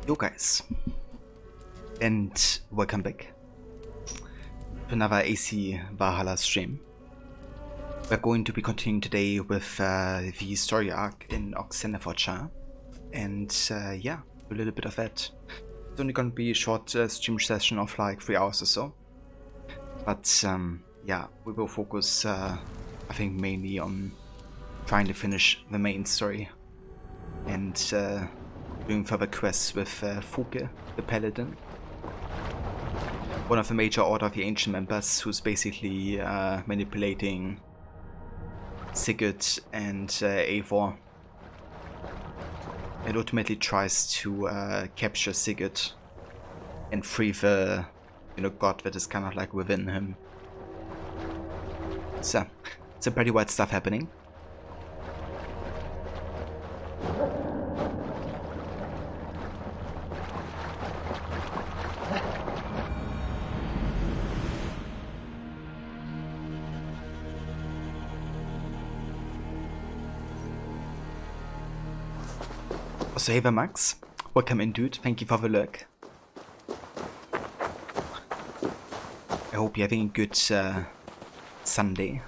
Yo guys, and welcome back to another AC Valhalla stream. We're going to be continuing today with the story arc in Oxenfordshire, and yeah, a little bit of that. It's only going to be a short stream session of like 3 hours or so, but yeah, we will focus I think mainly on trying to finish the main story and doing further quests with Fuke, the paladin, one of the major Order of the Ancient members, who's basically manipulating Sigurd and Eivor, and ultimately tries to capture Sigurd and free the god that is kind of like within him. So it's some pretty wild stuff happening. So hey there, Max. Welcome in, dude. Thank you for the lurk. I hope you're having a good Sunday.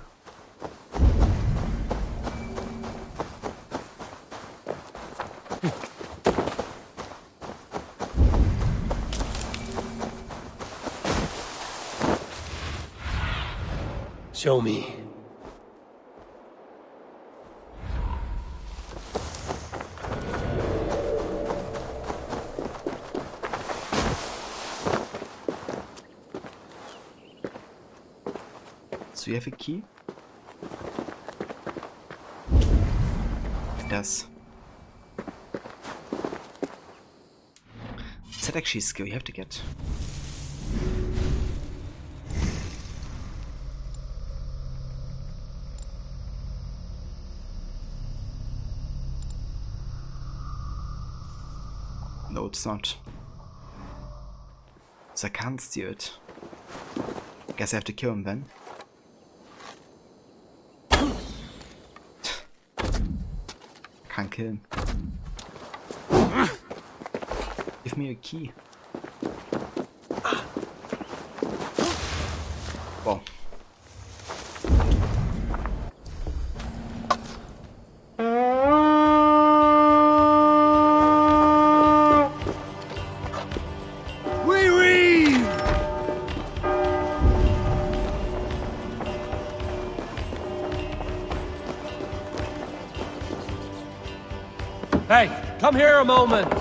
Show me. So you have a key? It does. Is that actually a skill you have to get? No, it's not. So I can't steal it. Guess I have to kill him then. Can't kill him. Give me a key. Well. Hey, come here a moment.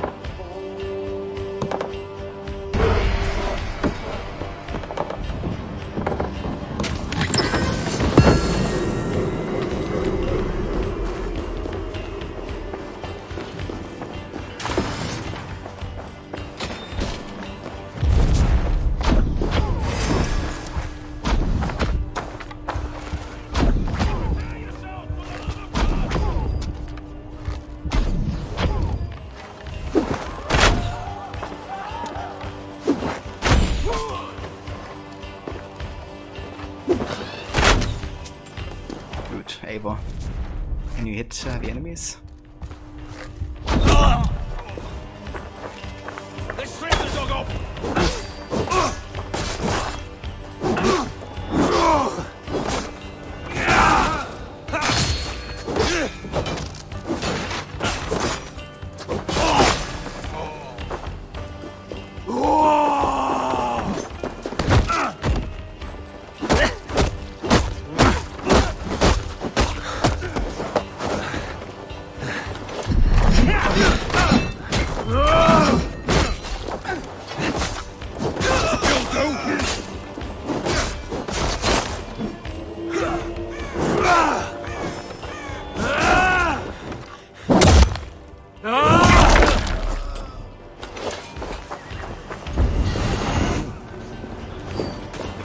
Eivor, can you hit the enemies?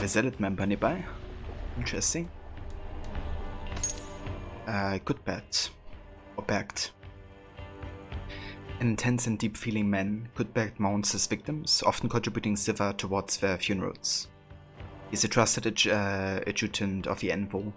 Zealot member nearby. Interesting. Good bet. Or backed. An intense and deep-feeling man, Goodback mounts his victims, often contributing silver towards their funerals. He's a trusted adjutant of the Envo.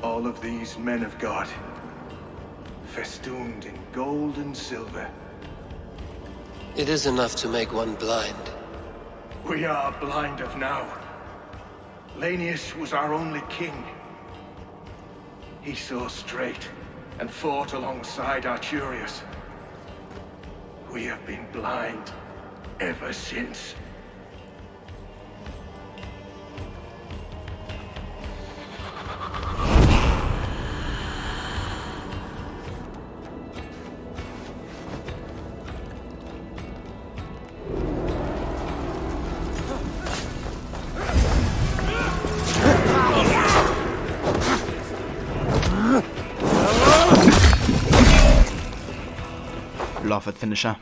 All of these men of God, festooned in gold and silver. It is enough to make one blind. We are blind of now. Lanius was our only king. He saw straight and fought alongside Arturius. We have been blind ever since. Love it, finisher.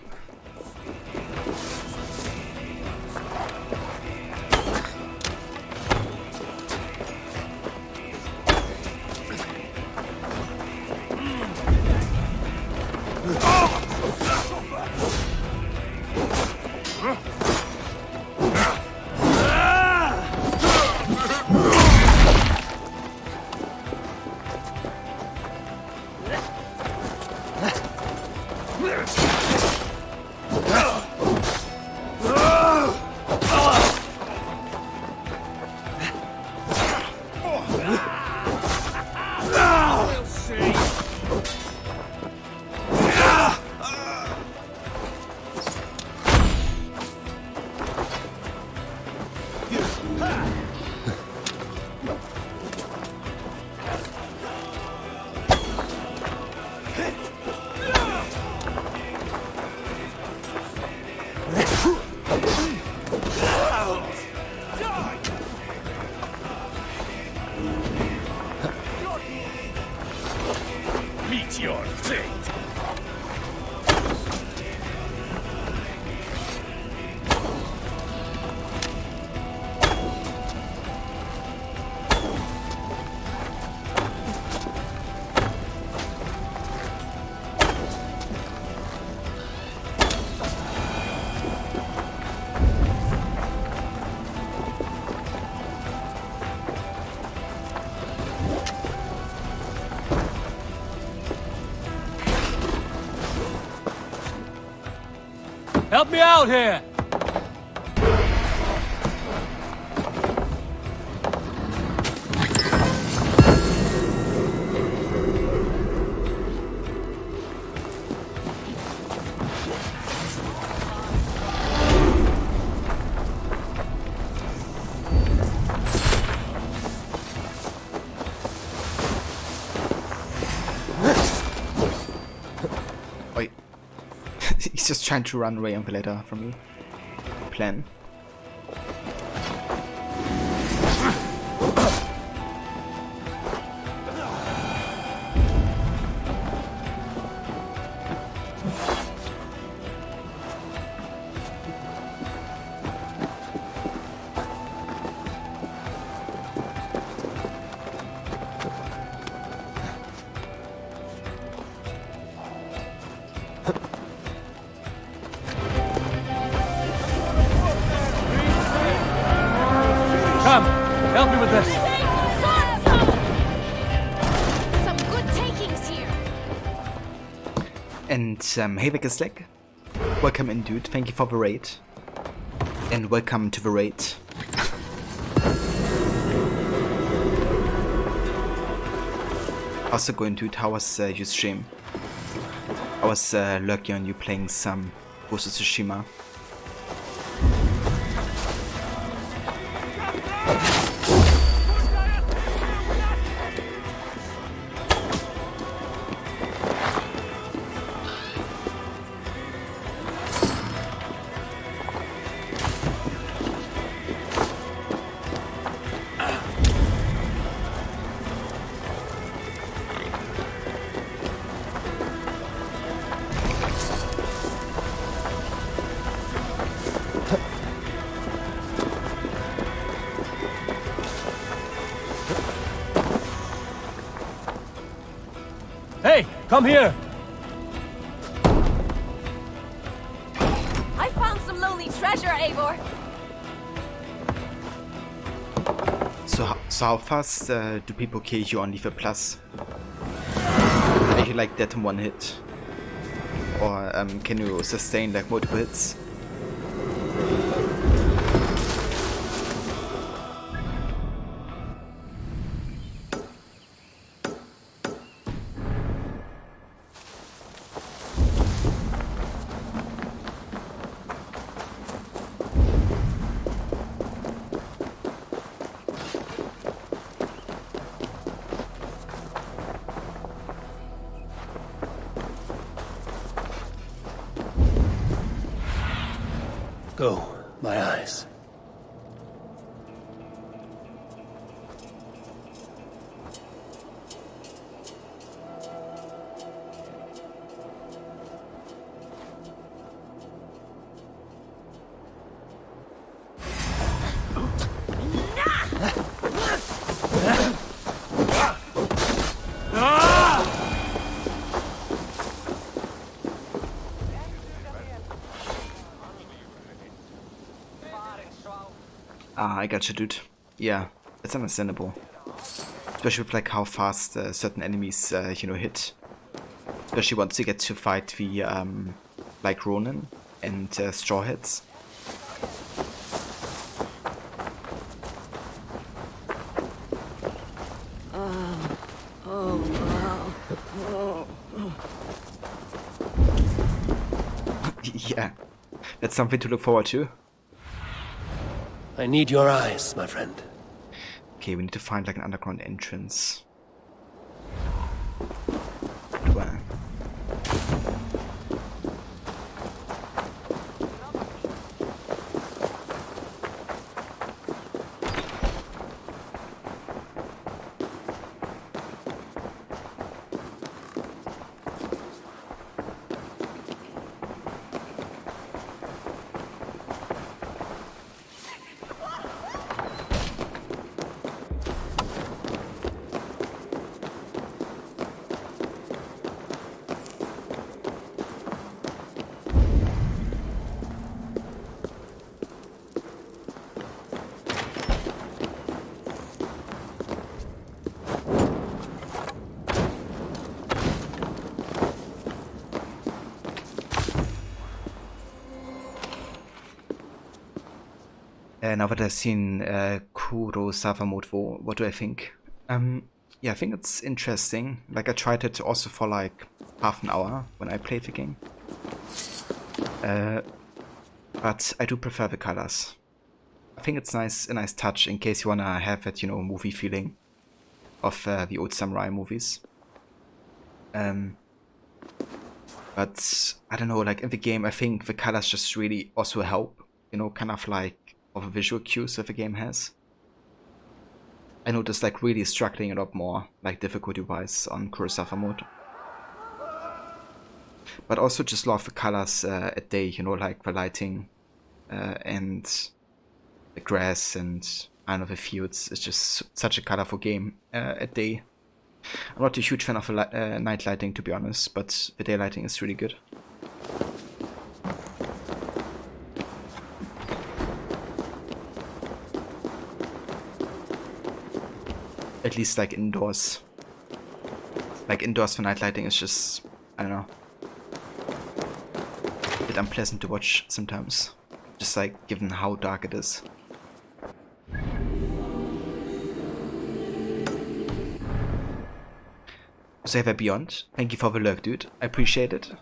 Meet your fate. Help me out here! Wait. He's just trying to run away, Uncle Letter, from me. Plan. Come, help me with this. Some good takings here. And hey Wickerslick. Welcome in, dude. Thank you for the raid. And welcome to the raid. How's it going, dude? How was your stream? I was lurking on you playing some Ghost of Tsushima. Hey, come here! I found some lonely treasure, Eivor. So how fast do people kill you on Lethal Plus? Are you like dead in one hit? Or can you sustain like multiple hits? Go, my eyes. Ah, I gotcha, dude. Yeah, it's understandable. Especially with like how fast certain enemies, hit. Especially once you get to fight the like Ronin and Strawheads. Yeah, that's something to look forward to. I need your eyes, my friend. Okay, we need to find like an underground entrance. Well. Now that I've seen Kuro Savamoto, what do I think? Yeah, I think it's interesting. Like, I tried it also for like half an hour when I played the game. But I do prefer the colors. I think it's nice, a nice touch in case you wanna have that, movie feeling of the old samurai movies. But I don't know, like in the game, I think the colors just really also help, kind of like of a visual cues that the game has. I noticed like really struggling a lot more, like difficulty-wise on Kurosawa mode. But also just love the colors at day, like the lighting and the grass and I don't know, the fields. It's just such a colorful game at day. I'm not a huge fan of the night lighting, to be honest, but the day lighting is really good. At least like indoors. Like indoors for night lighting is just, I don't know, a bit unpleasant to watch sometimes. Just like given how dark it is. Saver Beyond, thank you for the lurk, dude. I appreciate it.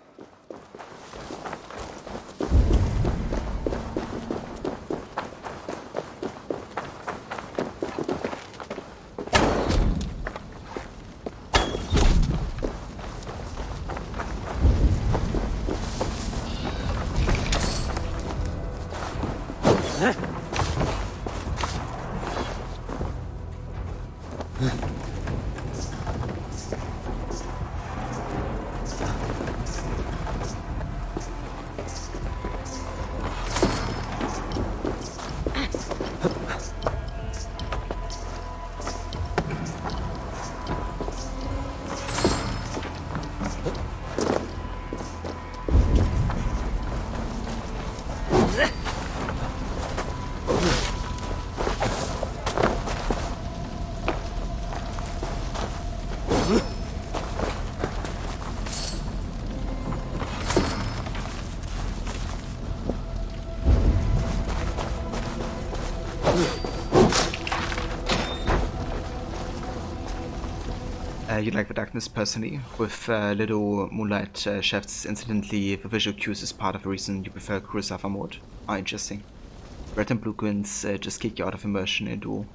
You like the darkness personally, with little moonlight shafts incidentally the visual cues is part of the reason you prefer Kurosawa mode. Ah, interesting. Red and blue gwynns just kick you out of immersion in duo.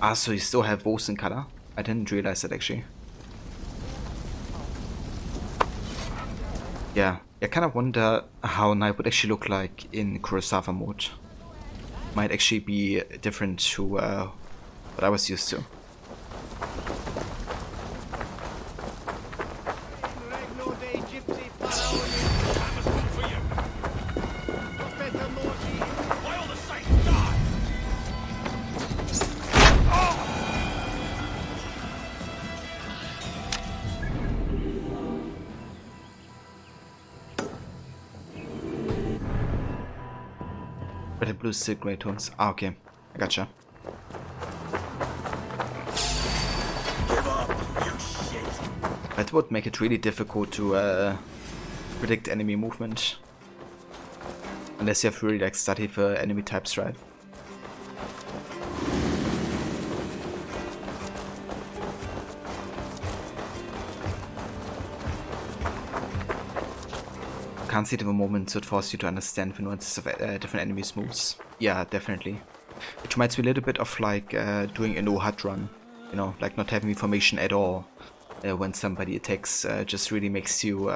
Ah, so you still have those in color? I didn't realize that actually. Yeah, I kind of wonder how night would actually look like in Kurosawa mode. Might actually be different to what I was used to. Red and blue silk grey tones. Ah, okay. I gotcha. That would make it really difficult to predict enemy movement. Unless you have really like studied the enemy types, right? Can't see the moments would force you to understand the nuances of different enemies' moves. Yeah, definitely. It reminds me a little bit of like doing a no-hut run. You know, like not having information at all when somebody attacks. Just really makes you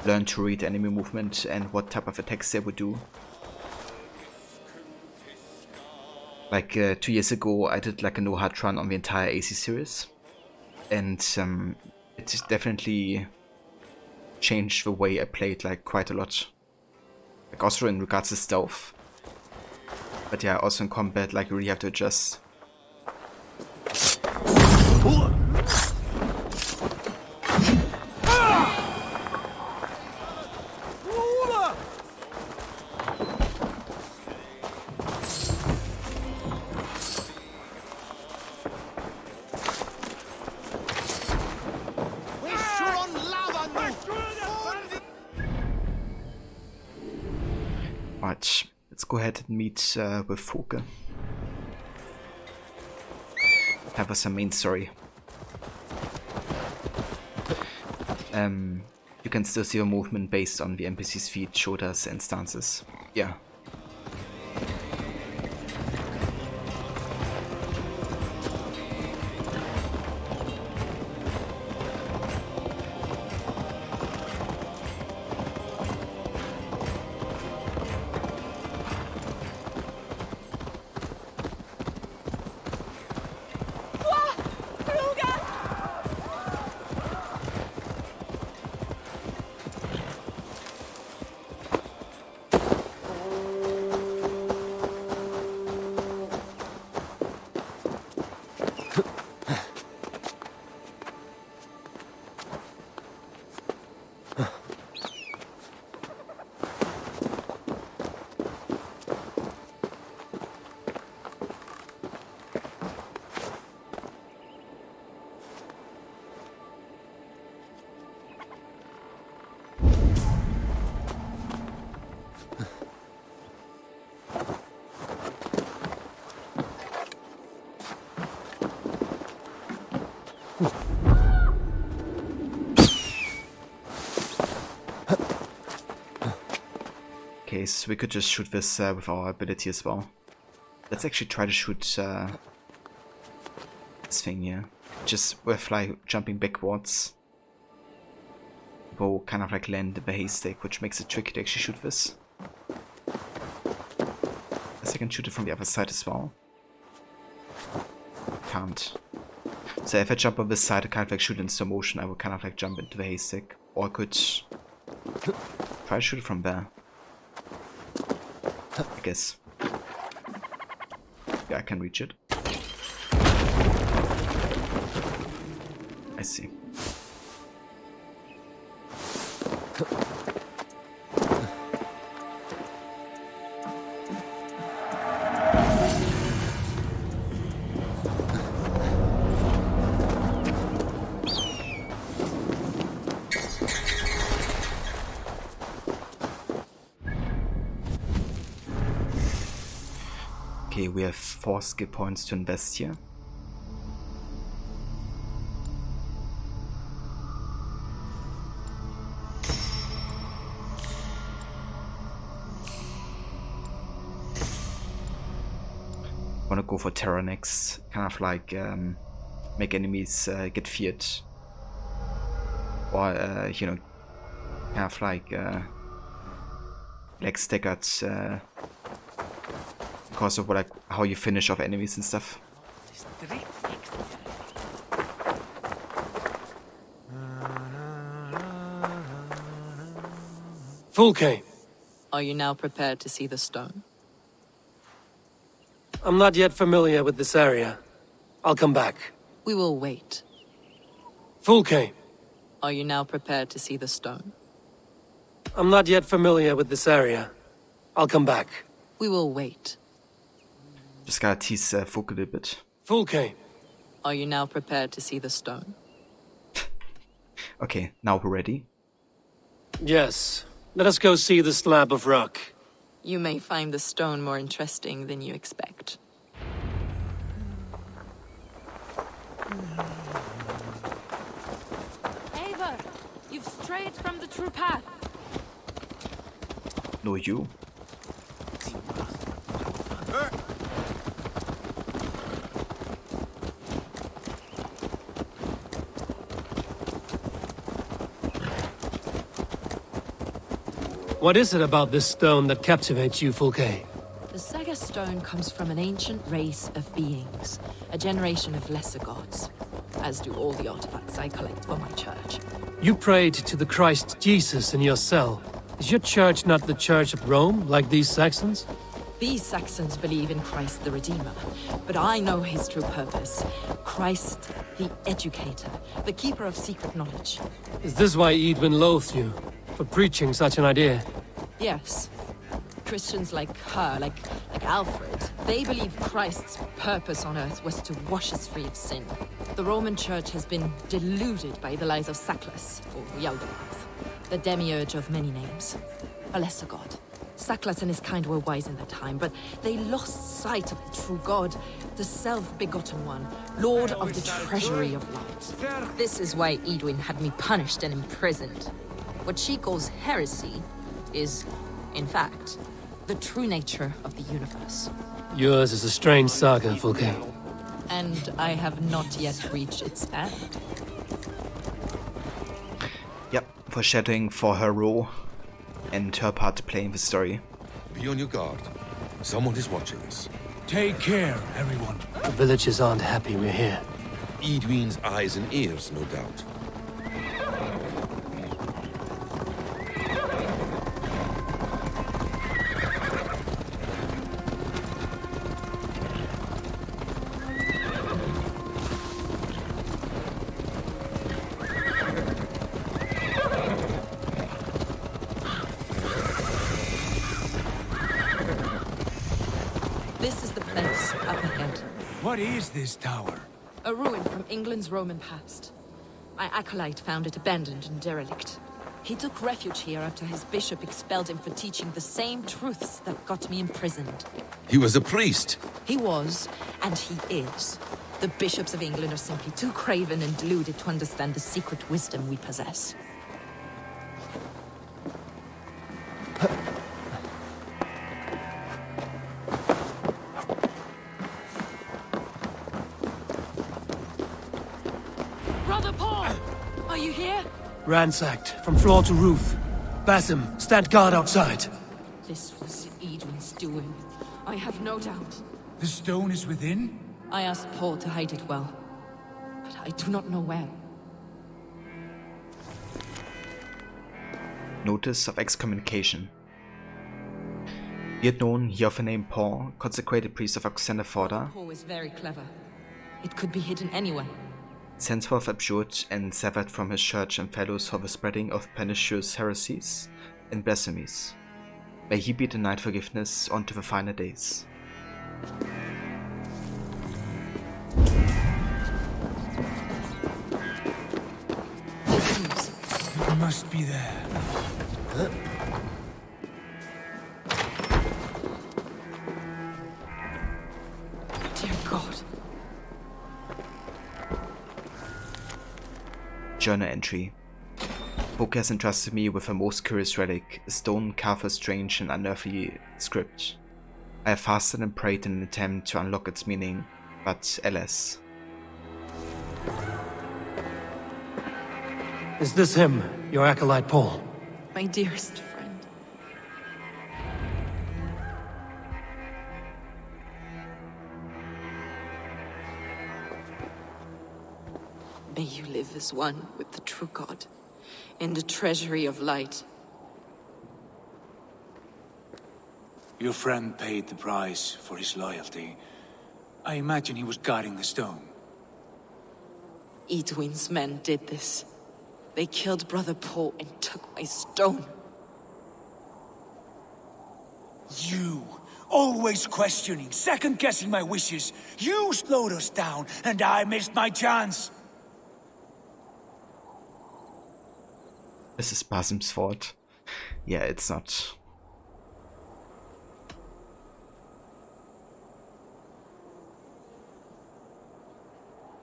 learn to read enemy movement and what type of attacks they would do. Like 2 years ago, I did like a no-hut run on the entire AC series, and it definitely changed the way I played like quite a lot. Like also in regards to stealth. But yeah, also in combat, like you really have to adjust. Right, let's go ahead and meet with Foke. Have us a main story. You can still see your movement based on the NPC's feet, shoulders, and stances. Yeah. Okay, so we could just shoot this with our ability as well. Let's actually try to shoot this thing here. Just with like jumping backwards. Bow kind of like land in the haystack, which makes it tricky to actually shoot this. Guess I can shoot it from the other side as well. Can't. So if I jump on this side, I can't like shoot in slow motion. I would kind of like jump into the haystack. Or I could try to shoot it from there. I guess. Yeah, I can reach it. I see. Okay, we have 4 skill points to invest here. for Terranix, kind of like make enemies get feared, or kind of like staggered because of how you finish off enemies and stuff. Fulke, Are you now prepared to see the stone? I'm not yet familiar with this area. I'll come back. We will wait. Fulke, Are you now prepared to see the stone? I'm not yet familiar with this area. I'll come back. We will wait. Just gotta tease Folk a little bit. Fulke, Are you now prepared to see the stone? Okay, now we're ready. yes. Let us go see the slab of rock. You may find the stone more interesting than you expect. Eivor, you've strayed from the true path. No, you. What is it about this stone that captivates you, Fulke? The Saga stone comes from an ancient race of beings, a generation of lesser gods, as do all the artifacts I collect for my church. You prayed to the Christ Jesus in your cell. Is your church not the Church of Rome, like these Saxons? These Saxons believe in Christ the Redeemer, but I know his true purpose. Christ the Educator, the keeper of secret knowledge. Is this why Edwin loathed you? For preaching such an idea? Yes. Christians like her, like Alfred, they believe Christ's purpose on earth was to wash us free of sin. The Roman Church has been deluded by the lies of Saklas, or Yaldabaoth, the demiurge of many names, a lesser god. Saklas and his kind were wise in their time, but they lost sight of the true God, the self-begotten one, Lord of the treasury of light. This is why Edwin had me punished and imprisoned. What she calls heresy is, in fact, the true nature of the universe. Yours is a strange saga, Fulke. And I have not yet reached its end. Yep, foreshadowing for her role and her part to play in the story. Be on your guard. Someone is watching us. Take care, everyone. The villagers aren't happy we're here. Edwin's eyes and ears, no doubt. This is the place up ahead. What is this tower? A ruin from England's Roman past. My acolyte found it abandoned and derelict. He took refuge here after his bishop expelled him for teaching the same truths that got me imprisoned. He was a priest. He was, and he is. The bishops of England are simply too craven and deluded to understand the secret wisdom we possess. Brother Paul! Are you here? Ransacked, from floor to roof. Basim, stand guard outside. This was Edwin's doing. I have no doubt. The stone is within? I asked Paul to hide it well, but I do not know where. Notice of excommunication. Be it known here of the name Paul, consecrated priest of Alexander Forda, Paul is very clever. It could be hidden anywhere. henceforth abjured and severed from his church and fellows for the spreading of pernicious heresies and blasphemies. May he be denied forgiveness unto the final days. It must be there. Dear God. Journal entry. Book has entrusted me with a most curious relic, a stone carved with strange and unearthly script. I fasted and prayed in an attempt to unlock its meaning, but alas. Is this him, your acolyte Paul? My dearest friend. May you live as one with the true God, in the treasury of light. Your friend paid the price for his loyalty. I imagine he was guarding the stone. Edwin's men did this. They killed Brother Paul and took my stone. You, always questioning, second-guessing my wishes. You slowed us down, and I missed my chance. This is Basim's fault. Yeah, it's not.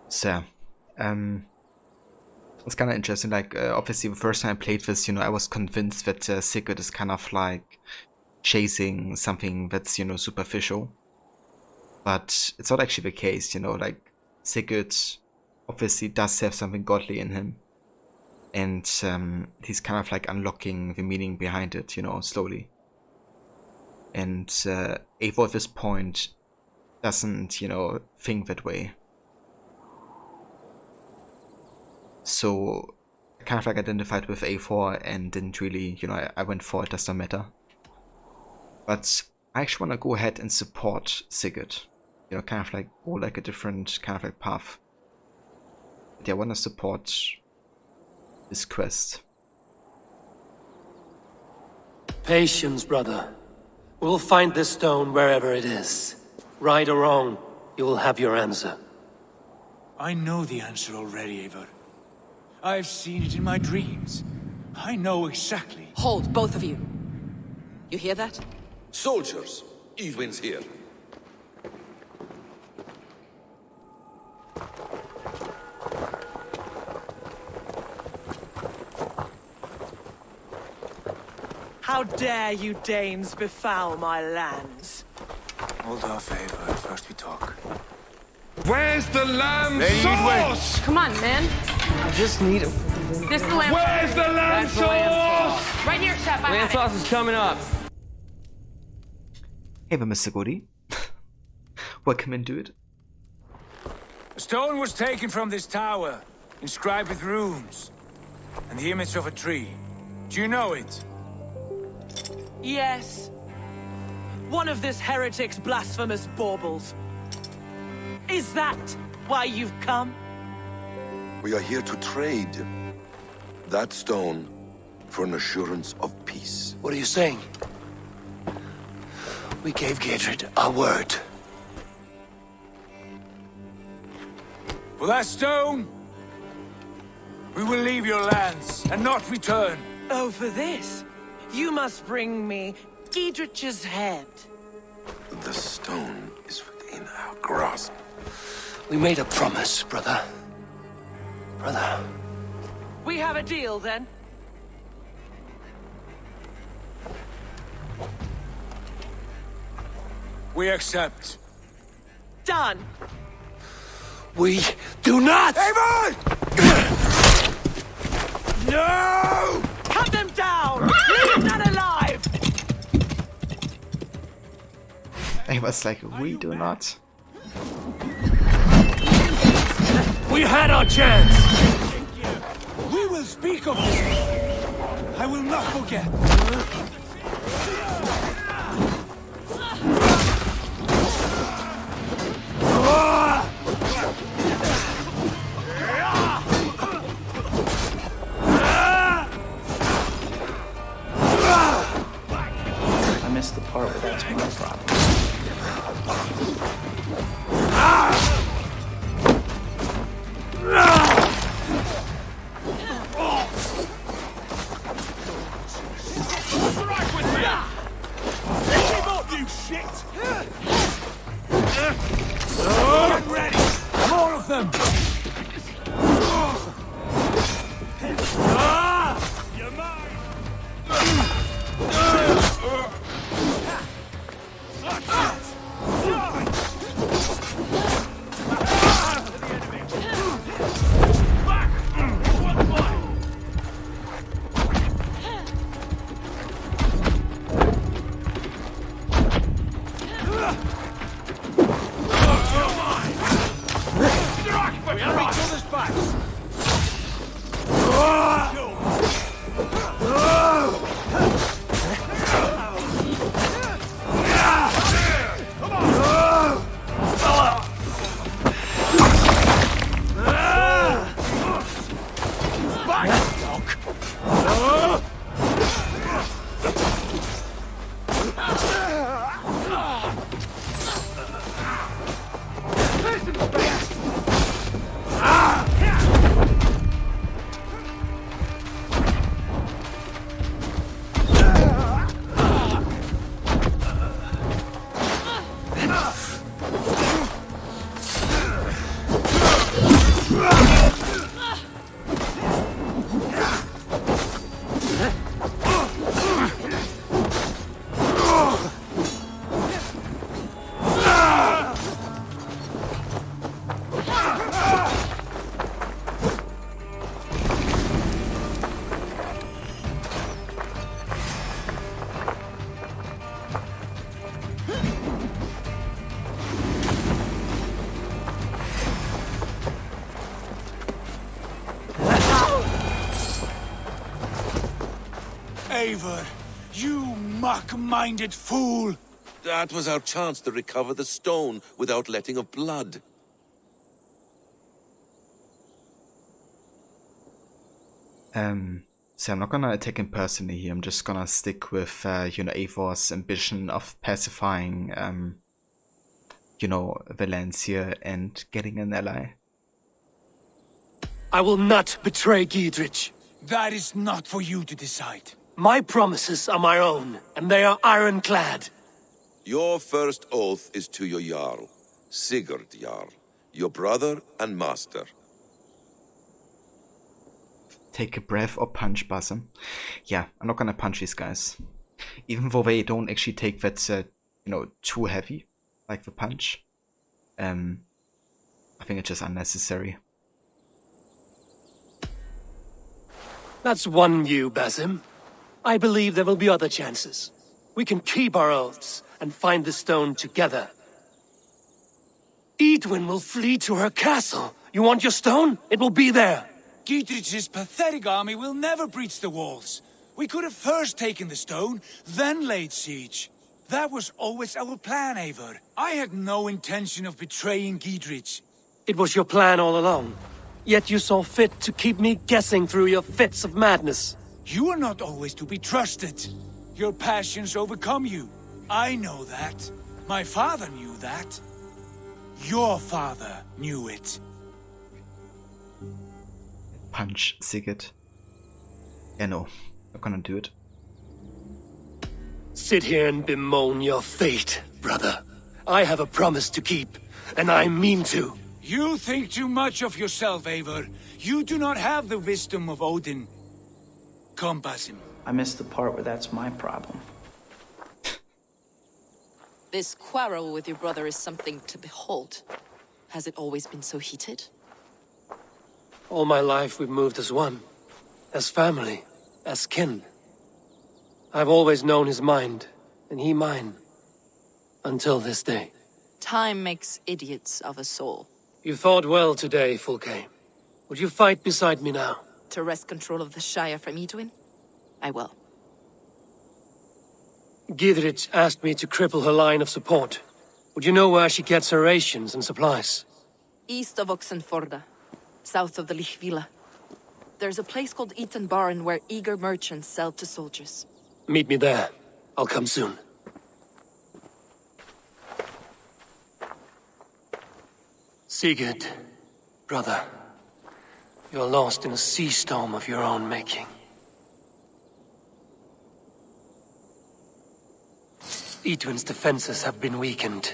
So, it's kind of interesting. Like, obviously, the first time I played this, I was convinced that Sigurd is kind of like chasing something that's, superficial. But it's not actually the case, like, Sigurd obviously does have something godly in him. And he's kind of like unlocking the meaning behind it, slowly. And Eivor at this point doesn't, think that way. So I kind of like identified with A4 and didn't really, I went for it, doesn't matter. But I actually want to go ahead and support Sigurd. Kind of like go like a different kind of like path. But I want to support this quest. Patience, brother. We'll find this stone wherever it is. Right or wrong, you will have your answer. I know the answer already, Eivor. I've seen it in my dreams. I know exactly. Hold, both of you. You hear that? Soldiers, Edwin's here. How dare you Danes befoul my lands? Hold off, Eivor. First we talk. Where's the lamb sauce? Come on, man. I just need a... This is the lamb. Where's the lamb sauce? Right here, chef. Lamb sauce is coming up. Hey there, Mr. Goody. Welcome into it. A stone was taken from this tower, inscribed with runes, and the image of a tree. Do you know it? Yes. One of this heretic's blasphemous baubles. Is that why you've come? We are here to trade that stone for an assurance of peace. What are you saying? We gave Gidrid our word. For that stone, we will leave your lands and not return. Oh, for this, you must bring me Giedrich's head. The stone is within our grasp. We made a promise, brother. Brother. We have a deal, then? We accept. Done. We do not! Eivor! No! Cut them down! Leave none alive! I was like, we do not. We had our chance! We will speak of this. I will not forget. I missed the part where that's my problem. You shit! Get ready! More of them! You're mine! Eivor, you muck-minded fool! That was our chance to recover the stone without letting of blood. So I'm not gonna attack him personally here. I'm just gonna stick with, Eivor's ambition of pacifying, Valencia and getting an ally. I will not betray Giedrich. That is not for you to decide. My promises are my own, and they are ironclad. Your first oath is to your Jarl, Sigurd Jarl, your brother and master. Take a breath or punch Basim. Yeah, I'm not gonna punch these guys. Even though they don't actually take that, too heavy, like the punch. I think it's just unnecessary. That's one view, Basim. I believe there will be other chances. We can keep our oaths and find the stone together. Edwin will flee to her castle. You want your stone? It will be there. Giedrich's pathetic army will never breach the walls. We could have first taken the stone, then laid siege. That was always our plan, Eivor. I had no intention of betraying Giedrich. It was your plan all along. Yet you saw fit to keep me guessing through your fits of madness. You are not always to be trusted. Your passions overcome you. I know that. My father knew that. Your father knew it. Punch Sigurd. Yeah, no. Not gonna do it. Sit here and bemoan your fate, brother. I have a promise to keep, and I mean to. You think too much of yourself, Eivor. You do not have the wisdom of Odin. Come, Basim. I missed the part where that's my problem. This quarrel with your brother is something to behold. Has it always been so heated? All my life we've moved as one. As family. As kin. I've always known his mind, and he mine. Until this day. Time makes idiots of us all. You fought well today, Fulke. Would you fight beside me now? To wrest control of the Shire from Edwin? I will. Giedrich asked me to cripple her line of support. Would you know where she gets her rations and supplies? East of Oxenforda, south of the Lichvila. There's a place called Eaton Barn where eager merchants sell to soldiers. Meet me there. I'll come soon. Sigurd, brother, you're lost in a sea storm of your own making. Edwin's defenses have been weakened,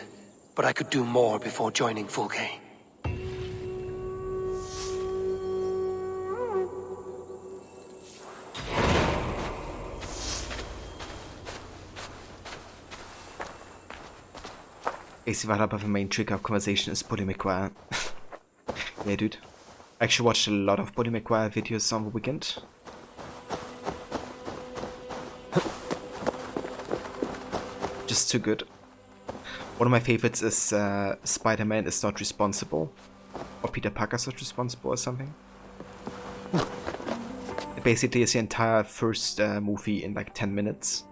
but I could do more before joining Fulke. Basically, what the main trigger of conversation is Bully McGuire. Yeah, dude. I actually watched a lot of Bully McGuire videos on the weekend. Just too good. One of my favorites is Spider-Man is not responsible. Or Peter Parker's not responsible or something. It basically is the entire first movie in like 10 minutes.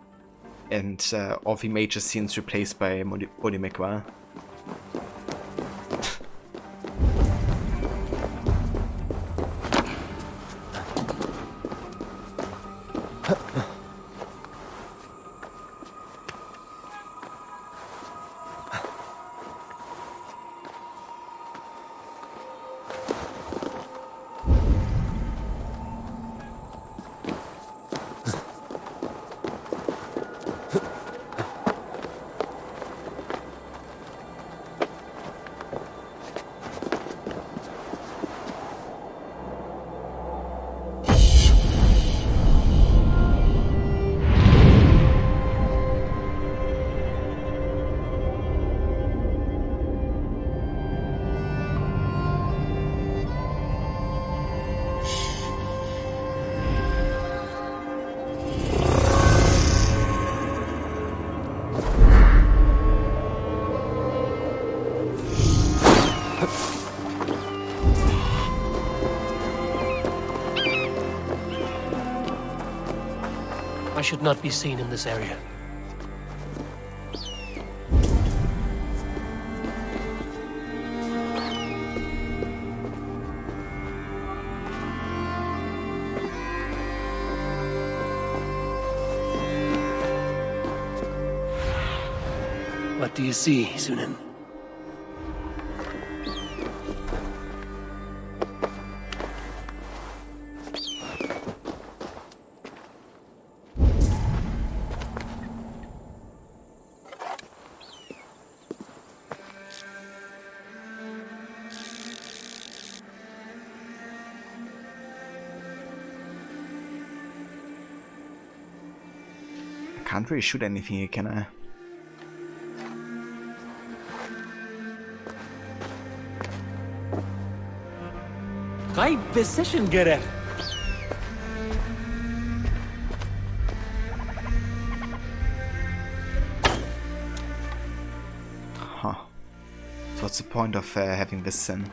And all the major scenes replaced by Bully McGuire. I should not be seen in this area. What do you see, Sunan? Can't really shoot anything here, can I? Right decision, Gareth. Huh. So what's the point of having this then?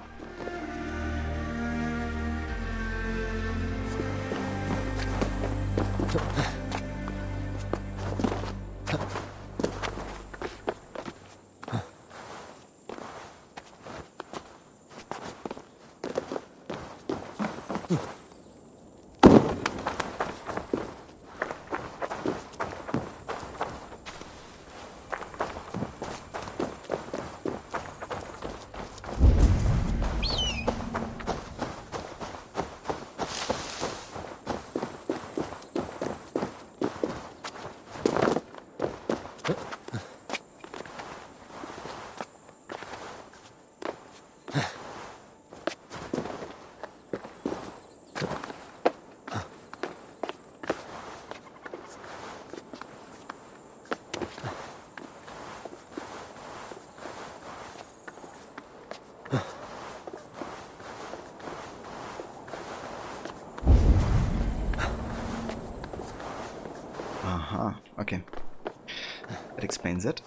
Okay. That explains it.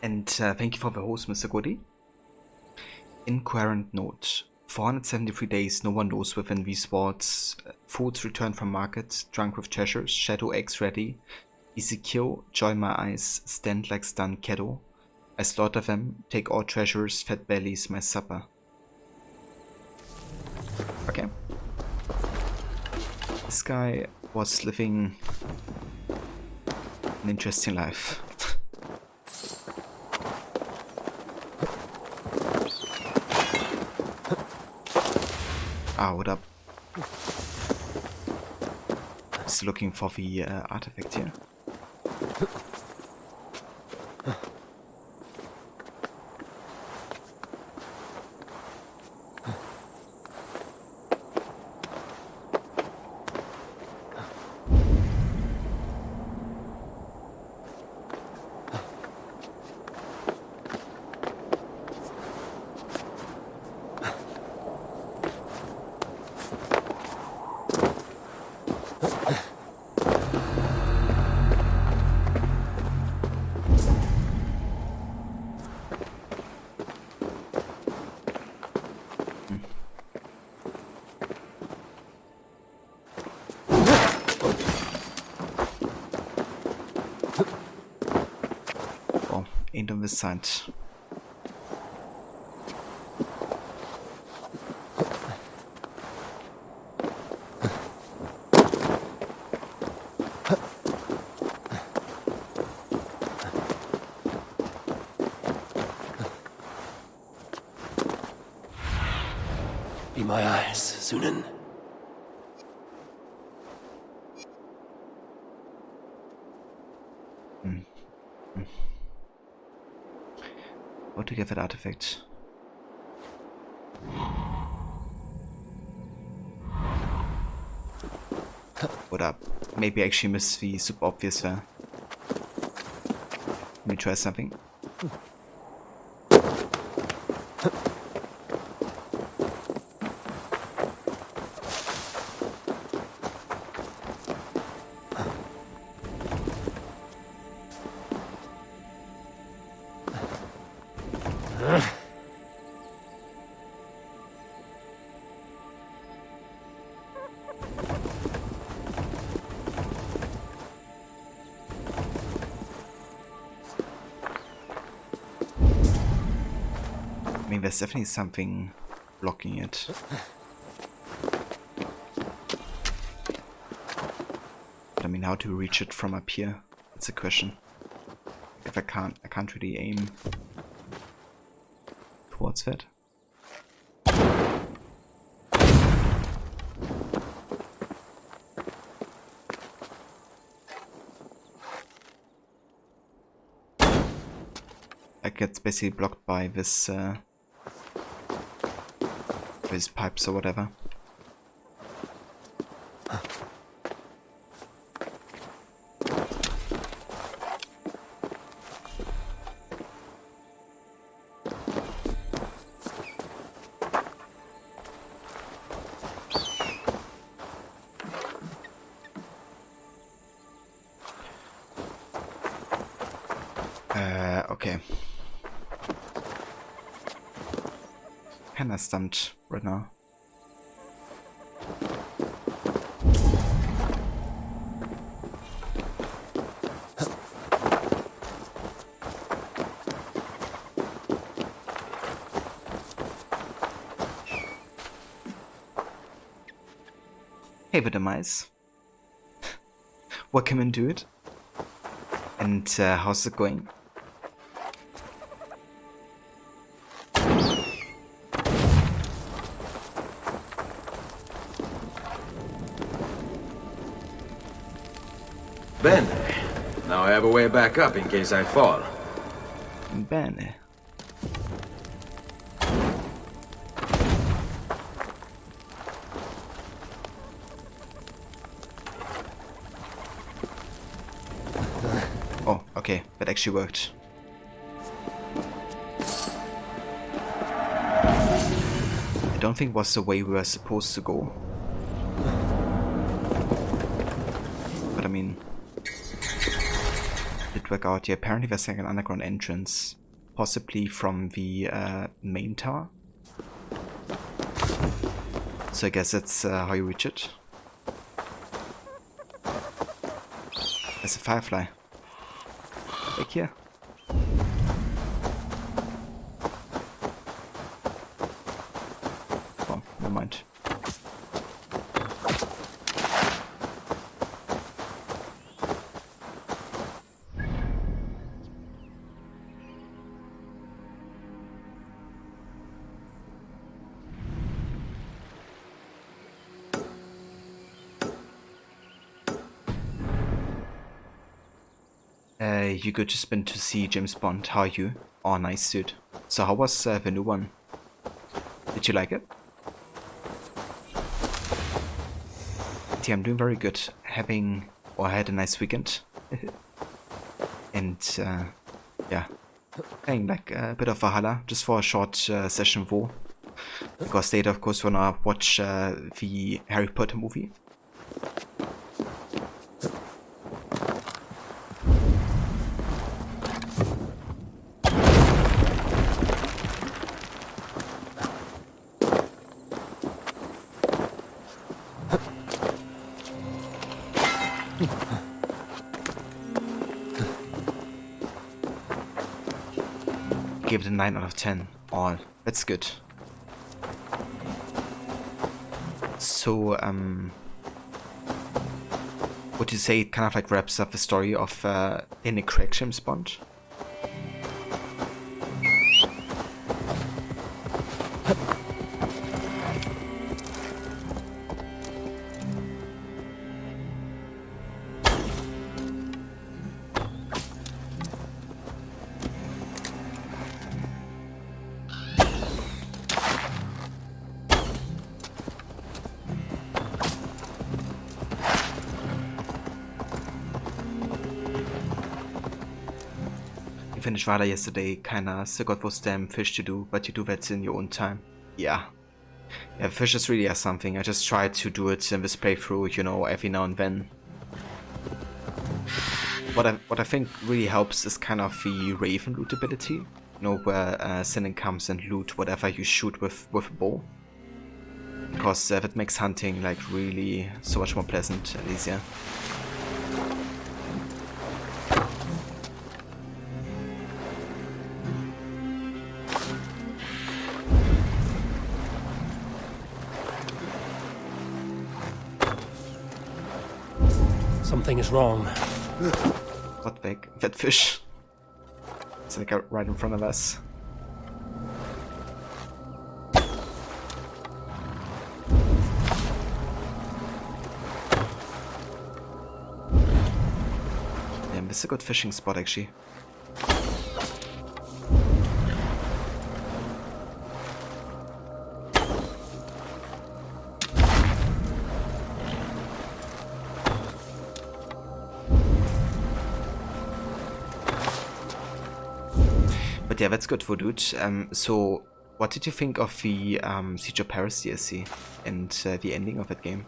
And thank you for the host, Mr. Goody. Incoherent note. 473 days, no one knows within these walls. Foods returned from market, drunk with treasures, shadow eggs ready. Ezekiel, join my eyes, stand like stunned cattle. I slaughter them, take all treasures, fat bellies, my supper. Okay. This guy was living an interesting life. Ah, what up? Just looking for the artifact here. Ain't on this side. Be my eyes, Sunan. How to get that artifact? Oder maybe I actually missed the super obvious there. Let me try something. I mean, there's definitely something blocking it. But I mean, how to reach it from up here? That's a question. If I can't really aim towards that. Like it's basically blocked by this these pipes or whatever. Okay. Kinda stumped right now. Hey, the demise. Welcome and do it. And how's it going? Bene. Now I have a way back up in case I fall. Bene. Oh, okay, that actually worked. I don't think it was the way we were supposed to go. But I mean, it did work out. Yeah, apparently there's like an underground entrance, possibly from the main tower. So I guess that's how you reach it. There's a firefly. Back here. Oh, never mind. You could just been to see James Bond. How are you? Oh, nice, dude. So how was the new one? Did you like it? Yeah, I'm doing very good. I had a nice weekend. And, yeah. Playing like a bit of Valhalla, just for a short session of war. Because later, of course, wanna watch the Harry Potter movie. Gave it a 9 out of 10. Oh, that's good. So, would you say it kind of like wraps up the story of Daniel Craig James Bond? finished Valhalla yesterday, kinda still got those damn fish to do, but you do that in your own time. Yeah. Yeah, fishes really are something. I just try to do it in this playthrough, you know, every now and then. What I think really helps is kind of the Raven loot ability. You know, where Sinan comes and loot whatever you shoot with a bow. Because that makes hunting like really so much more pleasant and easier. Something is wrong. What big? That fish. It's like right in front of us. Damn, this is a good fishing spot actually. But yeah, that's good for dude. So, what did you think of the Siege of Paris DLC and the ending of that game?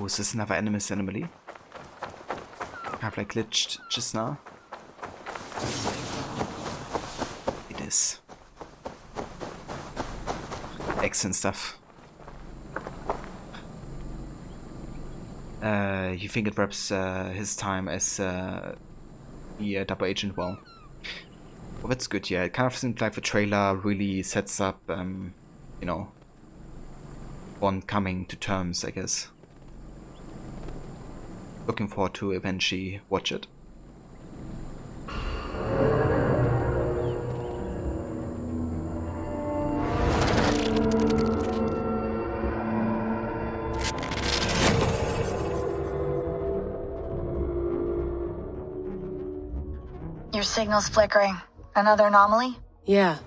Oh, is this another Animus anomaly? I've like glitched just now. It is. Excellent stuff. You think it wraps his time as the double agent well? Well, that's good, yeah. It kind of seems like the trailer really sets up, you know, one coming to terms, I guess. Looking forward to eventually watch it. Your signal's flickering. Another anomaly? Yeah.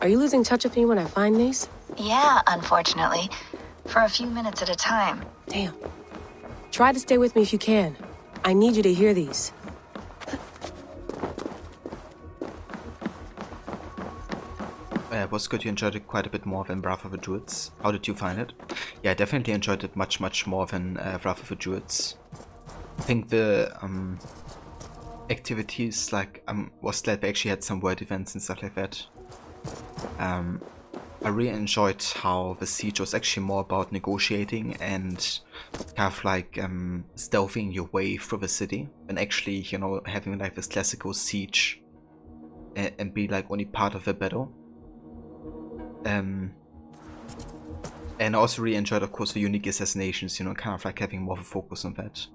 Are you losing touch with me when I find these? Yeah, unfortunately. For a few minutes at a time. Damn. Try to stay with me if you can. I need you to hear these. It was good you enjoyed it quite a bit more than Wrath of the Druids. How did you find it? Yeah, I definitely enjoyed it much more than Wrath of the Druids. I think the activities, like, was glad they actually had some word events and stuff like that. I really enjoyed how the siege was actually more about negotiating and kind of like stealthing your way through the city, and actually, you know, having like this classical siege and be like only part of the battle. And I also really enjoyed, of course, the unique assassinations, you know, kind of like having more of a focus on that.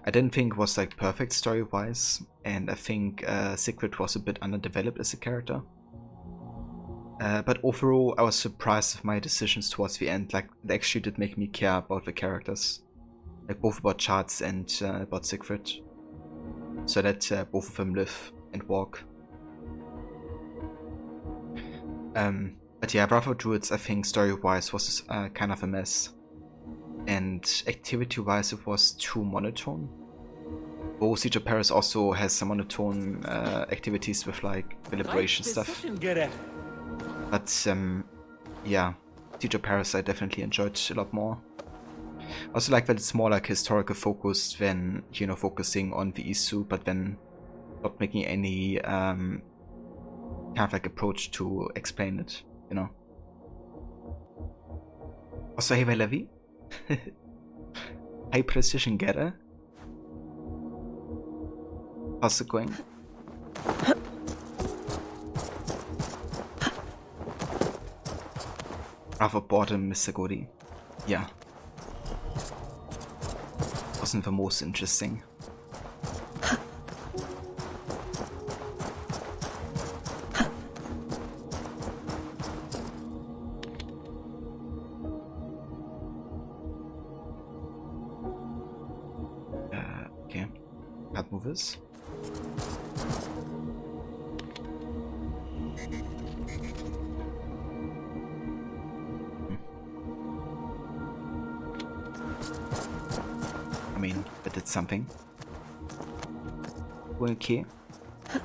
I didn't think it was like perfect story-wise, and I think Sigrid was a bit underdeveloped as a character. But overall, I was surprised with my decisions towards the end. Like, it actually did make me care about the characters. Like, both about Charles and about Siegfried. So that both of them live and walk. But yeah, Bravo Druids, I think, story-wise, was kind of a mess. And activity-wise, it was too monotone. Though Siege of Paris also has some monotone activities with, like, the liberation stuff. But, yeah, Siege of Paris I definitely enjoyed a lot more. Also like that it's more like historical focused than, you know, focusing on the issue, but then not making any kind of like approach to explain it, you know. Also, hey Levy. High precision getter. How's it going? Bravo bottom, Mr. Godi. Yeah. Wasn't the most interesting. Okay. Card movers. I mean, that did something. Okay.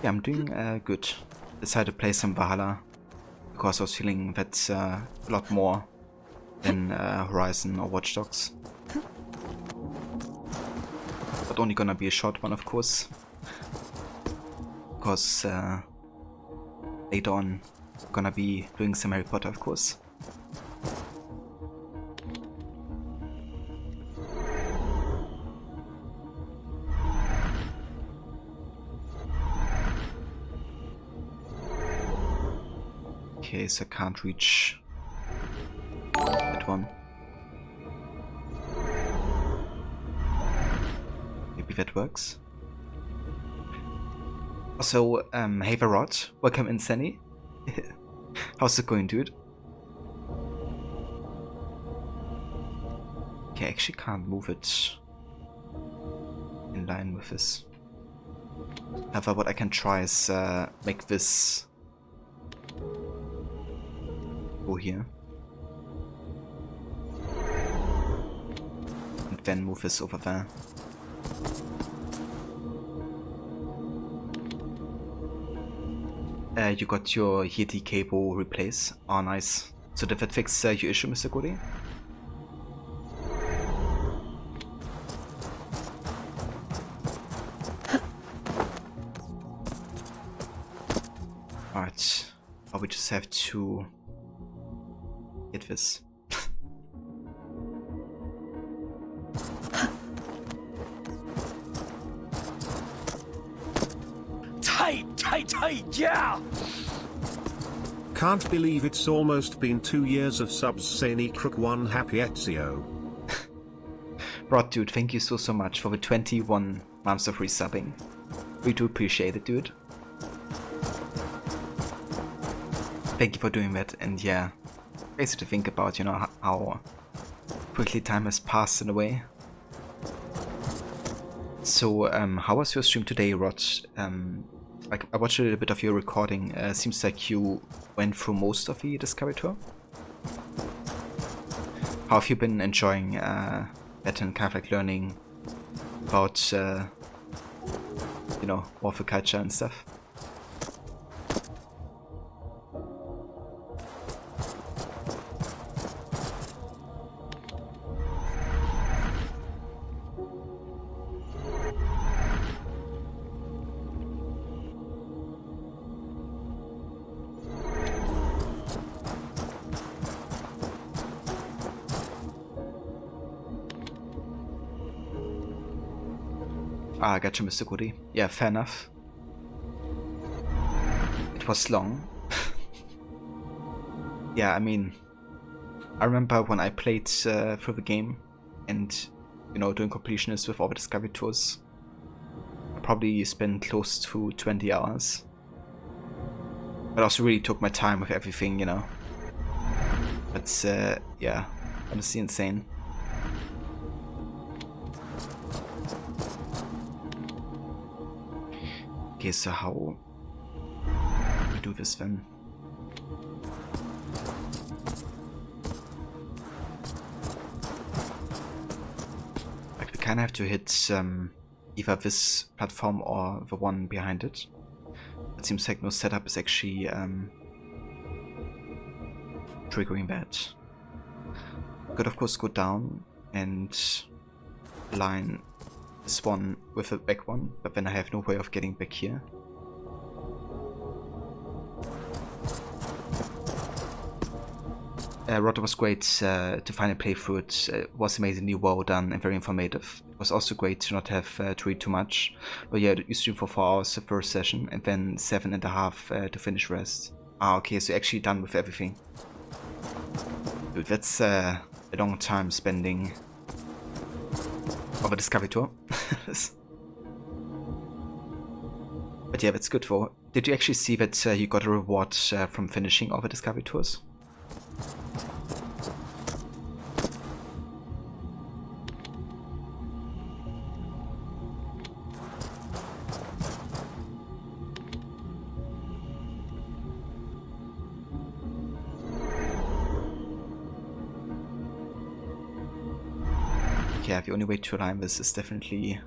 Yeah, I'm doing good. Decided to play some Valhalla because I was feeling that's a lot more than Horizon or Watch Dogs. But only gonna be a short one, of course. Because later on, gonna be doing some Harry Potter, of course. Okay, so I can't reach that one. Maybe that works. Also, hey Varot, welcome in Sunny. How's it going, dude? Okay, I actually can't move it in line with this. However, what I can try is make this go here. And then move this over there. You got your Yeti cable replaced. Oh, nice. So did that fix your issue, Mr. Cody? Alright. Oh, we just have to get this. Tight, yeah! Can't believe it's almost been 2 years of subs. Sani Crook 1 happy Ezio. Rod, dude, thank you so much for the 21 months of resubbing. We do appreciate it, dude. Thank you for doing that, and yeah, crazy to think about, you know, how quickly time has passed in a way. So, how was your stream today, Rod? Like, I watched a little bit of your recording. Seems like you went through most of the Discovery Tour. How have you been enjoying that and kind of like learning about, you know, warfare culture and stuff? Ah, I got you, Mr. Goody. Yeah, fair enough. It was long. Yeah, I mean, I remember when I played through the game and, you know, doing Completionist with all the Discovery Tours, I probably spent close to 20 hours. But also really took my time with everything, you know. But yeah, honestly insane. Okay, so how do we do this then? Like we kind of have to hit either this platform or the one behind it. It seems like no setup is actually triggering that. Could of course go down and line this one with the back one, but then I have no way of getting back here. Rotter was great to finally play through it. It was amazingly well done and very informative. It was also great to not have to read too much. But yeah, you streamed for 4 hours the first session and then 7.5 to finish rest. Ah, okay, so you're actually done with everything. Dude, that's a long time spending of a discovery tour. But yeah, that's good for. Did you actually see that you got a reward from finishing all the discovery tours? Yeah, the only way to align this is definitely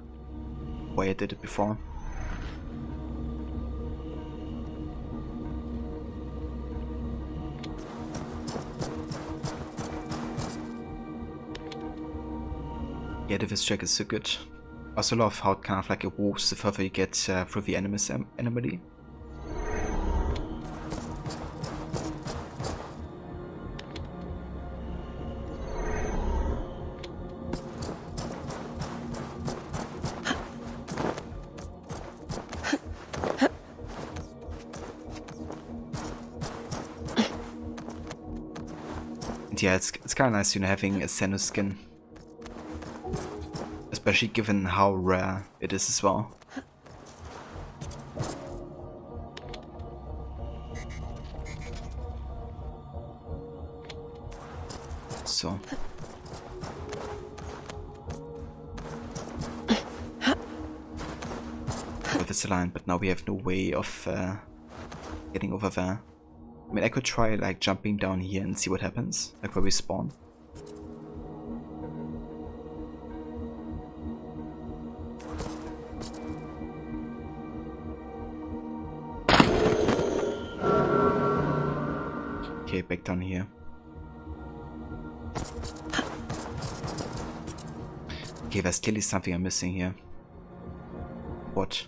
the way I did it before. Yeah, the track is so good. I also love how it kind of like evolves the further you get through the enemies anomaly. And yeah, it's kind of nice, you know, having a Sennu skin. Especially given how rare it is as well. So. With this line, but now we have no way of getting over there. I mean, I could try like jumping down here and see what happens, like where we spawn. Okay, back down here. Okay, there's clearly something I'm missing here. What?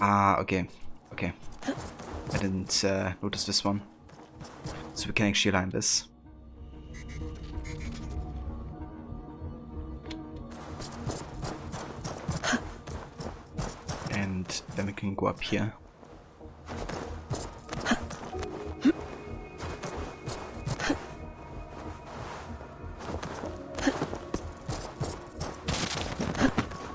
Ah, okay. Okay. I didn't notice this one. So we can actually align this. And then we can go up here.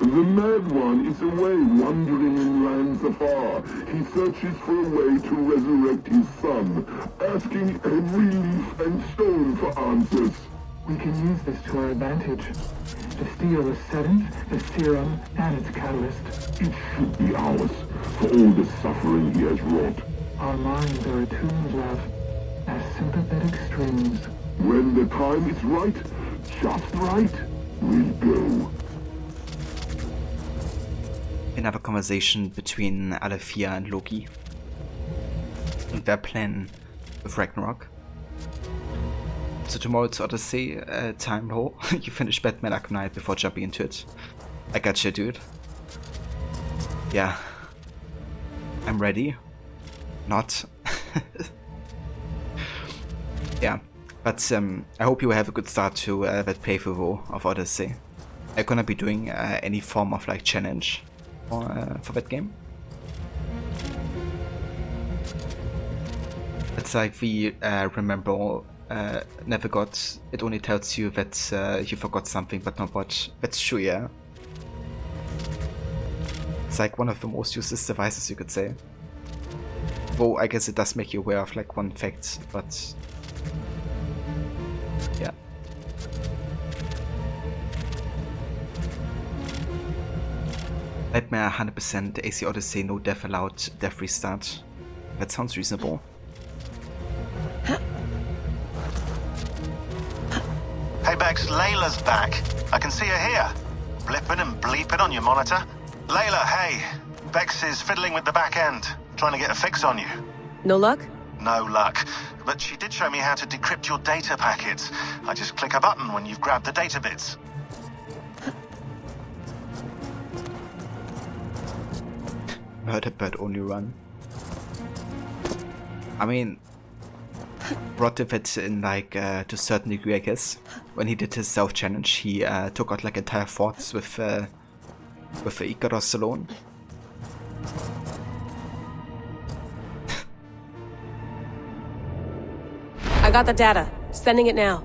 The Mad One is away wandering in lands afar. He searches for a way to resurrect his son, asking every leaf and stone for answers. We can use this to our advantage. To steal the seventh, the serum, and its catalyst. It should be ours, for all the suffering he has wrought. Our minds are attuned, love, as sympathetic strings. When the time is right, just right, we'll go. Another conversation between Alethea and Loki and their plan with Ragnarok. So tomorrow it's Odyssey time hole. You finish Batman Arkham Knight before jumping into it. I gotcha, dude. Yeah. I'm ready. Not. Yeah. But I hope you have a good start to that playthrough of Odyssey. I'm gonna be doing any form of like challenge for that game. It's like the remember never got. It only tells you that you forgot something, but not what. That's true, yeah. It's like one of the most useless devices, you could say. Though I guess it does make you aware of like one fact, but yeah. Nightmare 100%, AC Odyssey, no death allowed, death restart. That sounds reasonable. Hey Bex, Layla's back. I can see her here. Blipping and bleeping on your monitor. Layla, hey. Bex is fiddling with the back end, trying to get a fix on you. No luck? No luck. But she did show me how to decrypt your data packets. I just click a button when you've grabbed the data bits. Murder bird only run. I mean, Rod did it in like to a certain degree, I guess. When he did his self-challenge, he took out like entire forts with Icarus alone. I got the data. Sending it now.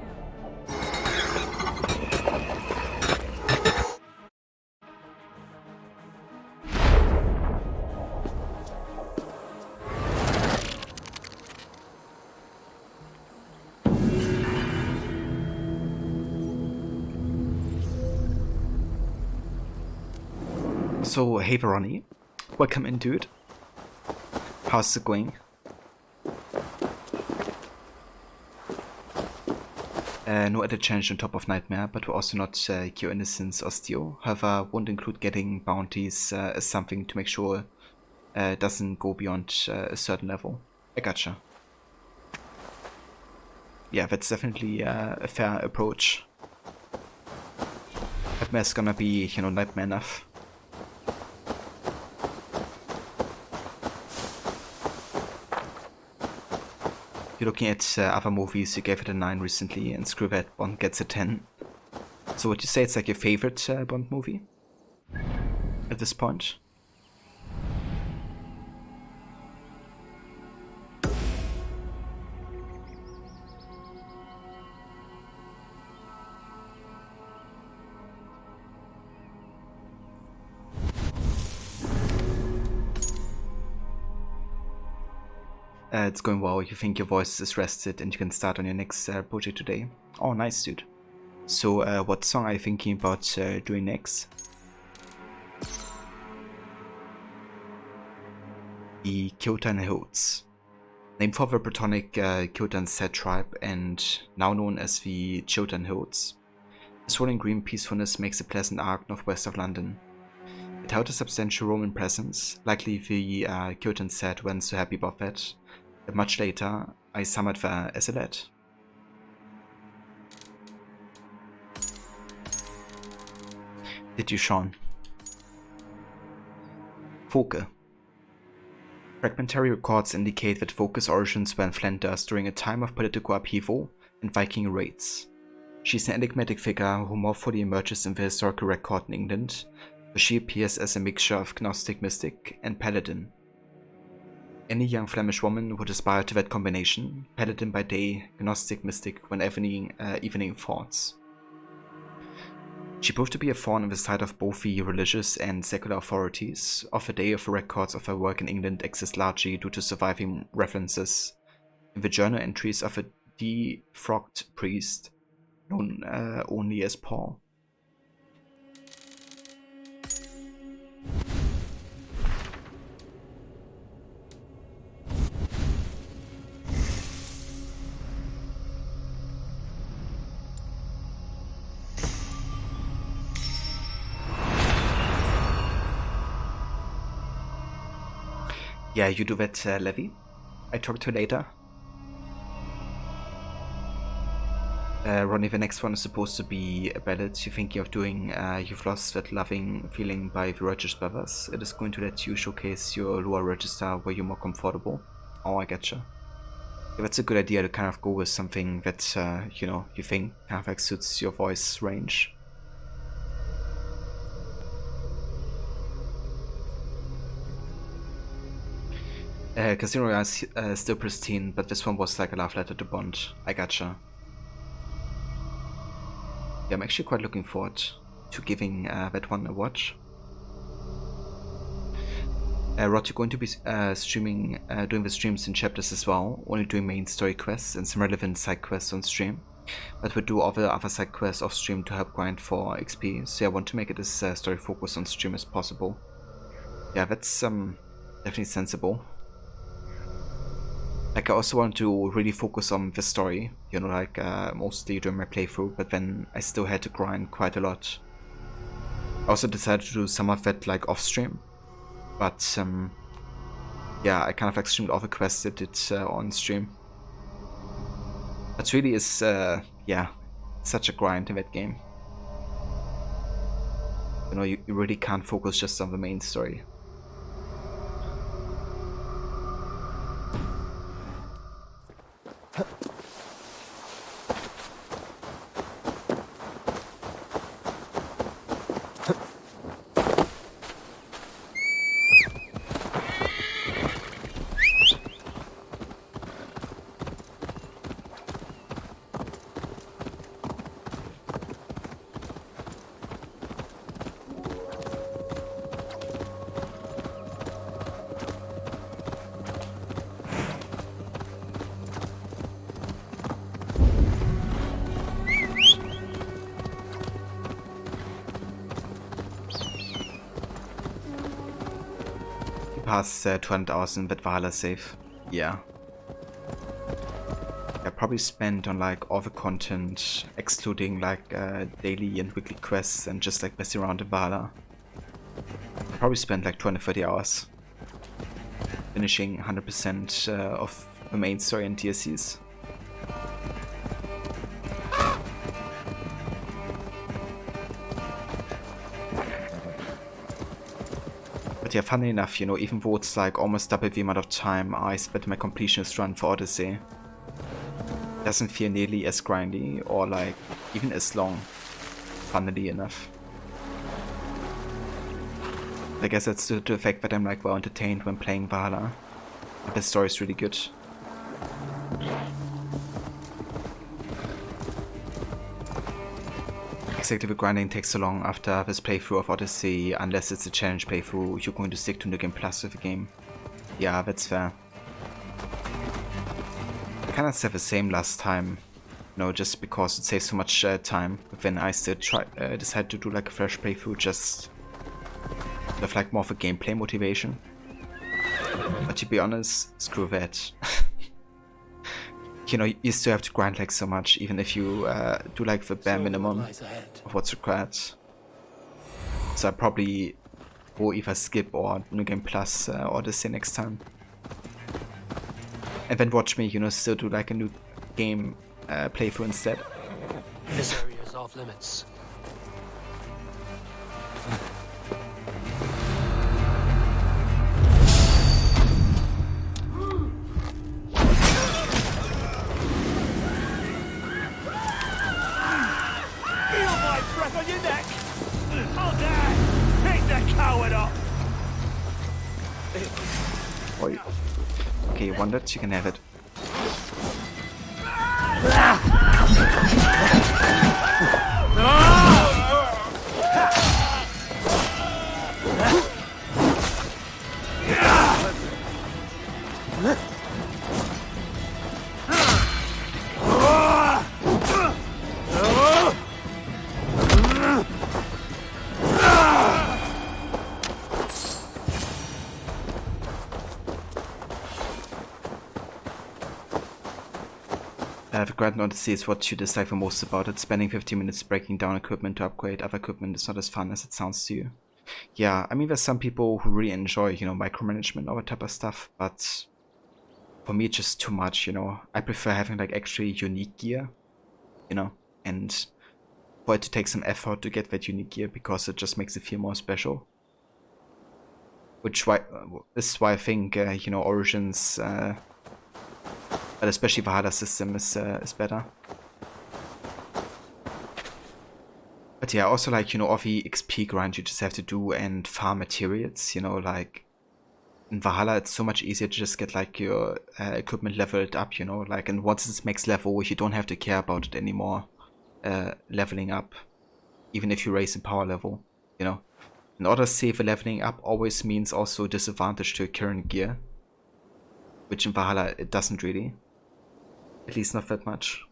So, hey Veroni, welcome in, dude. How's it going? No added challenge on top of Nightmare, but we're also not Cure Innocence or Steel. However, won't include getting bounties as something to make sure it doesn't go beyond a certain level. I gotcha. Yeah, that's definitely a fair approach. Nightmare's gonna be, you know, Nightmare enough. If you're looking at other movies, you gave it a 9 recently, and screw that, Bond gets a 10. So would you say it's like your favorite Bond movie? At this point? It's going well, you think your voice is rested and you can start on your next project today. Oh, nice, dude. So, what song are you thinking about doing next? The Khotan Hills. Named for the Brythonic Khotan Set tribe and now known as the Khotan Hills. This rolling green peacefulness makes a pleasant arc northwest of London. It held a substantial Roman presence, likely the Khotan Set weren't so happy about that. But much later, I summoned there as a lad. Did you, Sean? Foke. Fragmentary records indicate that Foke's origins were in Flanders during a time of political upheaval and Viking raids. She's an enigmatic figure who more fully emerges in the historical record in England, where she appears as a mixture of Gnostic mystic and paladin. Any young Flemish woman would aspire to that combination, paladin by day, Gnostic mystic when evening thoughts. She proved to be a thorn in the side of both the religious and secular authorities. Of the day of the records of her work in England exist largely due to surviving references in the journal entries of a defrocked priest known only as Paul. Yeah, you do that, Levi. I talk to you later. Ronnie, the next one is supposed to be a ballad. You're thinking of doing You've Lost That Loving Feeling by the Regis Brothers. It is going to let you showcase your lower register where you're more comfortable. Oh, I getcha. Yeah, that's a good idea to kind of go with something that, you know, you think kind of like suits your voice range. Casino Royale is still pristine, but this one was like a love letter to Bond. I gotcha. Yeah, I'm actually quite looking forward to giving that one a watch. Rod, you're going to be streaming, doing the streams in chapters as well, only doing main story quests and some relevant side quests on stream. But we'll do all the other side quests off stream to help grind for XP, so I want to make it as story focused on stream as possible. Yeah, that's definitely sensible. Like, I also want to really focus on the story, you know, like mostly during my playthrough, but then I still had to grind quite a lot. I also decided to do some of that like off stream, but yeah, I kind of like streamed all the quests that did on stream. That really is, yeah, such a grind in that game. You know, you really can't focus just on the main story. Past 200 hours in that Valhalla save. Yeah. I probably spent on like all the content, excluding like daily and weekly quests and just like messing around in Valhalla. I probably spent like 230 hours finishing 100% of the main story and DLCs. But yeah, funny enough, you know, even though it's like almost double the amount of time I spent my completionist run for Odyssey, it doesn't feel nearly as grindy or like even as long, funnily enough. I guess that's due to the fact that I'm like well entertained when playing Valhalla, and the story is really good. Exactly, the grinding takes so long after this playthrough of Odyssey, unless it's a challenge playthrough, you're going to stick to New Game Plus with the game. Yeah, that's fair. I kinda said the same last time, you know, just because it saves so much time, but then I still decide to do like a fresh playthrough just with like more of a gameplay motivation. But to be honest, screw that. You know, you still have to grind like so much, even if you do like the bare minimum of what's required. So I probably will either skip or New Game Plus Odyssey next time. And then watch me, you know, still do like a new game playthrough instead. This area is off limits. On your neck! Hold that! Pick the coward up! Oi. Okay, you want that? You can have it. The Grand Odyssey is what you dislike the most about it. Spending 15 minutes breaking down equipment to upgrade other equipment is not as fun as it sounds to you. Yeah, I mean, there's some people who really enjoy, you know, micromanagement, all that type of stuff, but for me it's just too much, you know. I prefer having like actually unique gear, you know, and for it to take some effort to get that unique gear because it just makes it feel more special. Which this is why I think, you know, Origins, but especially Valhalla system is better. But yeah, also like, you know, all the XP grind you just have to do and farm materials, you know, like in Valhalla it's so much easier to just get like your equipment leveled up, you know, like, and once it's max level you don't have to care about it anymore, leveling up, even if you raise in power level, you know. In order to save a leveling up always means also disadvantage to your current gear, which in Valhalla it doesn't really, at least not that much.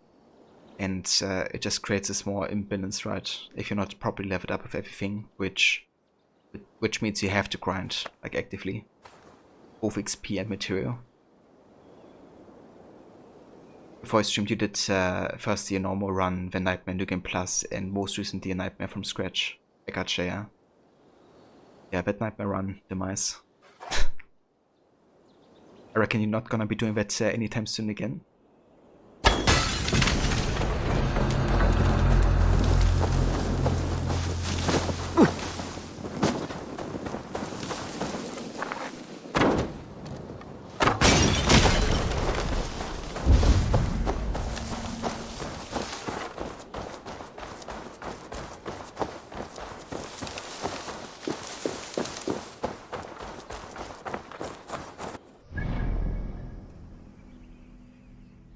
And it just creates this more imbalance, right? If you're not properly leveled up with everything, which means you have to grind, like, actively, both XP and material. Before I streamed, you did first a normal run, then Nightmare New Game Plus, and most recently a Nightmare from scratch. I gotcha, yeah. Yeah, that Nightmare run, demise. I reckon you're not gonna be doing that anytime soon again.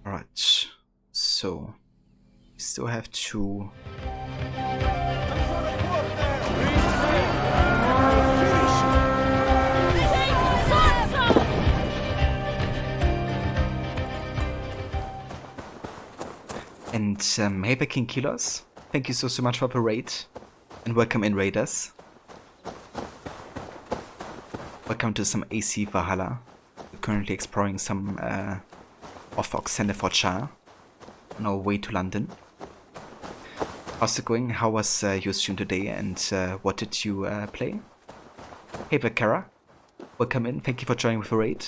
Alright, so we still have to and hey there, King Kilos, thank you so much for the raid, and welcome in, raiders. Welcome to some AC Valhalla. We're currently exploring some of Oxenfordshire on our way to London. How's it going? How was your stream today, and what did you play? Hey there, Kara. Welcome in. Thank you for joining with the raid.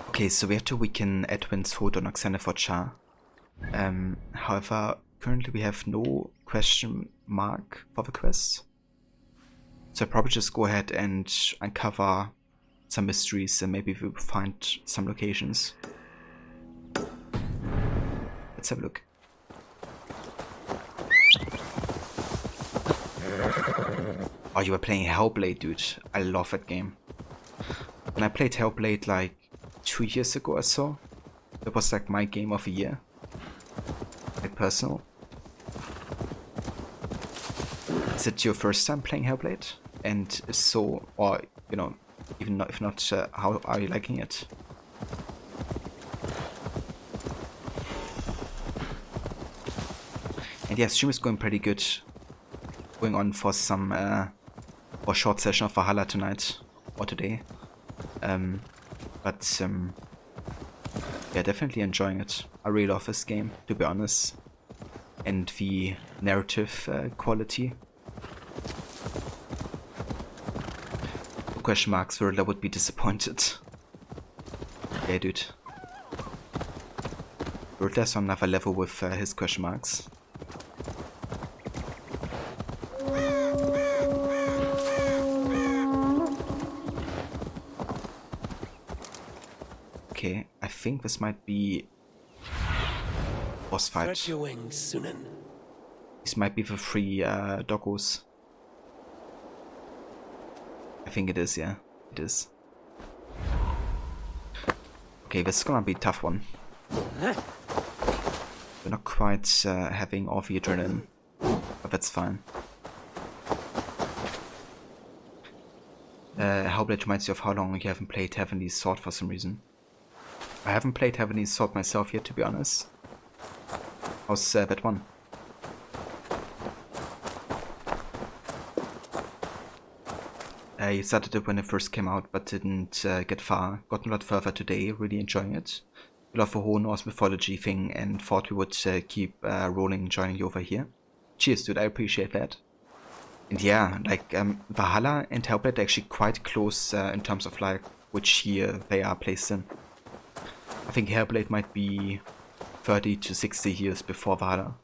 Okay, so we have to weaken Edwin's hold on Oxenfordshire. However, currently we have no question mark for the quest. So I'll probably just go ahead and uncover some mysteries and maybe we'll find some locations. Let's have a look. Oh, you were playing Hellblade, dude. I love that game. When I played Hellblade like 2 years ago or so, that was like my game of the year. Like personal. Is it your first time playing Hellblade? And if so, or, you know, even not, if not, how are you liking it? And yeah, stream is going pretty good. Going on for some, for a short session of Valhalla tonight, or today. But yeah, definitely enjoying it. I really love this game, to be honest. And the narrative quality. Question marks, Virla would be disappointed. Yeah, dude. Virla's on another level with his question marks. Okay, I think this might be boss fight. Stretch your wings, Sunan. This might be the 3 doggos. I think it is, yeah. It is. Okay, this is gonna be a tough one. We're not quite having all the adrenaline, but that's fine. Hellblade reminds you of how long you haven't played Heavenly Sword for some reason. I haven't played Heavenly Sword myself yet, to be honest. How's that one? I started it when it first came out, but didn't get far. Got a lot further today, really enjoying it. We love the whole Norse mythology thing and thought we would keep rolling, joining you over here. Cheers, dude, I appreciate that. And yeah, like Valhalla and Hellblade are actually quite close in terms of like which year they are placed in. I think Hellblade might be 30 to 60 years before Valhalla,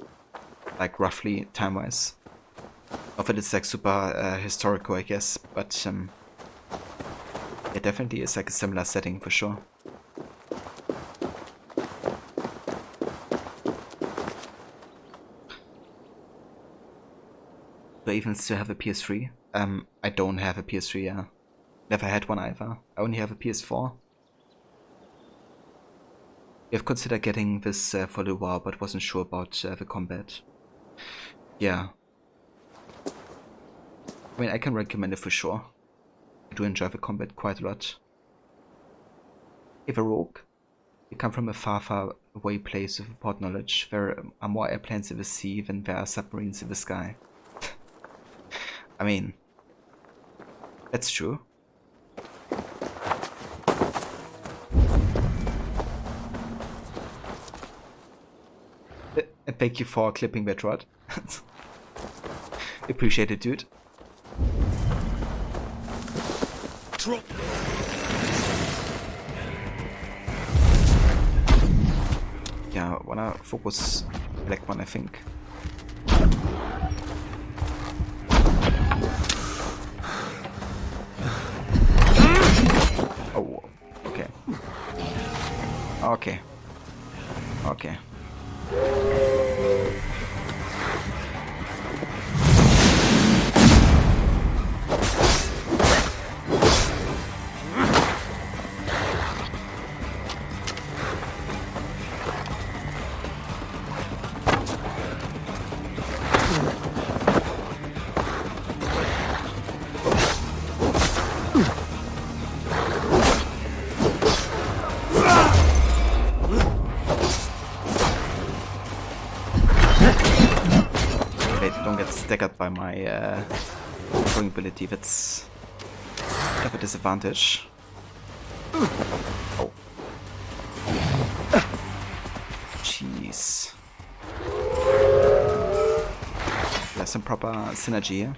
like roughly time-wise. Not that it's like super historical, I guess, but it definitely is like a similar setting for sure. Do I even still have a PS3? I don't have a PS3, yeah. Never had one either. I only have a PS4. I've considered getting this for a little while, but wasn't sure about the combat. Yeah. I mean, I can recommend it for sure. I do enjoy the combat quite a lot. If a rogue, you come from a far away place with port knowledge. There are more airplanes in the sea than there are submarines in the sky. I mean, that's true. Thank you for clipping that rod. Appreciate it, dude. Yeah, wanna focus black one, I think. Oh, okay. Okay. Okay. Staggered by my throwing ability. That's have a disadvantage. Oh. Jeez. There's some proper synergy here.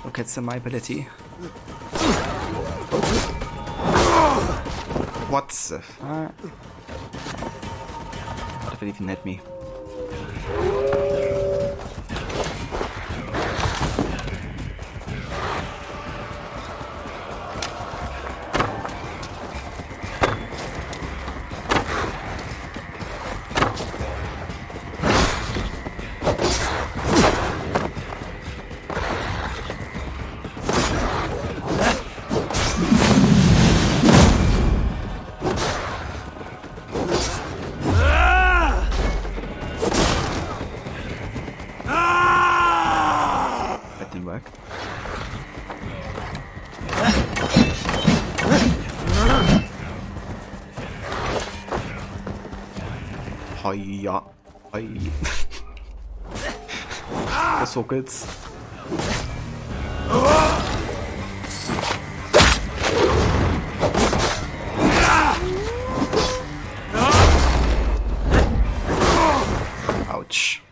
Look at my ability. What the fuck? What if it even hit me? Hiya. Hi. That's all good. Ouch.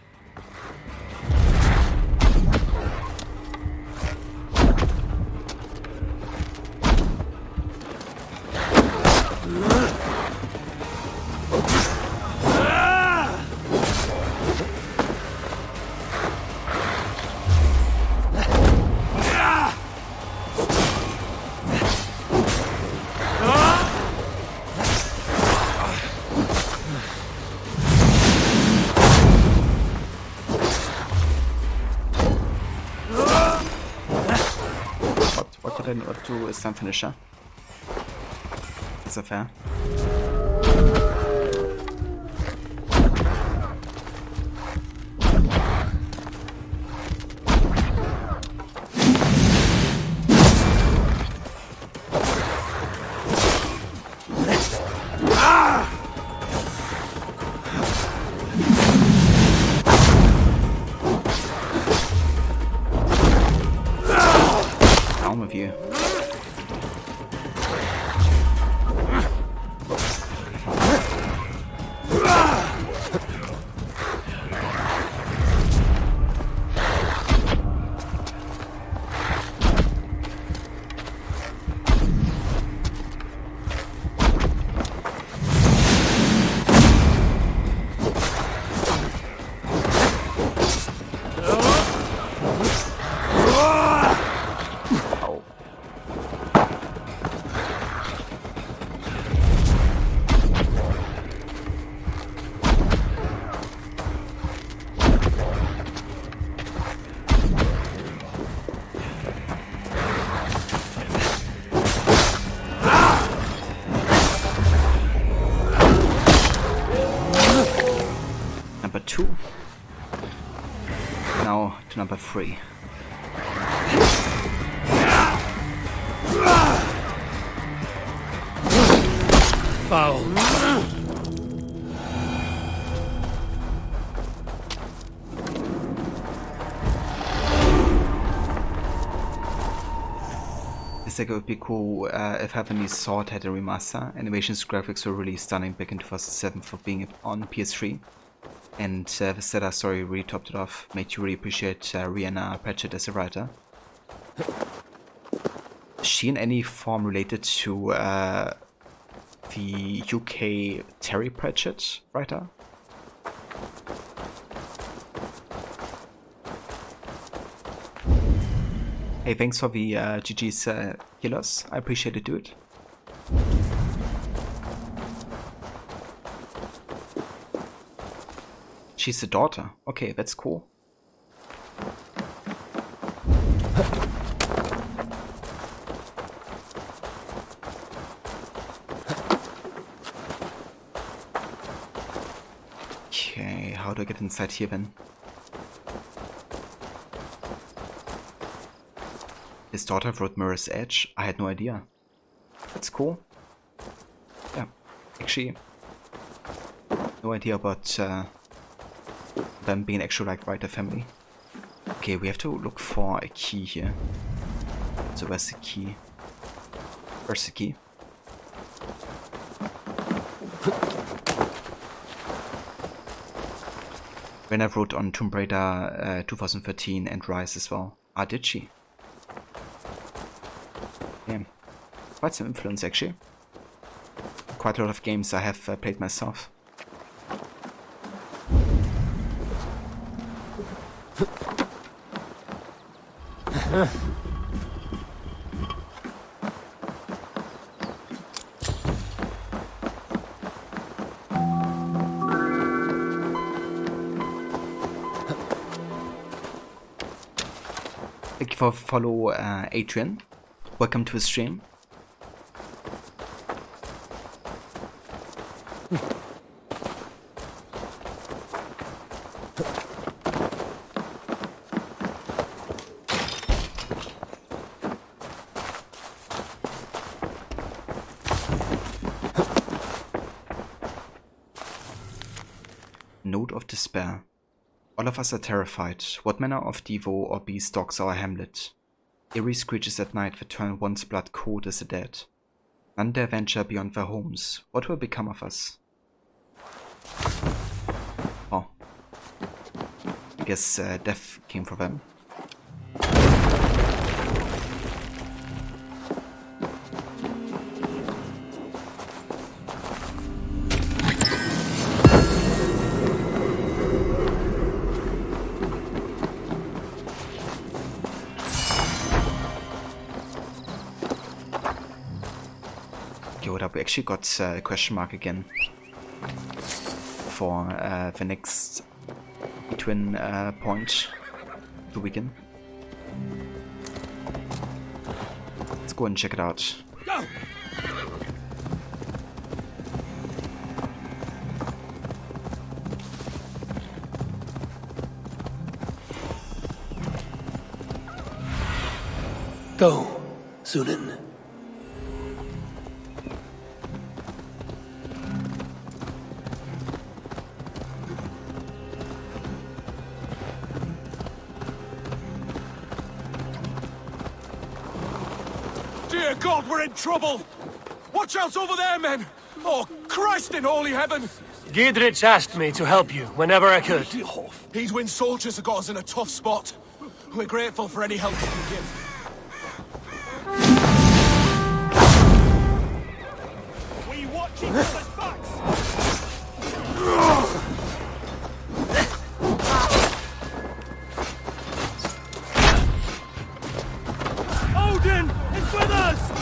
What to is time finisher. Is that fair? Down with you. 2. Now to number 3. Foul. I think it would be cool if Heavenly Sword had a remaster. Animations, graphics were really stunning back in 2007 for being on PS3. And the Zelda story really topped it off, made you really appreciate Rihanna Pratchett as a writer. Is she in any form related to the UK Terry Pratchett writer? Hey, thanks for the GG's healers. I appreciate it, dude. She's the daughter. Okay, that's cool. Okay, how do I get inside here then? His daughter wrote Mirror's Edge? I had no idea. That's cool. Yeah, actually, no idea about them being actual like writer family. Okay, we have to look for a key here. So where's the key? Where's the key? When I wrote on Tomb Raider 2013 and Rise as well. Ah, did she? Yeah, quite some influence actually. Quite a lot of games I have played myself. Thank you for follow Adrian. Welcome to the stream. Note of despair. All of us are terrified. What manner of devo or beast stalks our hamlet? Eerie screeches at night that turn one's blood cold as the dead. None dare venture beyond their homes. What will become of us? Oh. I guess death came for them. We actually got a question mark again for the next twin point to weekend. Let's go and check it out. Go! Go, Sunan. Dear God, we're in trouble! Watch out over there, men! Oh, Christ in holy heaven! Giedrich asked me to help you whenever I could. These Wind soldiers have got us in a tough spot. We're grateful for any help you can give. We watch each other's backs! Odin is with us!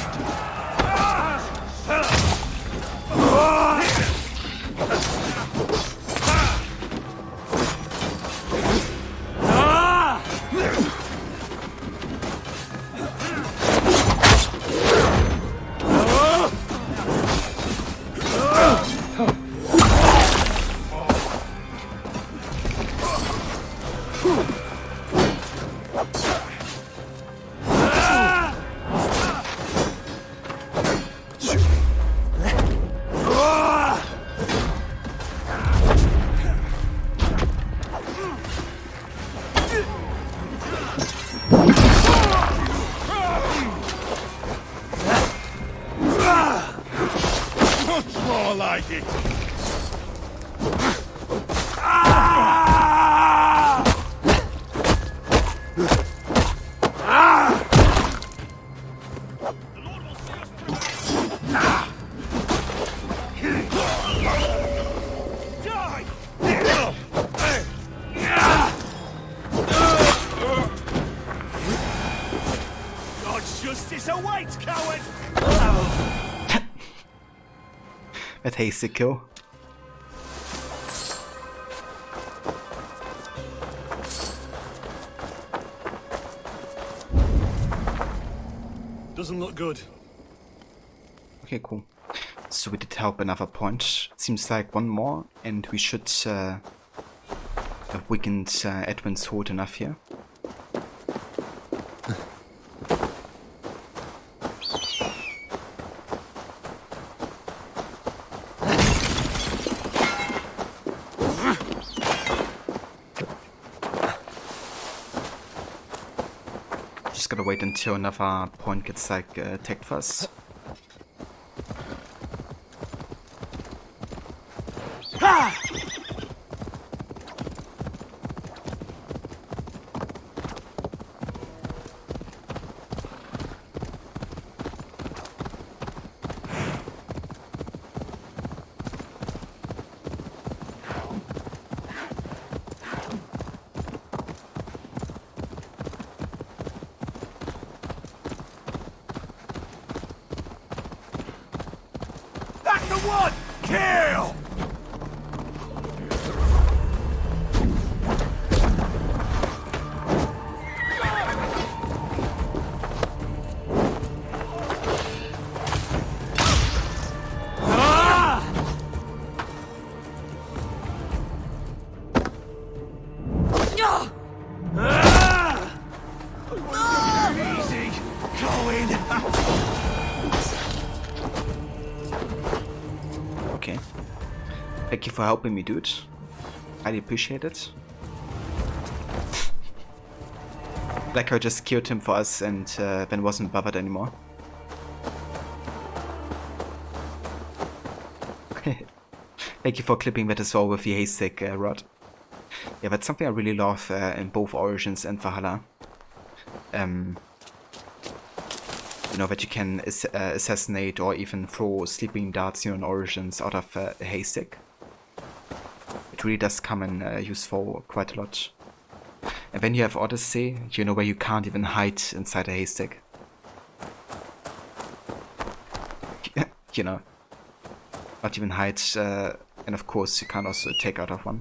Looks more like it. God's justice awaits, coward! Mit hasty kill. Doesn't look good. Okay, cool. So we did help another point. Seems like one more, and we should have weakened Edwin's hold enough here. Just gotta wait until another point gets like attacked for us. That's the one! Kill! Easy going. Okay. Thank you for helping me, dude. Highly appreciate it. Like I just killed him for us and then wasn't bothered anymore. Thank you for clipping that as well with the haystack rod. Yeah, that's something I really love in both Origins and Valhalla. You know, that you can assassinate or even throw sleeping darts in Origins out of a haystack. It really does come in use for quite a lot. And when you have Odyssey, you know, where you can't even hide inside a haystack. You know, not even hide, and of course you can't also take out of one.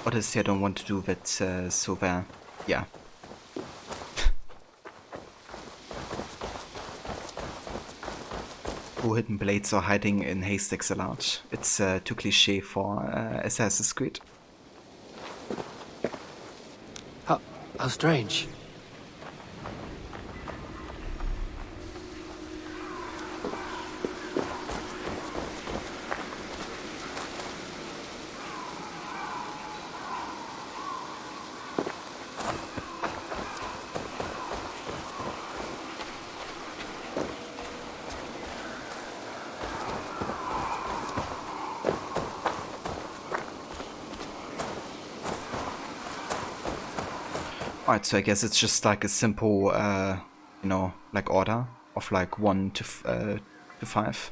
Odyssey, I don't want to do that, so there, yeah. Oh, hidden blades are hiding in haystacks a lot. It's too cliché for Assassin's Creed. How strange. Alright, so I guess it's just like a simple, you know, like order of like 1 to 5.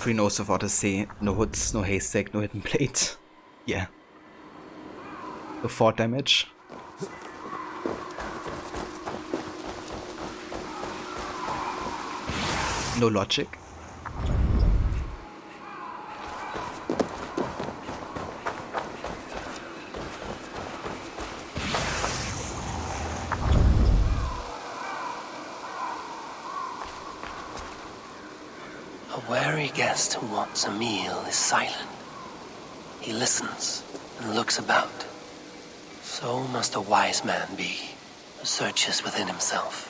3 notes of Odyssey, no hoods, no haystack, no hidden plate. Yeah. No 4 damage. No logic. A wary guest who wants a meal is silent. He listens and looks about. So must a wise man be, who searches within himself.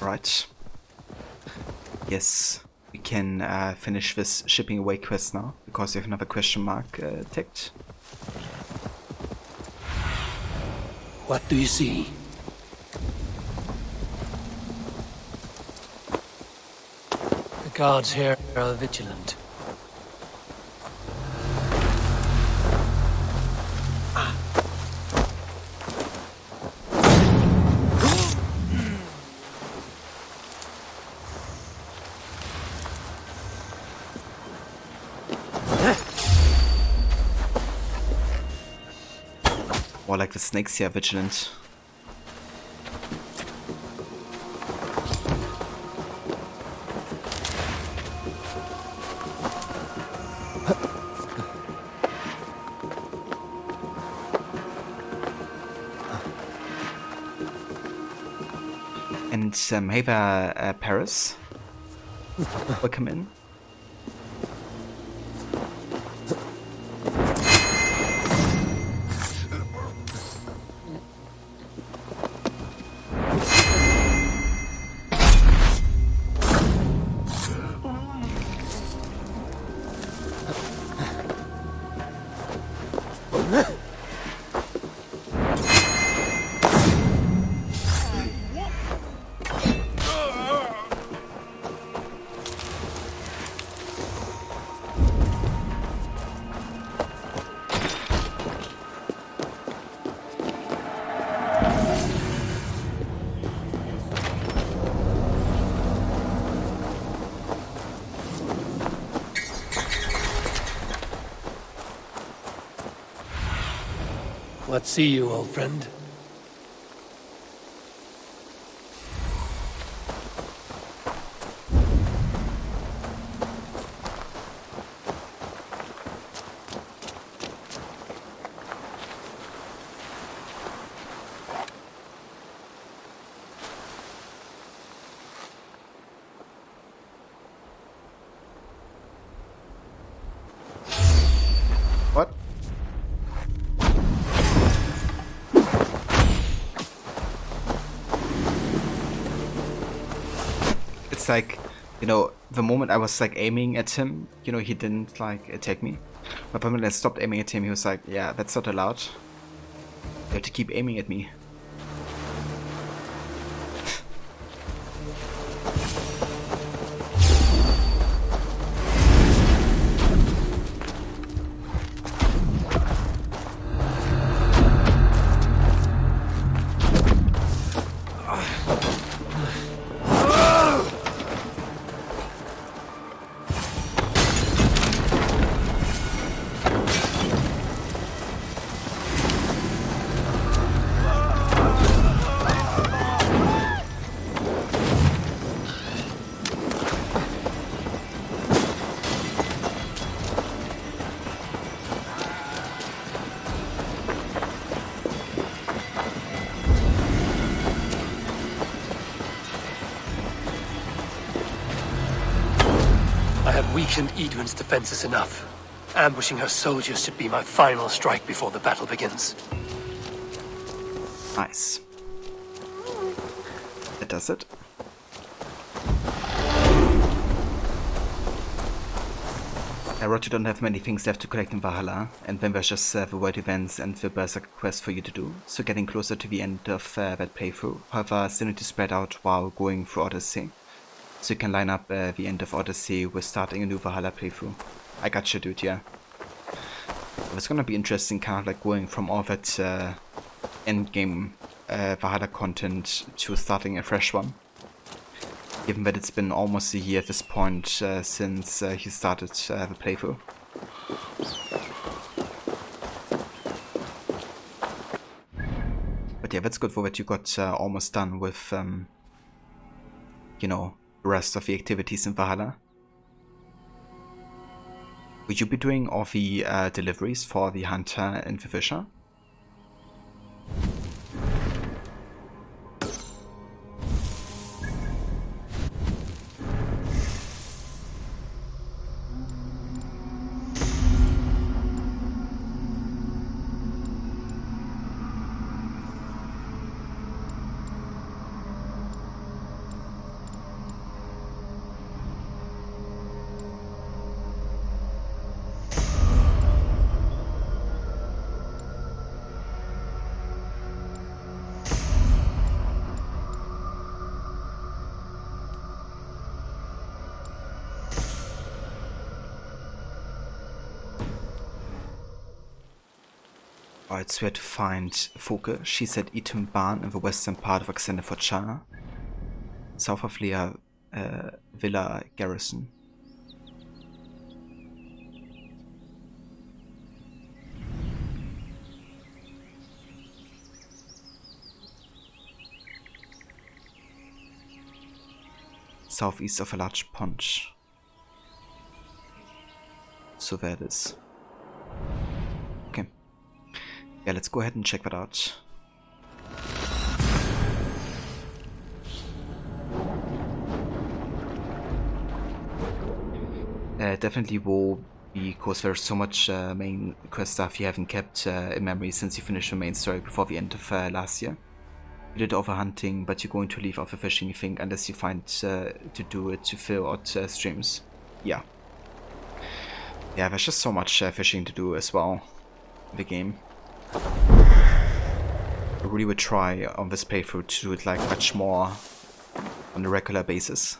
Right. Yes, we can finish this shipping away quest now, because we have another question mark ticked. What do you see? The guards here are vigilant. More like the snakes here, vigilant. And hey there, Paris. Welcome in. What see you, old friend? What? It's like, you know, the moment I was like aiming at him, you know, he didn't like attack me. But the moment I stopped aiming at him, he was like, yeah, that's not allowed. You have to keep aiming at me. Weakened Edwin's defenses enough. Ambushing her soldiers should be my final strike before the battle begins. Nice. That does it. I wrote you don't have many things left to collect in Valhalla, and then there's just the world events and the Berserker quest for you to do, so getting closer to the end of that playthrough. However, still need to spread out while going through Odyssey. So you can line up the end of Odyssey with starting a new Valhalla playthrough. I gotcha, dude, yeah. It's gonna be interesting, kind of like going from all that endgame Valhalla content to starting a fresh one. Given that it's been almost a year at this point since he started the playthrough. But yeah, that's good for that you got almost done with, you know, the rest of the activities in Valhalla. Will you be doing all the deliveries for the Hunter and the Fisher? It's where to find Foke. She's at Eton Barn in the western part of Xenofort, south of Lea Villa Garrison. Southeast of a large pond. So there it is. Okay. Yeah, let's go ahead and check that out. Definitely will, because there's so much main quest stuff you haven't kept in memory since you finished the main story before the end of last year. You did all the hunting, but you're going to leave off the fishing, you think, unless you find to do it to fill out streams. Yeah. Yeah, there's just so much fishing to do as well in the game. I really would try on this playthrough to do it like much more on a regular basis.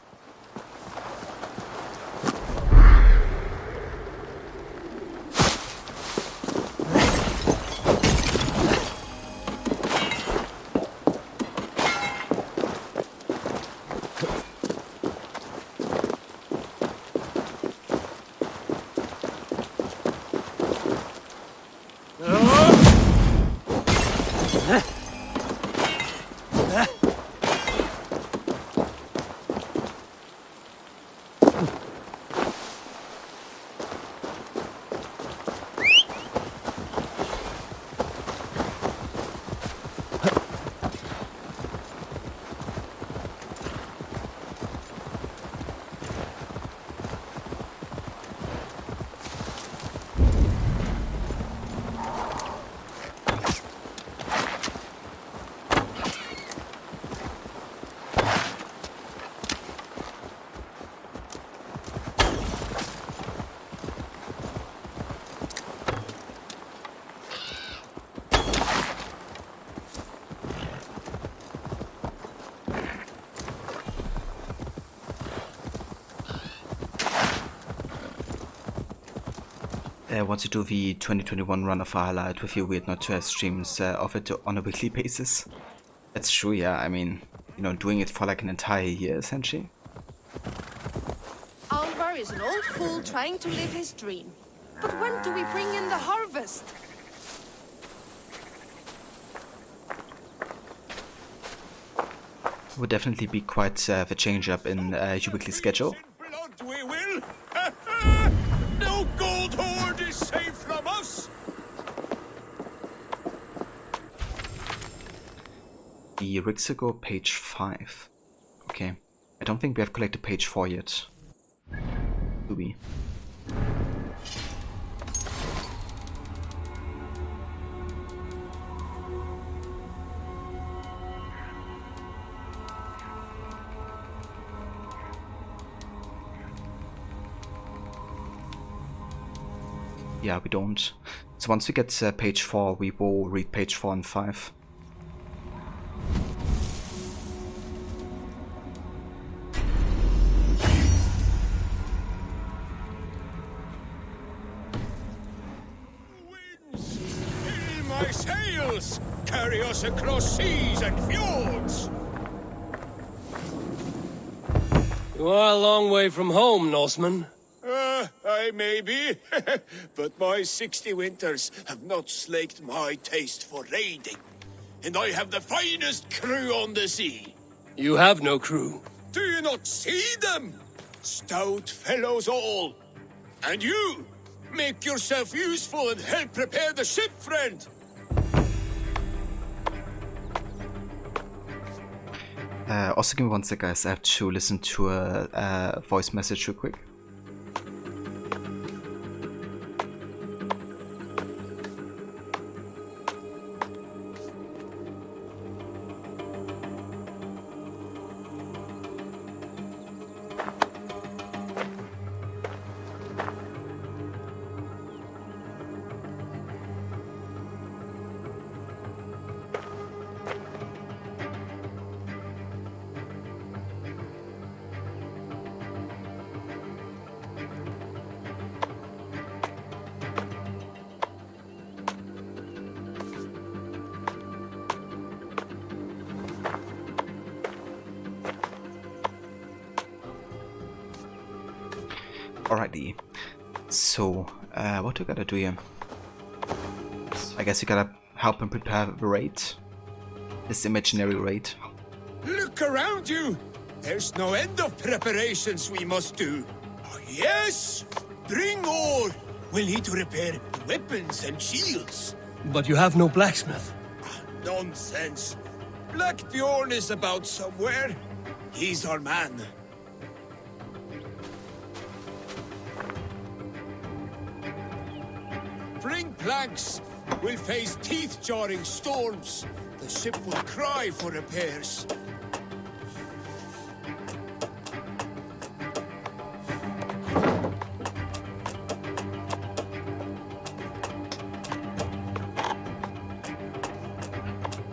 Once you do the 2021 run of Valhalla, it would feel weird not to have streams of it on a weekly basis. That's true, yeah. I mean, you know, doing it for like an entire year, essentially. Alvar is an old fool trying to live his dream. But when do we bring in the harvest? Would definitely be quite the change up in your weekly schedule. We will. No gold hoard is safe from us. The Rixigo page 5. Okay. I don't think we have collected page 4 yet. Do we? Yeah, we don't. So once we get page 4, we will read page 4 and 5. us across seas and fjords. You are a long way from home, Norseman. I may be, but my 60 winters have not slaked my taste for raiding. And I have the finest crew on the sea. You have no crew. Do you not see them? Stout fellows all. And you, make yourself useful and help prepare the ship, friend. Also, give me 1 sec, guys. I have to listen to a voice message real quick. Alrighty, so what do we gotta do here? I guess you gotta help him prepare the raid, this imaginary raid. Look around you! There's no end of preparations we must do. Oh, yes! Bring ore! We'll need to repair weapons and shields. But you have no blacksmith. Nonsense! Black Bjorn is about somewhere. He's our man. Bring planks. We'll face teeth-jarring storms. The ship will cry for repairs.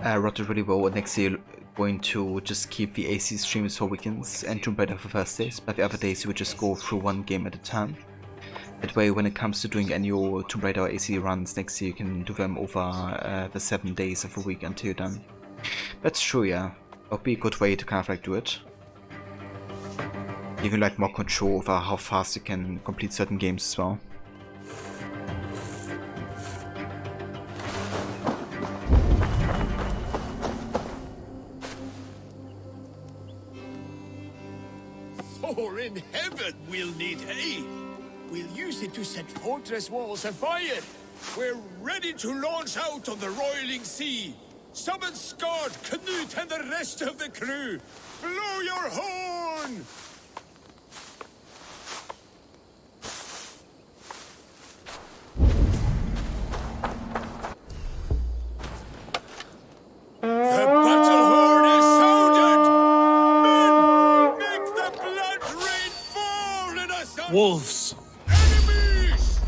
Rotted really well. Next year, going to just keep the AC streams for weekends and Tomb Raider for Thursdays, but the other days you would just go through one game at a time. That way, when it comes to doing annual Tomb Raider AC runs next year, you can do them over the 7 days of a week until you're done. That's true, yeah. That would be a good way to kind of like do it. Give you like more control over how fast you can complete certain games as well. For in heaven we'll need aid. We'll use it to set fortress walls afire. We're ready to launch out on the roiling sea. Summon Skard, Canute, and the rest of the crew. Blow your horn! The battle horn is sounded! Men, make the blood rain fall in us! Wolves! Enemies!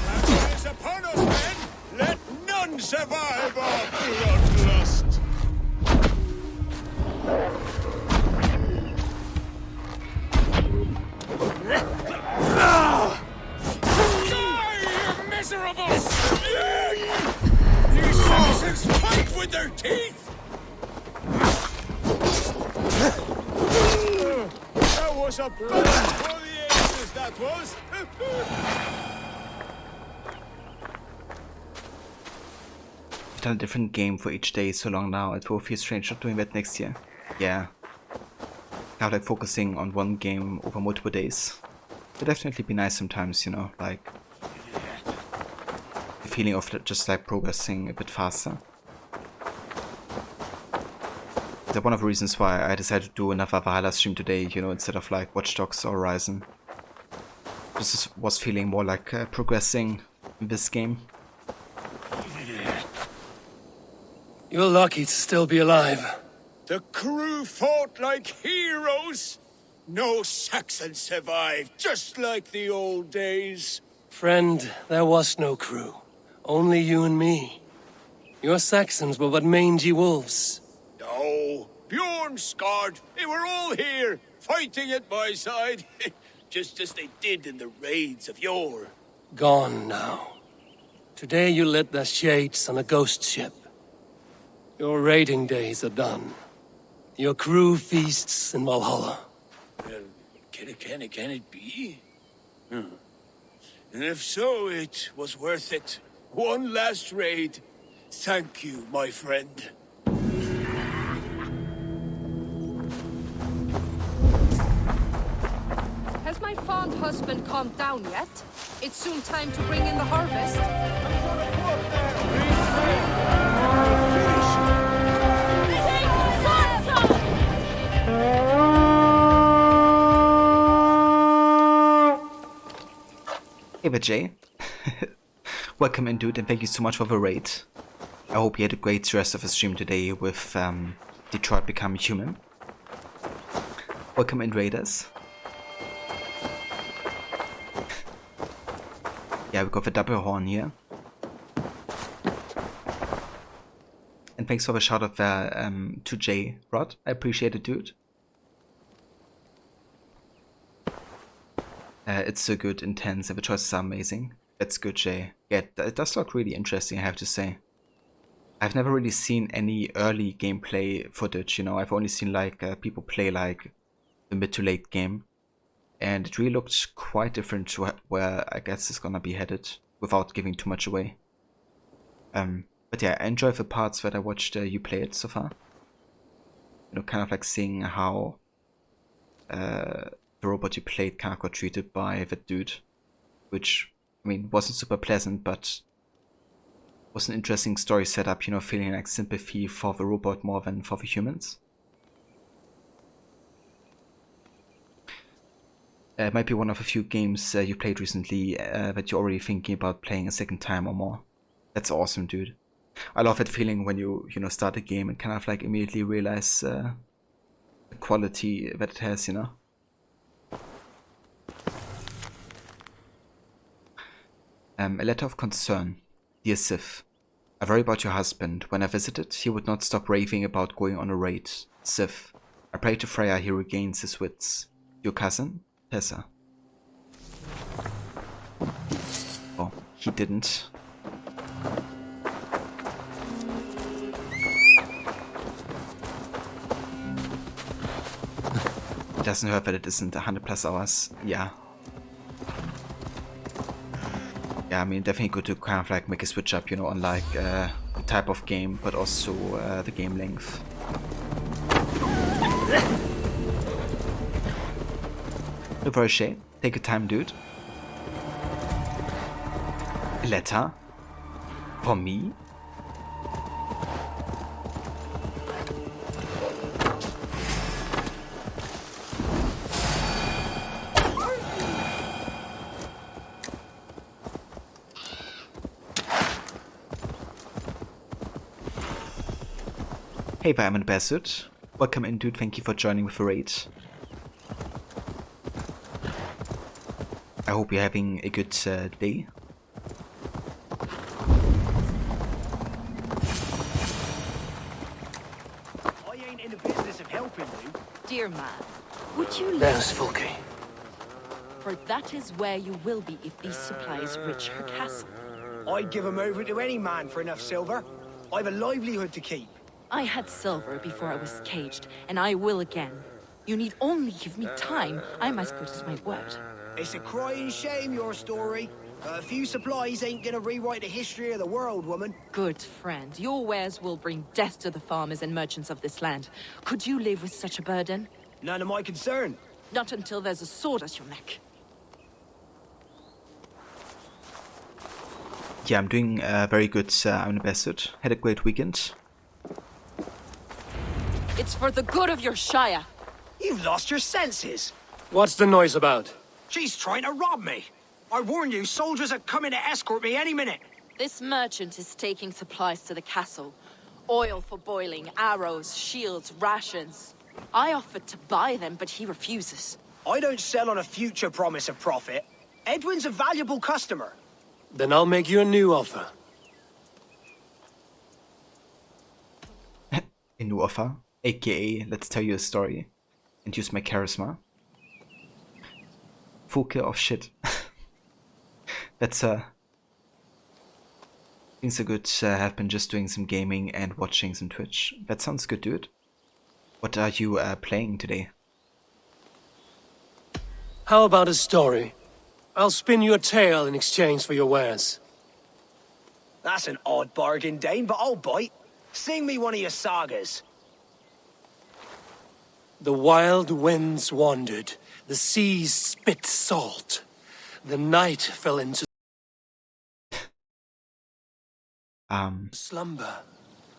Battle is upon us, men! Let none survive our bloodlust! Die, you miserables! These citizens fight with their teeth! That was a battle for the ages, that was! I've done a different game for each day so long now, it will feel strange not doing that next year. Yeah. Kind of like focusing on one game over multiple days. It'd definitely be nice sometimes, you know, like the feeling of just like progressing a bit faster. That's one of the reasons why I decided to do another Valhalla stream today, you know, instead of like Watch Dogs or Horizon. This was feeling more like progressing in this game. You're lucky to still be alive. The crew fought like heroes. No Saxon survived, just like the old days. Friend, there was no crew. Only you and me. Your Saxons were but mangy wolves. No, Bjorn, Skard, they were all here, fighting at my side. Just as they did in the raids of yore. Gone now. Today you led the shades on a ghost ship. Your raiding days are done. Your crew feasts in Valhalla. Can it be? And if so, it was worth it. One last raid. Thank you, my friend. Has my fond husband calmed down yet? It's soon time to bring in the harvest. Hey there, Jay. Welcome in, dude, and thank you so much for the raid. I hope you had a great rest of the stream today with Detroit Become Human. Welcome in, Raiders. Yeah, we got the double horn here. And thanks for the shout out there to Jay Rod. I appreciate it, dude. It's so good, intense, and the choices are amazing. That's good, Jay. Yeah, it does look really interesting, I have to say. I've never really seen any early gameplay footage, you know. I've only seen like people play like the mid to late game. And it really looked quite different to where I guess it's gonna be headed, without giving too much away. But yeah, I enjoy the parts that I watched you play it so far. You know, kind of like seeing how the robot you played kind of got treated by that dude, which, I mean, wasn't super pleasant, but was an interesting story setup, you know, feeling like sympathy for the robot more than for the humans. It might be one of a few games you played recently that you're already thinking about playing a second time or more. That's awesome, dude. I love that feeling when you know, start a game and kind of like immediately realize the quality that it has, you know. A letter of concern. Dear Sif, I worry about your husband. When I visited, he would not stop raving about going on a raid. Sif, I pray to Freya he regains his wits. Your cousin, Tessa. Oh, he didn't. It doesn't hurt that it isn't 100+ hours. Yeah. Yeah, I mean, definitely good to kind of like make a switch up, you know, on like the type of game, but also the game length. No very shame. Take your time, dude. A letter? For me? Hey there, I'm in Basut. Welcome in, dude. Thank you for joining with the raid. I hope you're having a good day. I ain't in the business of helping you. Dear man, would you There's Fulke. For that is where you will be if these supplies reach her castle. I'd give 'em over to any man for enough silver. I've a livelihood to keep. I had silver before I was caged, and I will again. You need only give me time. I'm as good as my word. It's a crying shame, your story. A few supplies ain't gonna rewrite the history of the world, woman. Good friend, your wares will bring death to the farmers and merchants of this land. Could you live with such a burden? None of my concern. Not until there's a sword at your neck. Yeah, I'm doing very good. I'm in Basut. Had a great weekend. It's for the good of your shire. You've lost your senses. What's the noise about? She's trying to rob me. I warn you, soldiers are coming to escort me any minute. This merchant is taking supplies to the castle. Oil for boiling, arrows, shields, rations. I offered to buy them, but he refuses. I don't sell on a future promise of profit. Edwin's a valuable customer. Then I'll make you a new offer. A new offer, aka let's tell you a story and use my charisma. Fulke of shit. That's Things are good. Have been just doing some gaming and watching some Twitch. That sounds good, dude. What are you playing today? How about a story? I'll spin you a tale in exchange for your wares. That's an odd bargain, Dane, but I'll bite. Sing me one of your sagas. The wild winds wandered, the seas spit salt. The night fell into slumber.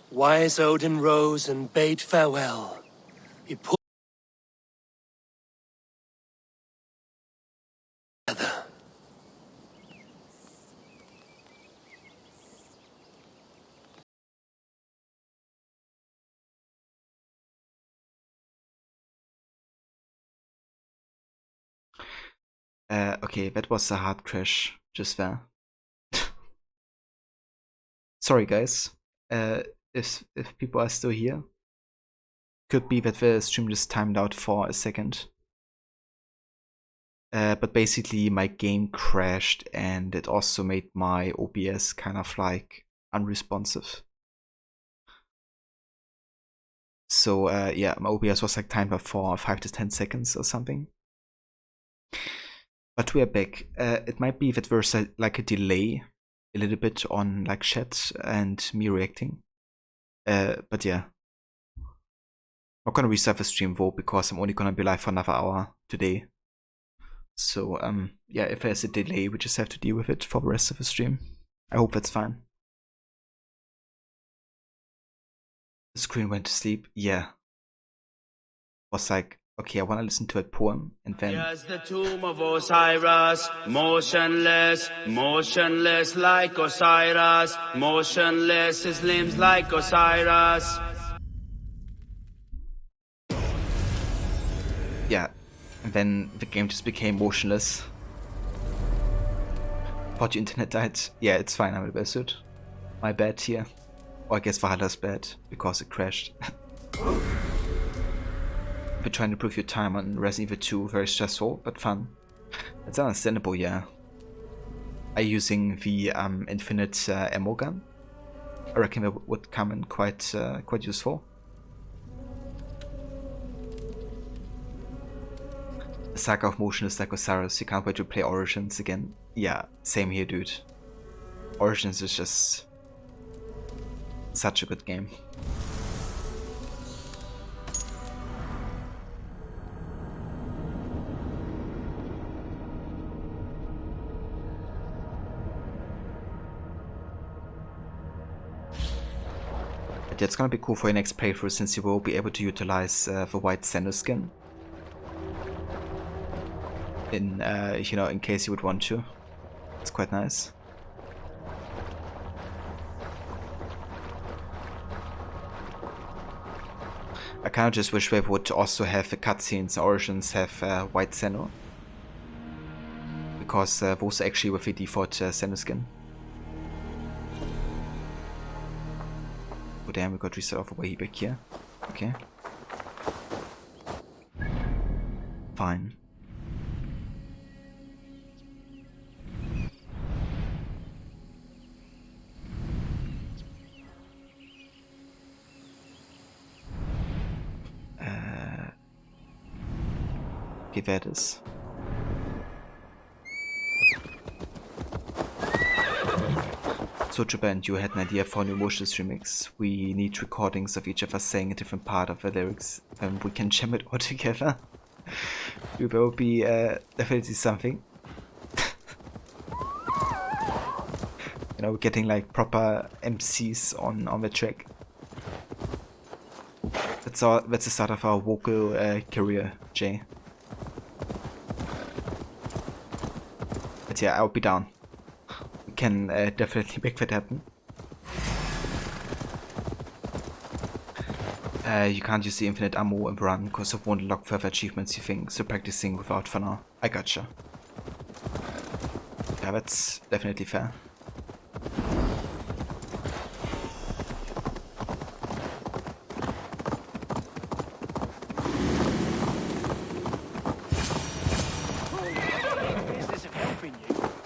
Wise Odin rose and bade farewell. He pulled together. Okay, that was a hard crash just there. Sorry guys, if people are still here. Could be that the stream just timed out for a second. But basically my game crashed and it also made my OBS kind of like unresponsive. So yeah, my OBS was like timed up for 5 to 10 seconds or something. But we are back. It might be that there's like a delay a little bit on like chat and me reacting. But yeah. I'm not gonna restart the stream though because I'm only gonna be live for another hour today. So yeah, if there's a delay we just have to deal with it for the rest of the stream. I hope that's fine. The screen went to sleep. Yeah. Was like, okay, I want to listen to a poem, and then Here's the tomb of Osiris, motionless, motionless like Osiris, motionless, his limbs like Osiris. Yeah, and then the game just became motionless. Thought your internet died. Yeah, it's fine, I'm a bit suit. My bad here. Or I guess Valhalla's bad, because it crashed. Been trying to improve your time on Resident Evil 2, very stressful, but fun. It's understandable, yeah. Are you using the infinite ammo gun? I reckon that would come in quite useful. The saga of motionless like Osiris, you can't wait to play Origins again. Yeah, same here, dude. Origins is just such a good game. But yeah, it's gonna be cool for your next playthrough since you will be able to utilize the white Senna skin. In you know, in case you would want to. It's quite nice. I kinda just wish they would also have the cutscenes Origins have white Senna. Because those are actually with the default Senna skin. Oh damn, we got reset off way back here. Okay. Fine. Okay, that is. So Japan, you had an idea for a new Motionless remix. We need recordings of each of us saying a different part of the lyrics, and we can jam it all together. Dude, that would be definitely something. You know, getting like proper MCs on the track. That's the start of our vocal career, Jay. But yeah, I'll be down. We can definitely make that happen. You can't use the infinite ammo in the run because it won't unlock further achievements, you think, so practicing without for now. I gotcha. Yeah, that's definitely fair.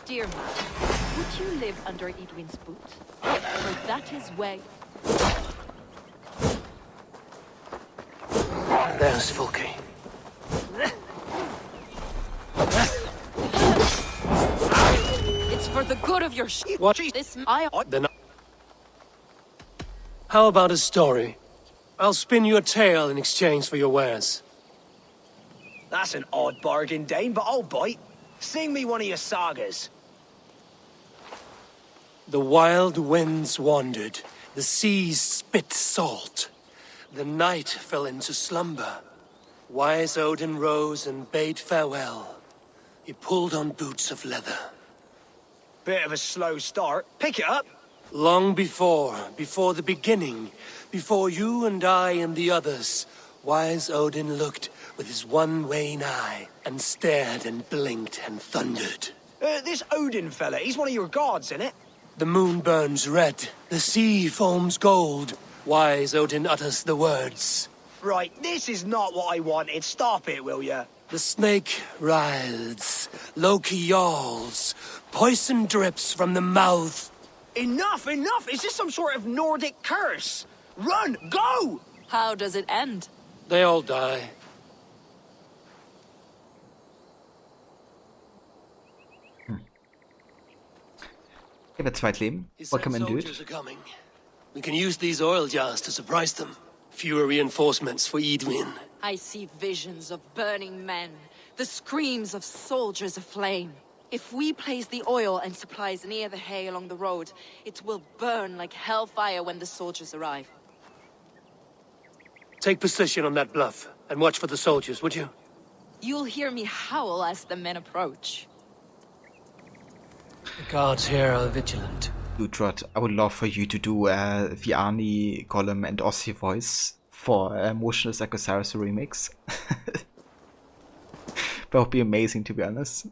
Dear man, would you live under Edwin's boot? for that is where... There's Fulke. It's for the good of your What? This Then... How about a story? I'll spin you a tale in exchange for your wares. That's an odd bargain, Dane, but I'll bite. Sing me one of your sagas. The wild winds wandered, the seas spit salt. The night fell into slumber. Wise Odin rose and bade farewell. He pulled on boots of leather. Bit of a slow start. Pick it up. Long before the beginning, before you and I and the others, Wise Odin looked with his one wan eye and stared and blinked and thundered. This Odin fella, he's one of your gods, innit? The moon burns red, the sea foams gold. Wise Odin utters the words. Right, this is not what I wanted. Stop it, will ya? The snake writhes, Loki yawls, poison drips from the mouth. Enough, enough! Is this some sort of Nordic curse? Run! Go! How does it end? They all die. Ich habe 2 Leben. Welcome in, dude. Soldiers are coming. We can use these oil jars to surprise them. Fewer reinforcements for Edwin. I see visions of burning men, the screams of soldiers aflame. If we place the oil and supplies near the hay along the road, it will burn like hellfire when the soldiers arrive. Take position on that bluff, and watch for the soldiers, would you? You'll hear me howl as the men approach. The guards here are vigilant. Dude, Rod, I would love for you to do the Arnie, Gollum, and Ossie voice for Motionless Like Osiris remix. That would be amazing, to be honest.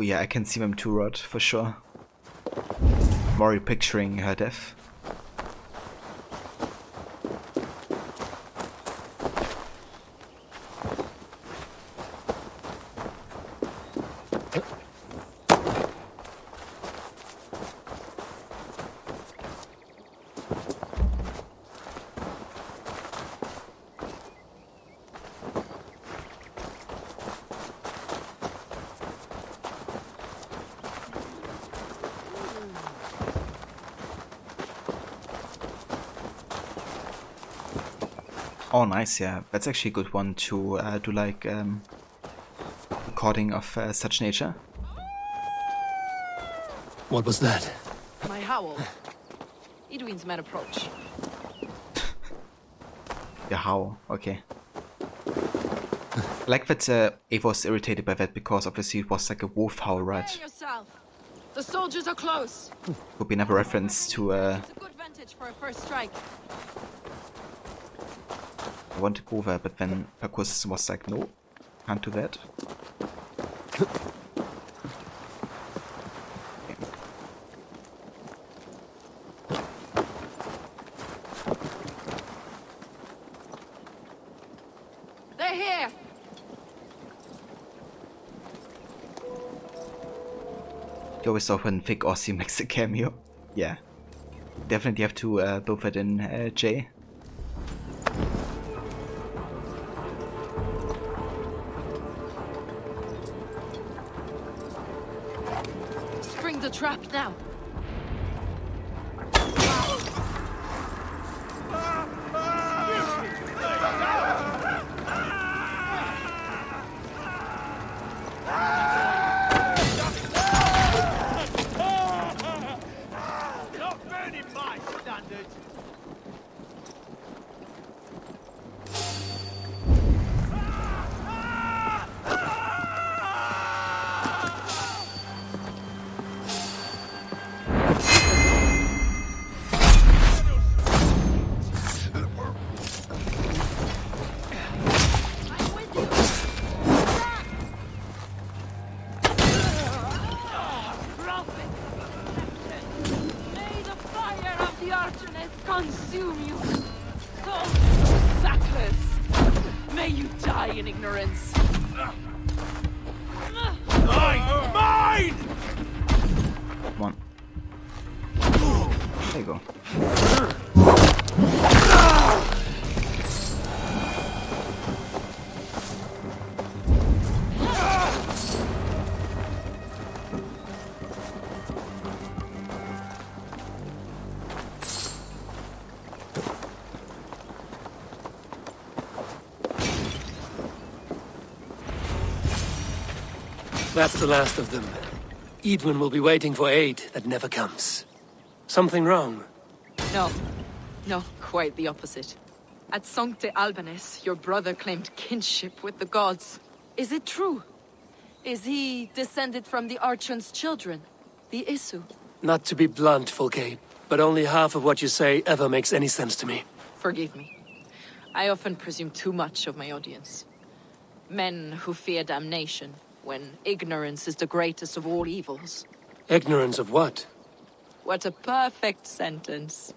Oh yeah, I can see them too, Rod, for sure. I'm already picturing her death. Oh, nice, yeah. That's actually a good one to do, like, recording of such nature. What was that? My howl. Edwin's men approach. Yeah, how? Okay. I like that Ava was irritated by that because obviously it was like a wolf howl, right? Yourself. The soldiers are close. Would be another reference to It's a good vantage for a first strike. I want to go there, but then Percus was like, no, can't do that. They're here. You always saw when Vic Ossie makes a cameo. Yeah. Definitely have to build that in, Jay. Spring the trap now. Not burning my standards. May the fire of the Archoness consume you. So sackless. May you die in ignorance. Mine! Come on. There you go. That's the last of them. Edwin will be waiting for aid that never comes. Something wrong? No. No, quite the opposite. At Sancte Albanus, your brother claimed kinship with the gods. Is it true? Is he descended from the Archon's children, the Isu? Not to be blunt, Fulke, but only half of what you say ever makes any sense to me. Forgive me. I often presume too much of my audience. Men who fear damnation, when ignorance is the greatest of all evils. Ignorance of what? What a perfect sentence.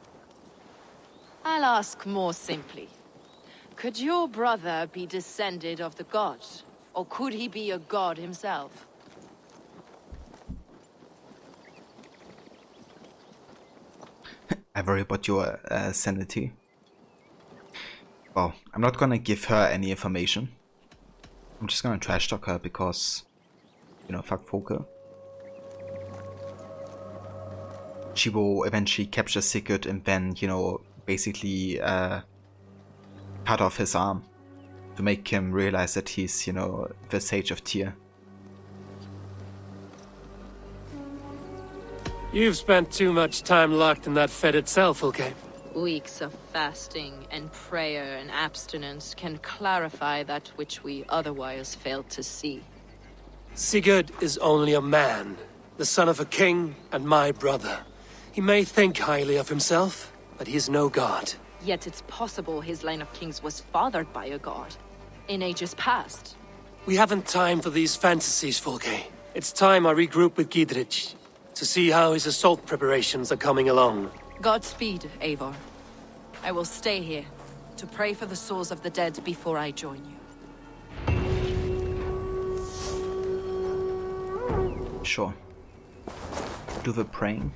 I'll ask more simply. Could your brother be descended of the gods? Or could he be a god himself? I worry about your sanity. Well, I'm not gonna give her any information. I'm just gonna trash talk her because, you know, fuck Folke. She will eventually capture Sigurd and then, you know, basically cut off his arm to make him realize that he's, you know, the Sage of Tyr. You've spent too much time locked in that fetid cell, Fulke. Weeks of fasting and prayer and abstinence can clarify that which we otherwise fail to see. Sigurd is only a man, the son of a king and my brother. He may think highly of himself, but he is no god. Yet it's possible his line of kings was fathered by a god, in ages past. We haven't time for these fantasies, Fulke. It's time I regroup with Gidrich, to see how his assault preparations are coming along. Godspeed, Eivor. I will stay here, to pray for the souls of the dead before I join you. Sure. Do the praying.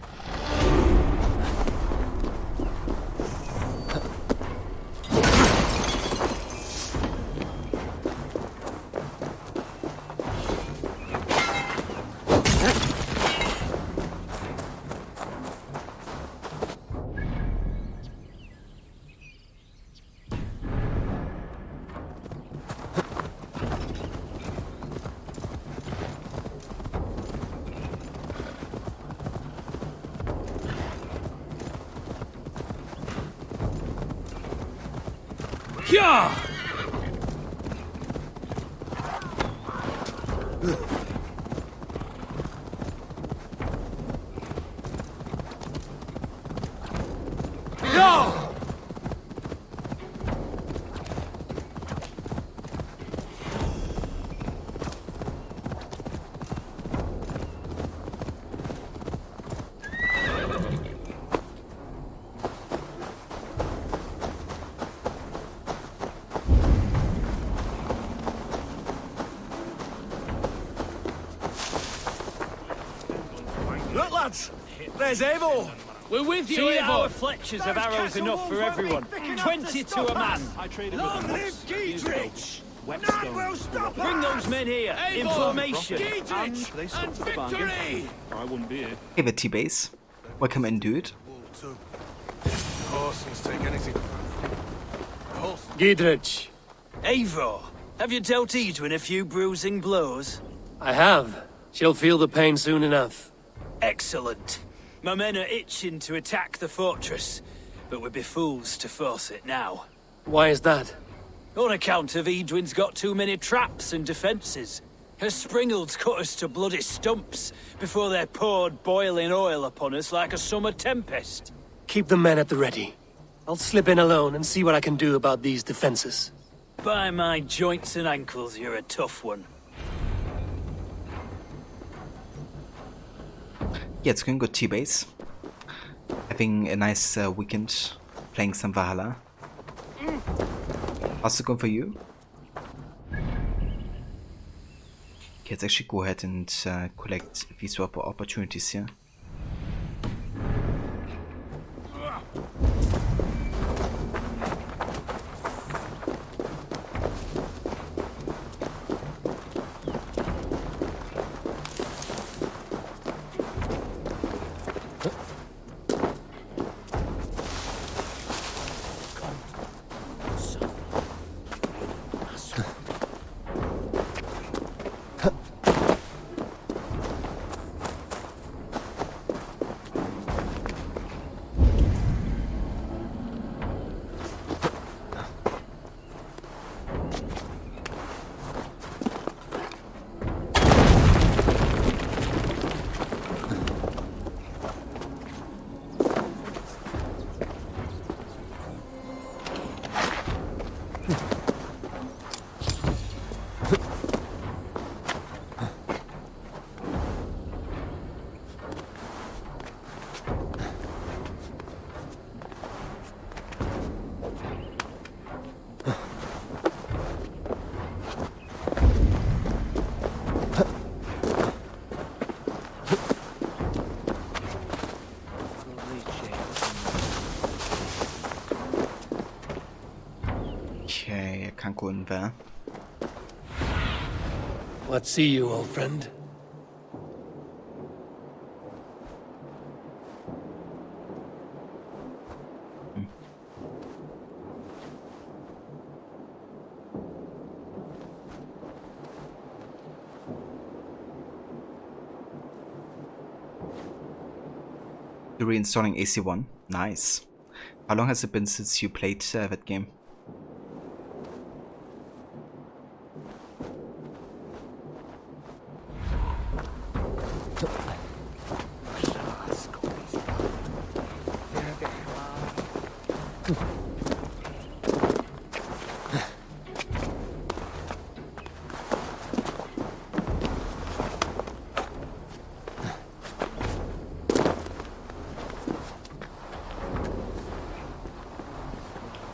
Yeah! No! Look, lads! There's Eivor! We're with you, See, Eivor. our fletchers of arrows enough for everyone. 20 to a man. Long live Gidrich! None will stop us! Bring those men here. Eivor, In formation. Gidrich, and victory! I wouldn't be here. Hey, the T-Base. Welcome in, dude. Horses take anything. Gidrich. Eivor, have you dealt Edwin a few bruising blows? I have. She'll feel the pain soon enough. Excellent. My men are itching to attack the fortress, but we'd be fools to force it now. Why is that? On account of Edwin's got too many traps and defences. Her springalds cut us to bloody stumps before they poured boiling oil upon us like a summer tempest. Keep the men at the ready. I'll slip in alone and see what I can do about these defenses. By my joints and ankles, you're a tough one. Yeah, it's going good, T-Base. Having a nice weekend playing some Valhalla. How's it going for you? Okay, let's actually go ahead and collect these opportunities here. Okay, I can't go in there. What see you, old friend? Reinstalling AC1. Nice. How long has it been since you played that game?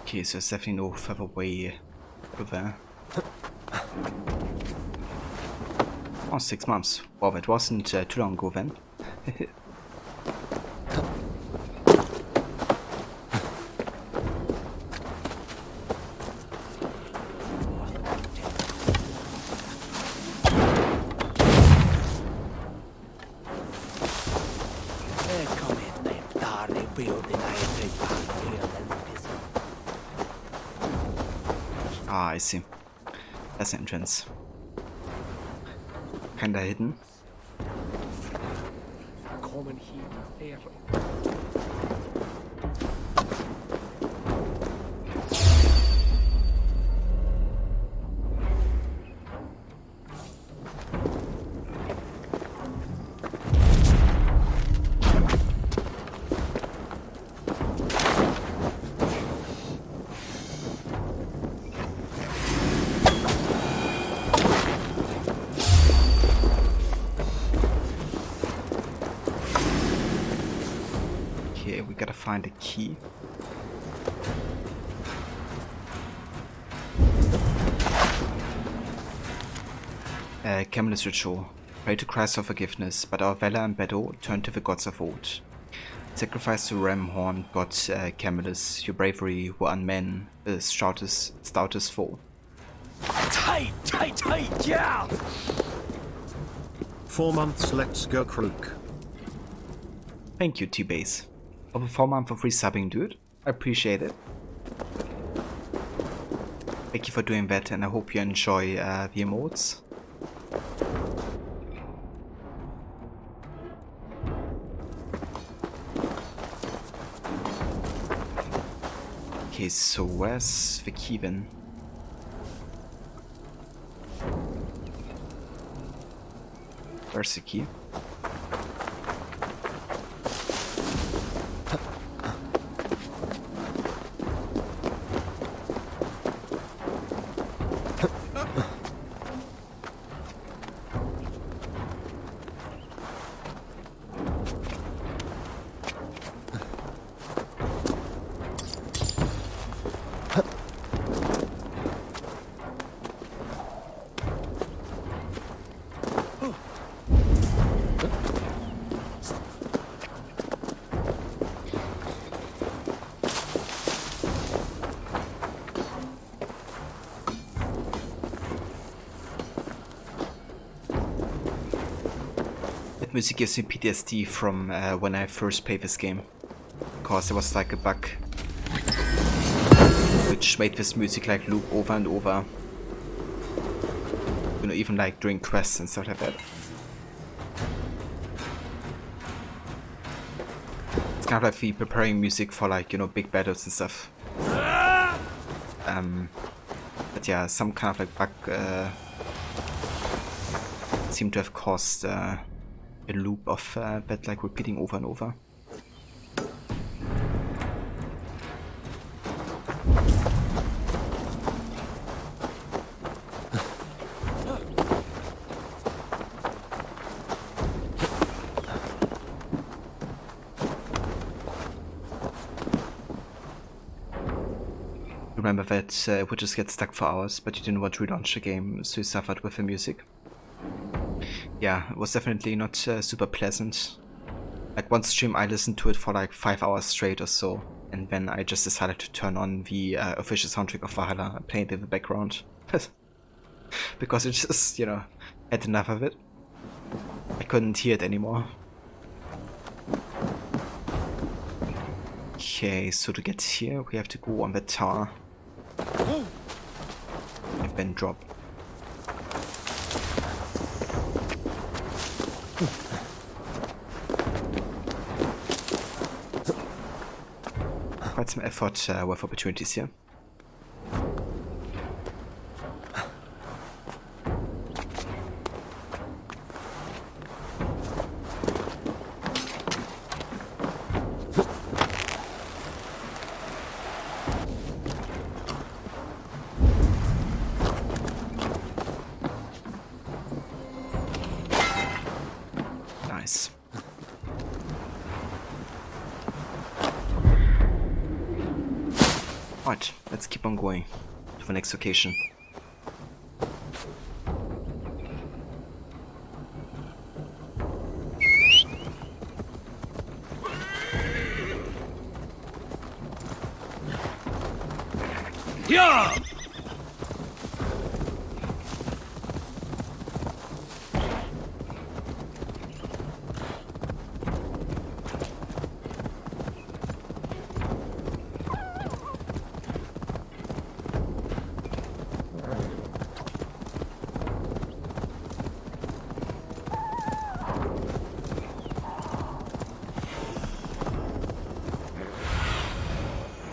Okay, so there's definitely no further way over there. Oh, 6 months. Well, that wasn't too long ago then. Ah, I see. That's the entrance. Kinda hidden. Okay, we gotta find a key. Camelist ritual. Pray to Christ for forgiveness, but our valor and battle turn to the gods of old. Sacrifice to ram horn god Camelus. Your bravery will unman the stoutest foe. Tight, tight, tight, yeah! 4 months, let's go crook. Thank you, T-Base. Over 4 months for free subbing, dude. I appreciate it. Thank you for doing that, and I hope you enjoy the emotes. Okay, so where's the key then? Where's the key? That music gives me PTSD from when I first played this game, because there was like a bug which made this music like loop over and over. You know, even like during quests and stuff like that. It's kind of like the preparing music for like, you know, big battles and stuff. But yeah, some kind of like bug seemed to have caused a loop of that like repeating over and over. Remember that it would just get stuck for hours, but you didn't want to relaunch the game, so you suffered with the music. Yeah, it was definitely not super pleasant. Like one stream I listened to it for like 5 hours straight or so, and then I just decided to turn on the official soundtrack of Valhalla, playing it in the background. Because it just, you know, had enough of it. I couldn't hear it anymore. Okay, so to get here we have to go on the tower. And then drop. Quite some effort with opportunities here. Nice. Right, let's keep on going to the next location. Yeah!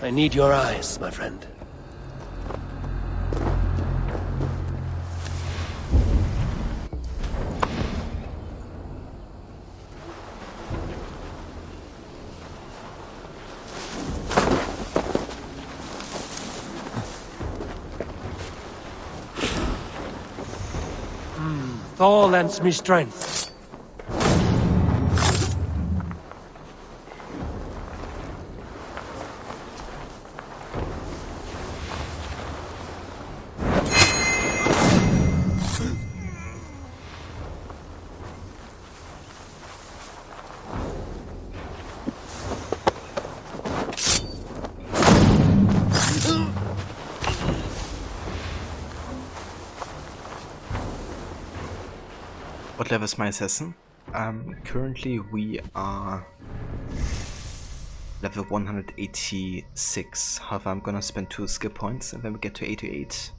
I need your eyes, my friend. Thor lends me strength. What level is my assassin? Currently we are level 186. However, I'm gonna spend 2 skill points and then we get to 88.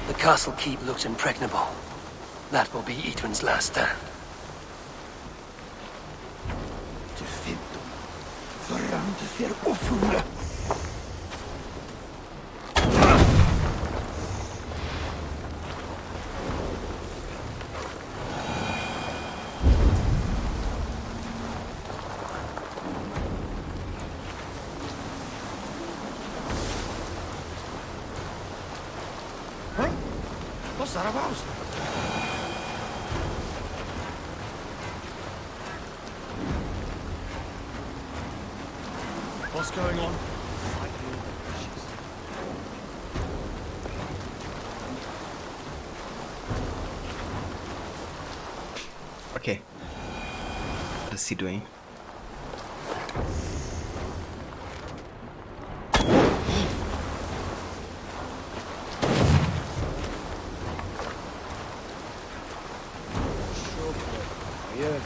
The castle keep looks impregnable. That will be Idun's last stand. What's that about? what's going on. Okay. What is he doing? Yeah.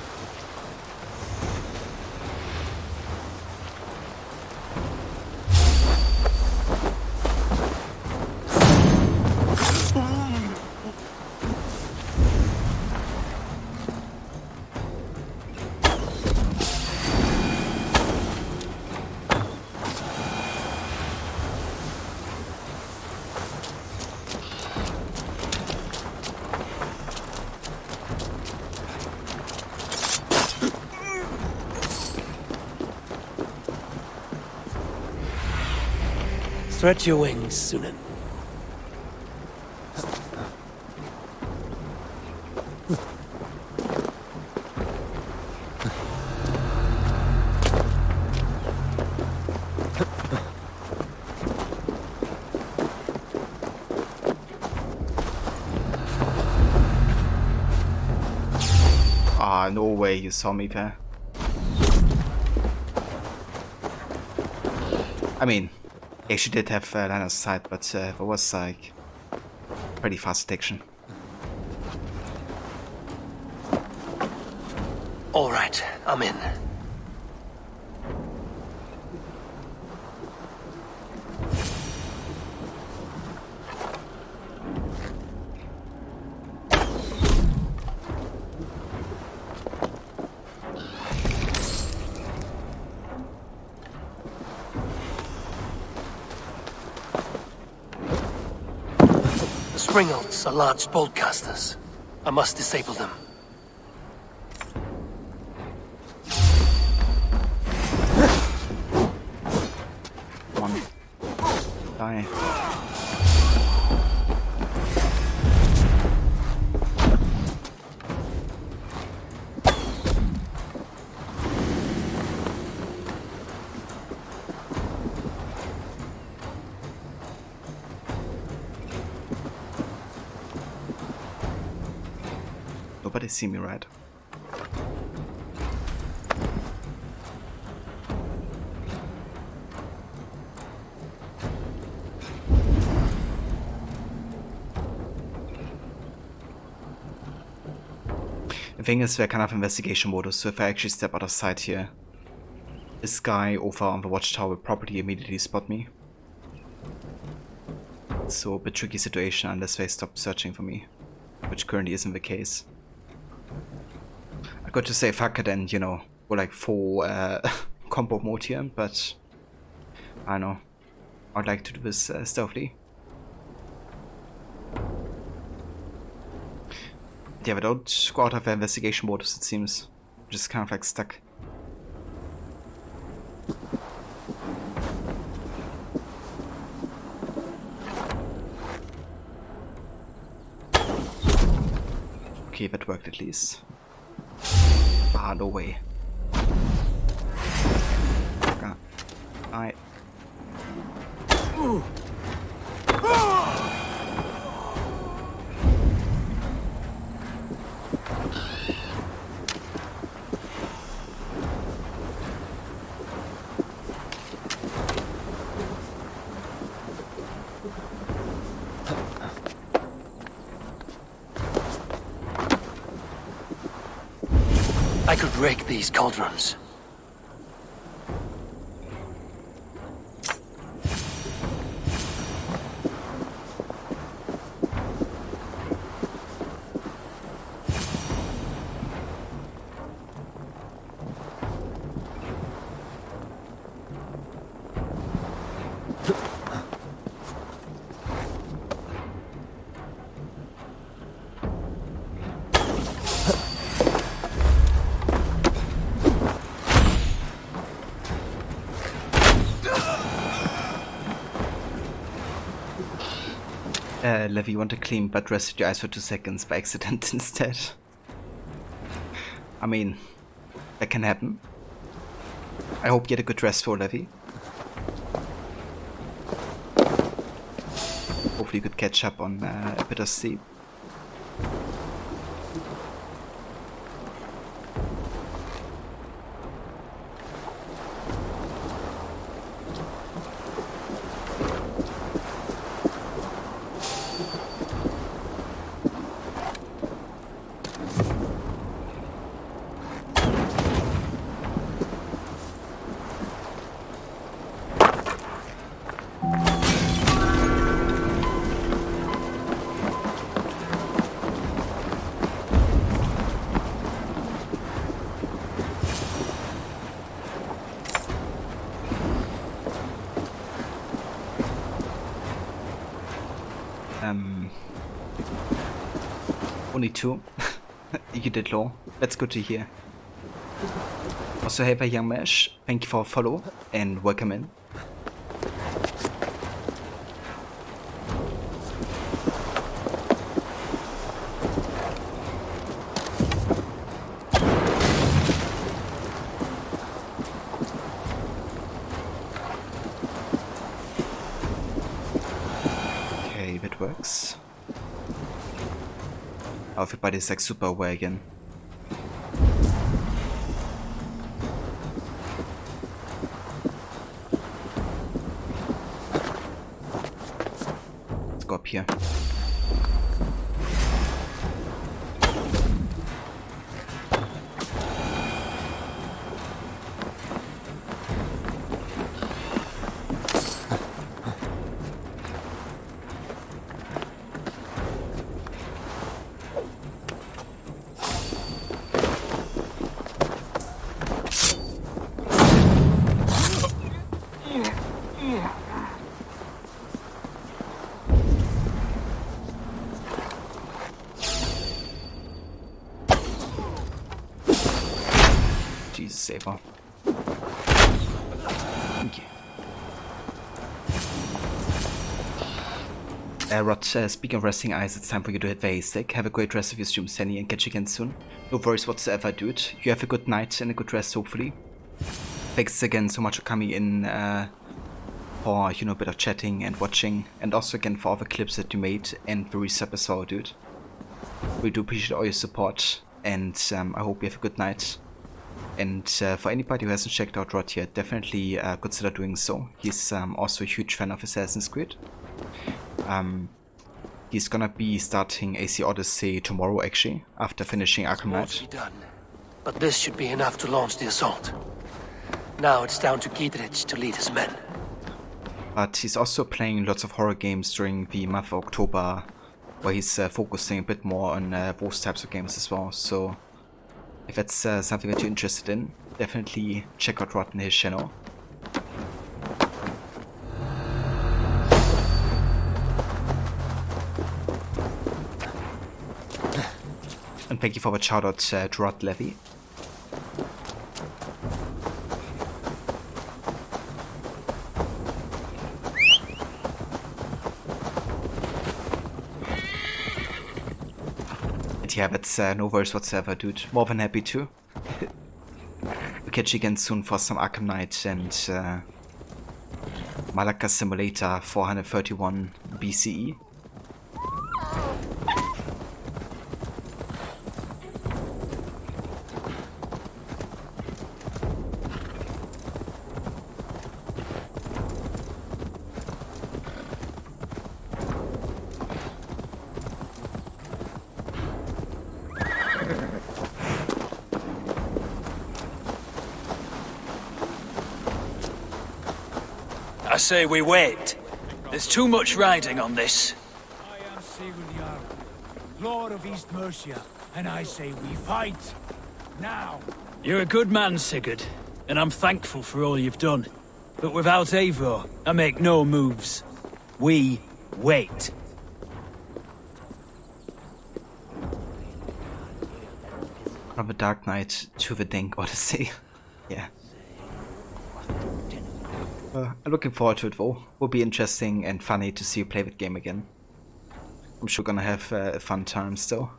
Stretch your wings, Sunan. Ah, no way you saw me there. I mean, yeah, she did have line of sight, but it was like pretty fast detection. All right, I'm in. Springolds are large boltcasters. I must disable them. Come on. Die. Nobody see me, right? The thing is, we're kind of investigation modus, so if I actually step out of sight here, this guy over on the watchtower will probably immediately spot me. So a bit tricky situation unless they stop searching for me, which currently isn't the case. I got to say fuck it and, you know, go like full combo mode here, but I don't know. I'd like to do this stealthily. Yeah, but don't go out of the investigation modus, it seems. Just kind of like stuck. Okay, that worked at least. Ah, no way. I could rake these cauldrons. Levy, you want to clean but rested your eyes for 2 seconds by accident instead. I mean, that can happen. I hope you had a good rest for Levy. hopefully you could catch up on a bit of sleep. Only 2. You did low. That's good to hear. Also, hey, Young Mesh, thank you for a follow and welcome in. Okay, that works. Oh, everybody's like super aware again. Let's go up here. Jesus, Saber. Thank you. Rod, speaking of resting eyes, it's time for you to hit the haystack. Have a great rest of your stream, Sandy, and catch you again soon. No worries whatsoever, dude. You have a good night and a good rest, hopefully. Thanks again so much for coming in for, you know, a bit of chatting and watching. And also again for all the clips that you made and the resub as well, dude. We do appreciate all your support, and I hope you have a good night. And for anybody who hasn't checked out Rod yet, definitely consider doing so. He's also a huge fan of Assassin's Creed. He's gonna be starting AC Odyssey tomorrow, actually, after finishing Arkham Knight. Mostly done, but this should be enough to launch the assault. Now it's down to Giedrich to lead his men. But he's also playing lots of horror games during the month of October, where he's focusing a bit more on those types of games as well. So if that's something that you're interested in, definitely check out Rod and his channel. And thank you for the shout out to Rod Levy. And yeah, that's no worries whatsoever, dude. More than happy to. We'll catch you again soon for some Arkham Knight and Malacca Simulator 431 BCE. I say we wait. There's too much riding on this. I am Sigurd Jarl, Lord of East Mercia, and I say we fight. Now. You're a good man, Sigurd, and I'm thankful for all you've done. But without Eivor, I make no moves. We wait. From the Dark Knight to the Dank Odyssey. Yeah. I'm looking forward to it though. Will be interesting and funny to see you play that game again. I'm sure gonna have a fun time still.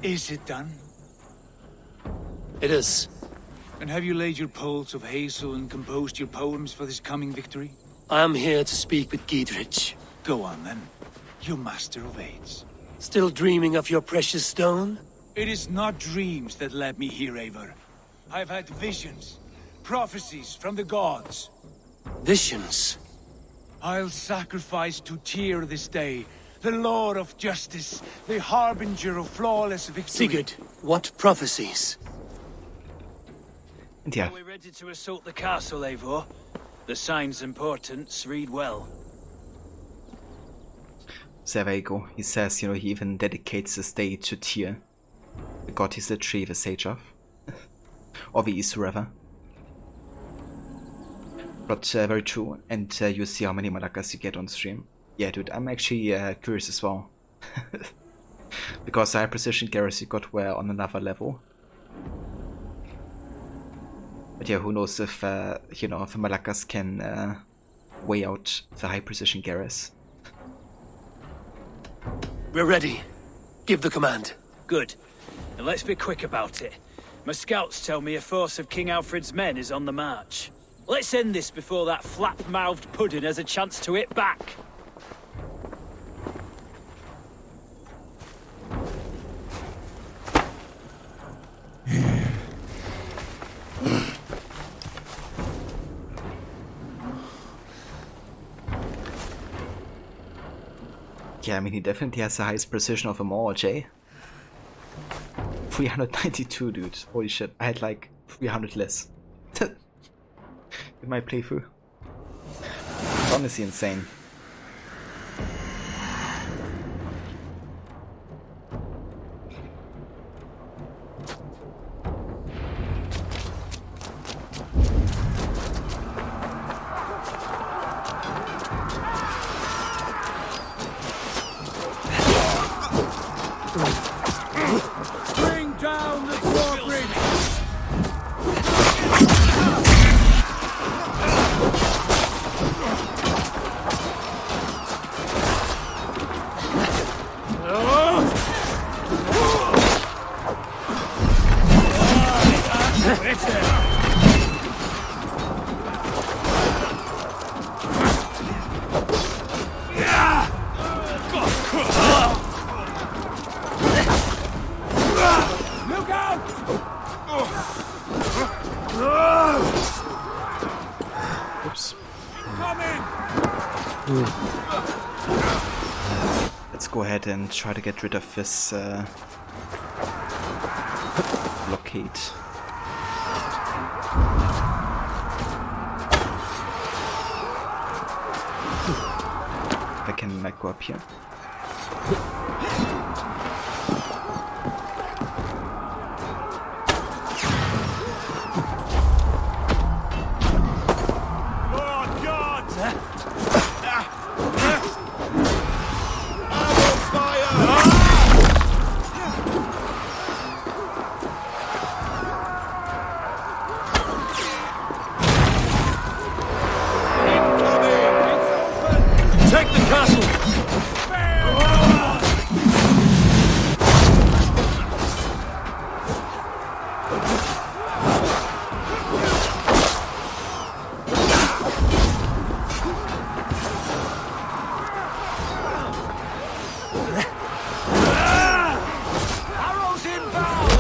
Is it done? It is. And have you laid your poles of hazel and composed your poems for this coming victory? I am here to speak with Giedrich. Go on, then. You master of aids. Still dreaming of your precious stone? It is not dreams that led me here, Eivor. I've had visions, prophecies from the gods. Visions? I'll sacrifice to Tyr this day, the Lord of Justice, the harbinger of flawless victory. Sigurd, what prophecies? Yeah. Are we ready to assault the castle, Eivor? The sign's importance, read well. So there you go. He says, he even dedicates this day to Tyr, the god he's literally the sage of. Or the Isu, rather. But very true, and you see how many malakas you get on stream. Yeah, dude, I'm actually curious as well. Because the high precision garrus you got were on another level. But yeah, who knows if, if the malakas can weigh out the high precision garrus. We're ready. Give the command. Good. And let's be quick about it. My scouts tell me a force of King Alfred's men is on the march. Let's end this before that flap-mouthed pudding has a chance to hit back. Yeah, I mean, he definitely has the highest precision of them all, Jay. 392, dude. Holy shit. I had like 300 less in my playthrough. It's honestly insane. Bring down the drawbridge! Look out! Oops. Come in! Let's go ahead and try to get rid of this blockade. If I can go up here. Take the castle! Arrows inbound!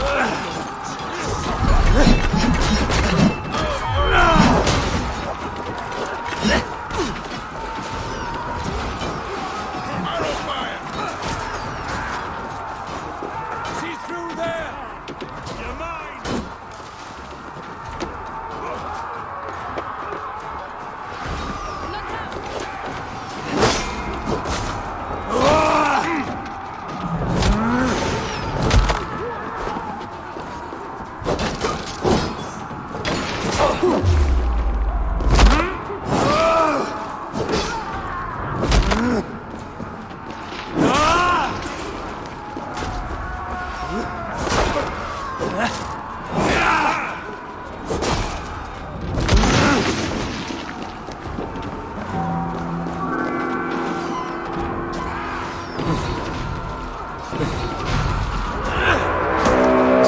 Arrow fire! See through there! You're mine!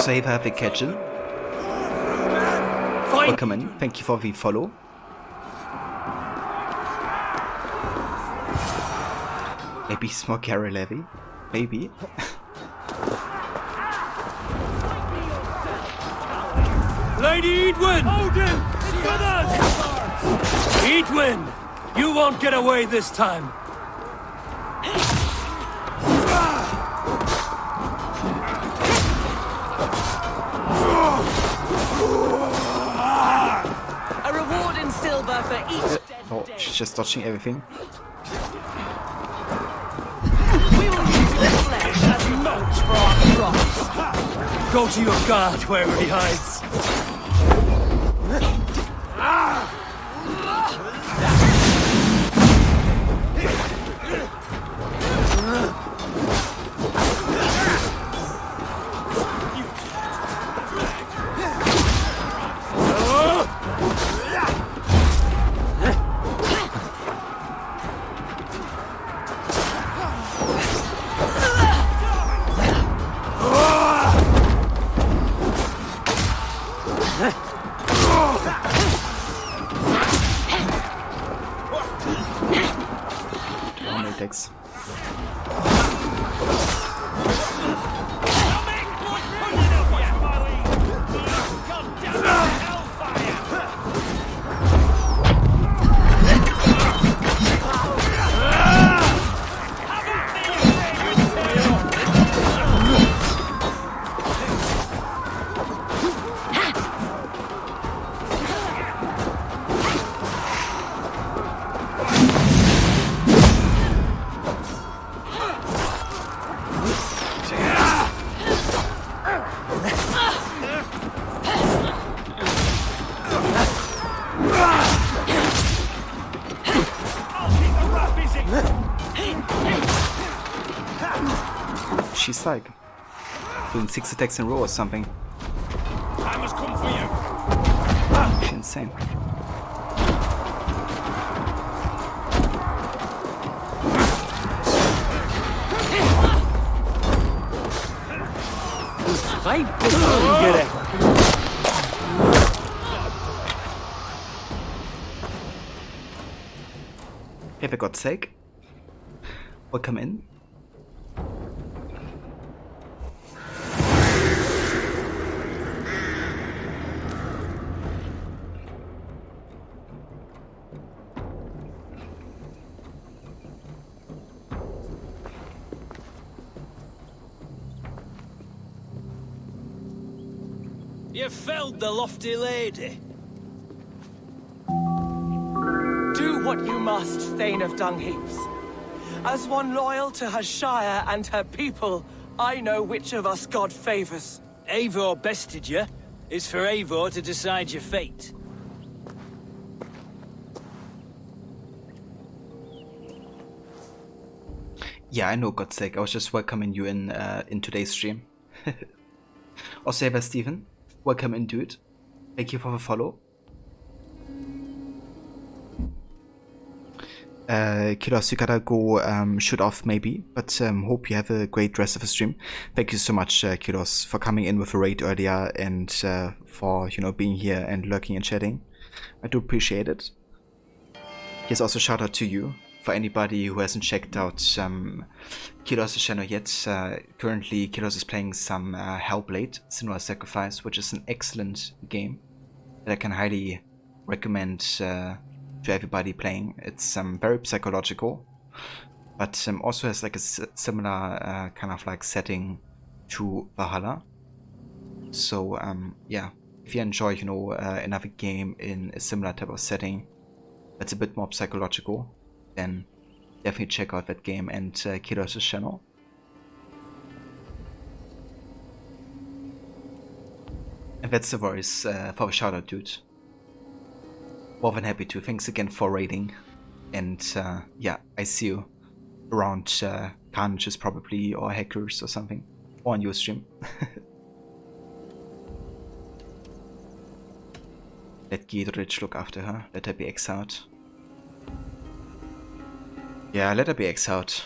Also, hey, have a kitchen. Welcome in. Thank you for the follow. Maybe small Gary Levy. Maybe. Lady Edwin! Odin! It's with us! Edwin! You won't get away this time! A reward in silver for each dead oh, she's just dodging everything. We will use your flesh as mulch for our crops. Go to your guard wherever he hides. Attacks. She's like doing 6 attacks in a row or something. I must come for you. She's insane. Get it. Hey, for God's sake. Welcome in. You felled the lofty lady. Do what you must, Thane of Dungheaps. As one loyal to her shire and her people, I know which of us God favors. Eivor bested you. It's for Eivor to decide your fate. Yeah, I know, God's sake. I was just welcoming you in today's stream. Also, hey, Steven. Welcome in, dude. Thank you for the follow. Kilos, you gotta go shoot off maybe, but hope you have a great rest of the stream. Thank you so much, Kilos, for coming in with a raid earlier and for, you know, being here and lurking and chatting. I do appreciate it. Here's also a shout out to you. For anybody who hasn't checked out Kilos' channel yet, currently Kilos is playing some Hellblade: Senua's Sacrifice, which is an excellent game that I can highly recommend to everybody playing. It's very psychological, but also has like a similar kind of like setting to Valhalla. So yeah, if you enjoy, you know, another game in a similar type of setting that's a bit more psychological, then definitely check out that game and Kilos' channel. And that's the voice for the shout out, dude. More than happy to. Thanks again for raiding. And yeah, I see you around Carnages probably, or Hackers or something, or on your stream. Let Giedrich look after her. Let her be exiled. Yeah, let her be exiled.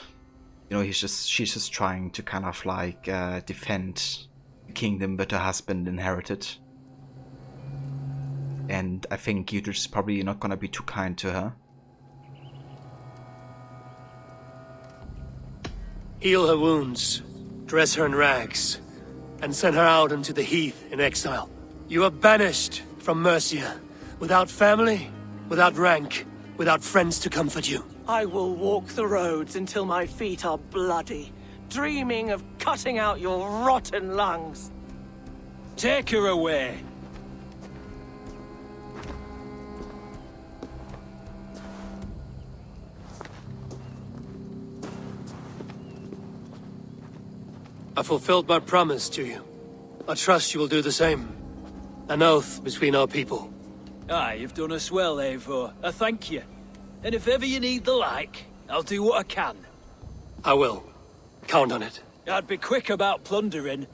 You know, she's just trying to kind of like defend kingdom that her husband inherited. And I think Gudrid's probably not gonna be too kind to her. Heal her wounds, dress her in rags, and send her out into the heath in exile. You are banished from Mercia, without family, without rank, without friends to comfort you. I will walk the roads until my feet are bloody, dreaming of cutting out your rotten lungs. Take her away. I fulfilled my promise to you. I trust you will do the same. An oath between our people. Aye, you've done us well, Eivor. I thank you. And if ever you need the like, I'll do what I can. I will. Count on it. I'd be quick about plundering.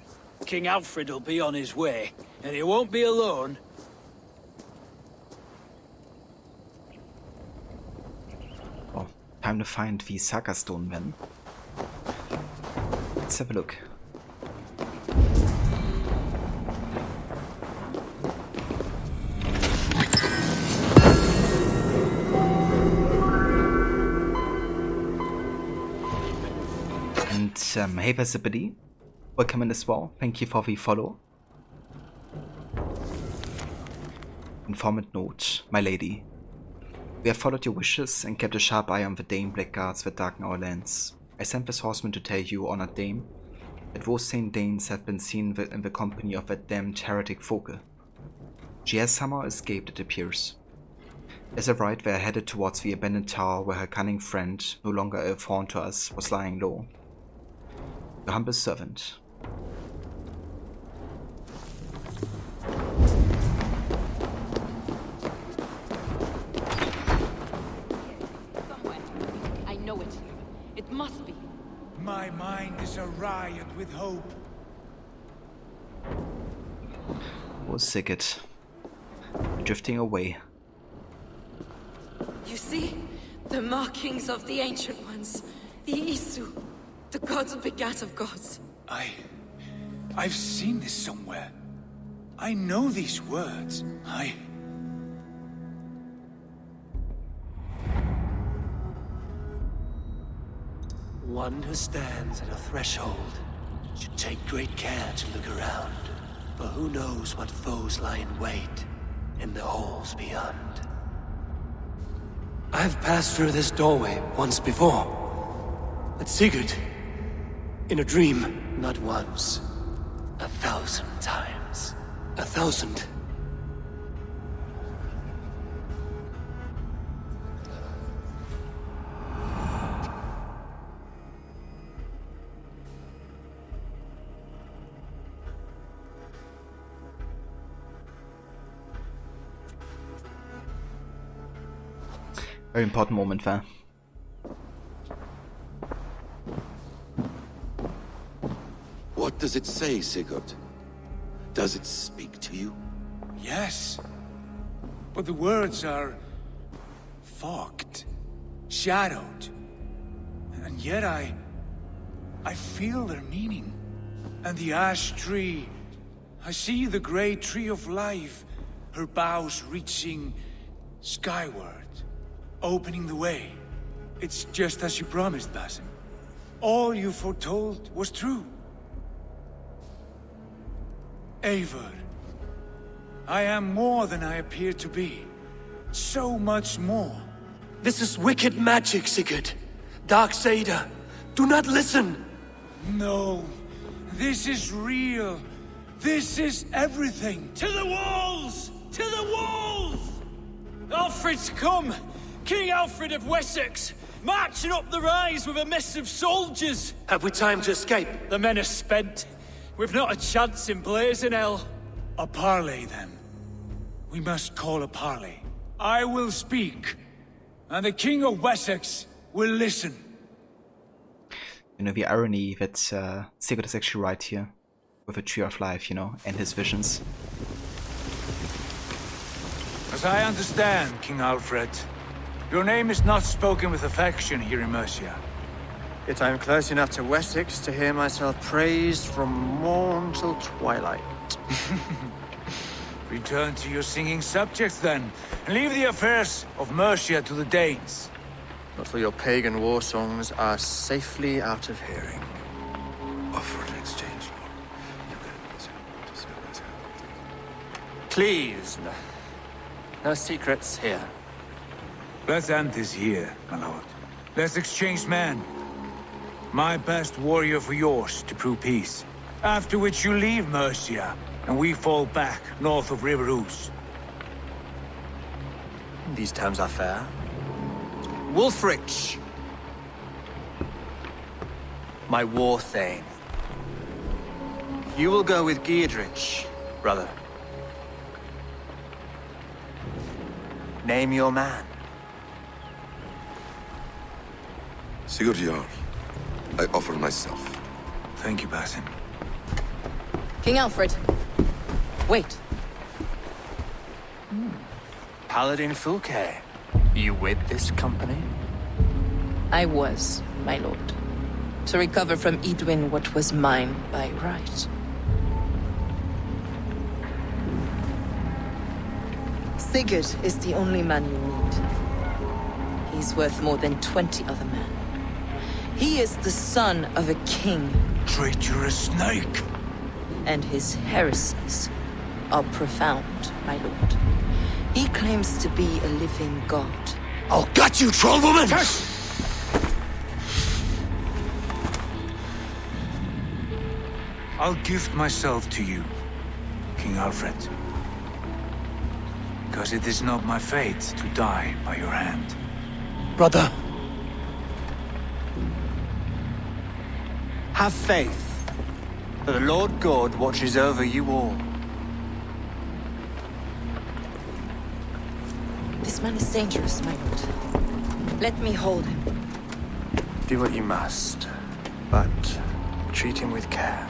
King Alfred will be on his way, and he won't be alone. Oh, time to find the Saga Stone then. Let's have a look. And hey Visibility, welcome in as well. Thank you for the follow. Informant note, my lady. We have followed your wishes and kept a sharp eye on the Dane blackguards that darken our lands. I sent this horseman to tell you, honored dame, that those same Danes have been seen in the company of that damned heretic Vogel. She has somehow escaped, it appears. As of right, they are headed towards the abandoned tower where her cunning friend, no longer a thorn to us, was lying low. Your humble servant. Somewhere. I know it. It must be. My mind is a riot with hope. Oh, Sigurd. Drifting away. You see? The markings of the Ancient Ones. The Isu. The gods begat of gods. I've seen this somewhere. I know these words. One who stands at a threshold should take great care to look around, for who knows what foes lie in wait in the halls beyond. I have passed through this doorway once before. At Sigurd. In a dream, not once. 1,000 times. 1,000. Very important moment there. What does it say, Sigurd? Does it speak to you? Yes. But the words are fogged, shadowed. And yet I feel their meaning. And the ash tree, I see the great tree of life, her boughs reaching skyward, opening the way. It's just as you promised, Basim. All you foretold was true. Eivor, I am more than I appear to be. So much more. This is wicked magic, Sigurd. Darksader, do not listen. No, this is real. This is everything. To the walls! To the walls! Alfred's come! King Alfred of Wessex! Marching up the rise with a mess of soldiers! Have we time to escape? The men are spent. We've not a chance in blazing hell. A parley, then. We must call a parley. I will speak, and the King of Wessex will listen. You know, the irony that Sigurd is actually right here with the Tree of Life, you know, and his visions. As I understand, King Alfred, your name is not spoken with affection here in Mercia. Yet I'm close enough to Wessex to hear myself praised from morn till twilight. Return to your singing subjects, then, and leave the affairs of Mercia to the Danes. Not till your pagan war songs are safely out of hearing. Offer an exchange, Lord. Please, no secrets here. Let's end this here, my lord. Let's exchange men. My best warrior for yours to prove peace. After which you leave Mercia, and we fall back north of River Ouse. These terms are fair. Wulfrich, my war thane. You will go with Geodrich, brother. Name your man. Sigurd Jarl, I offer myself. Thank you, Basim. King Alfred. Wait. Paladin Fulke, you with this company? I was, my lord. To recover from Edwin what was mine by right. Sigurd is the only man you need. He's worth more than 20 other men. He is the son of a king. Traitorous snake! And his heresies are profound, my lord. He claims to be a living god. I'll gut you, troll woman! I'll gift myself to you, King Alfred. Because it is not my fate to die by your hand. Brother. Have faith, for the Lord God watches over you all. This man is dangerous, my lord. Let me hold him. Do what you must, but treat him with care.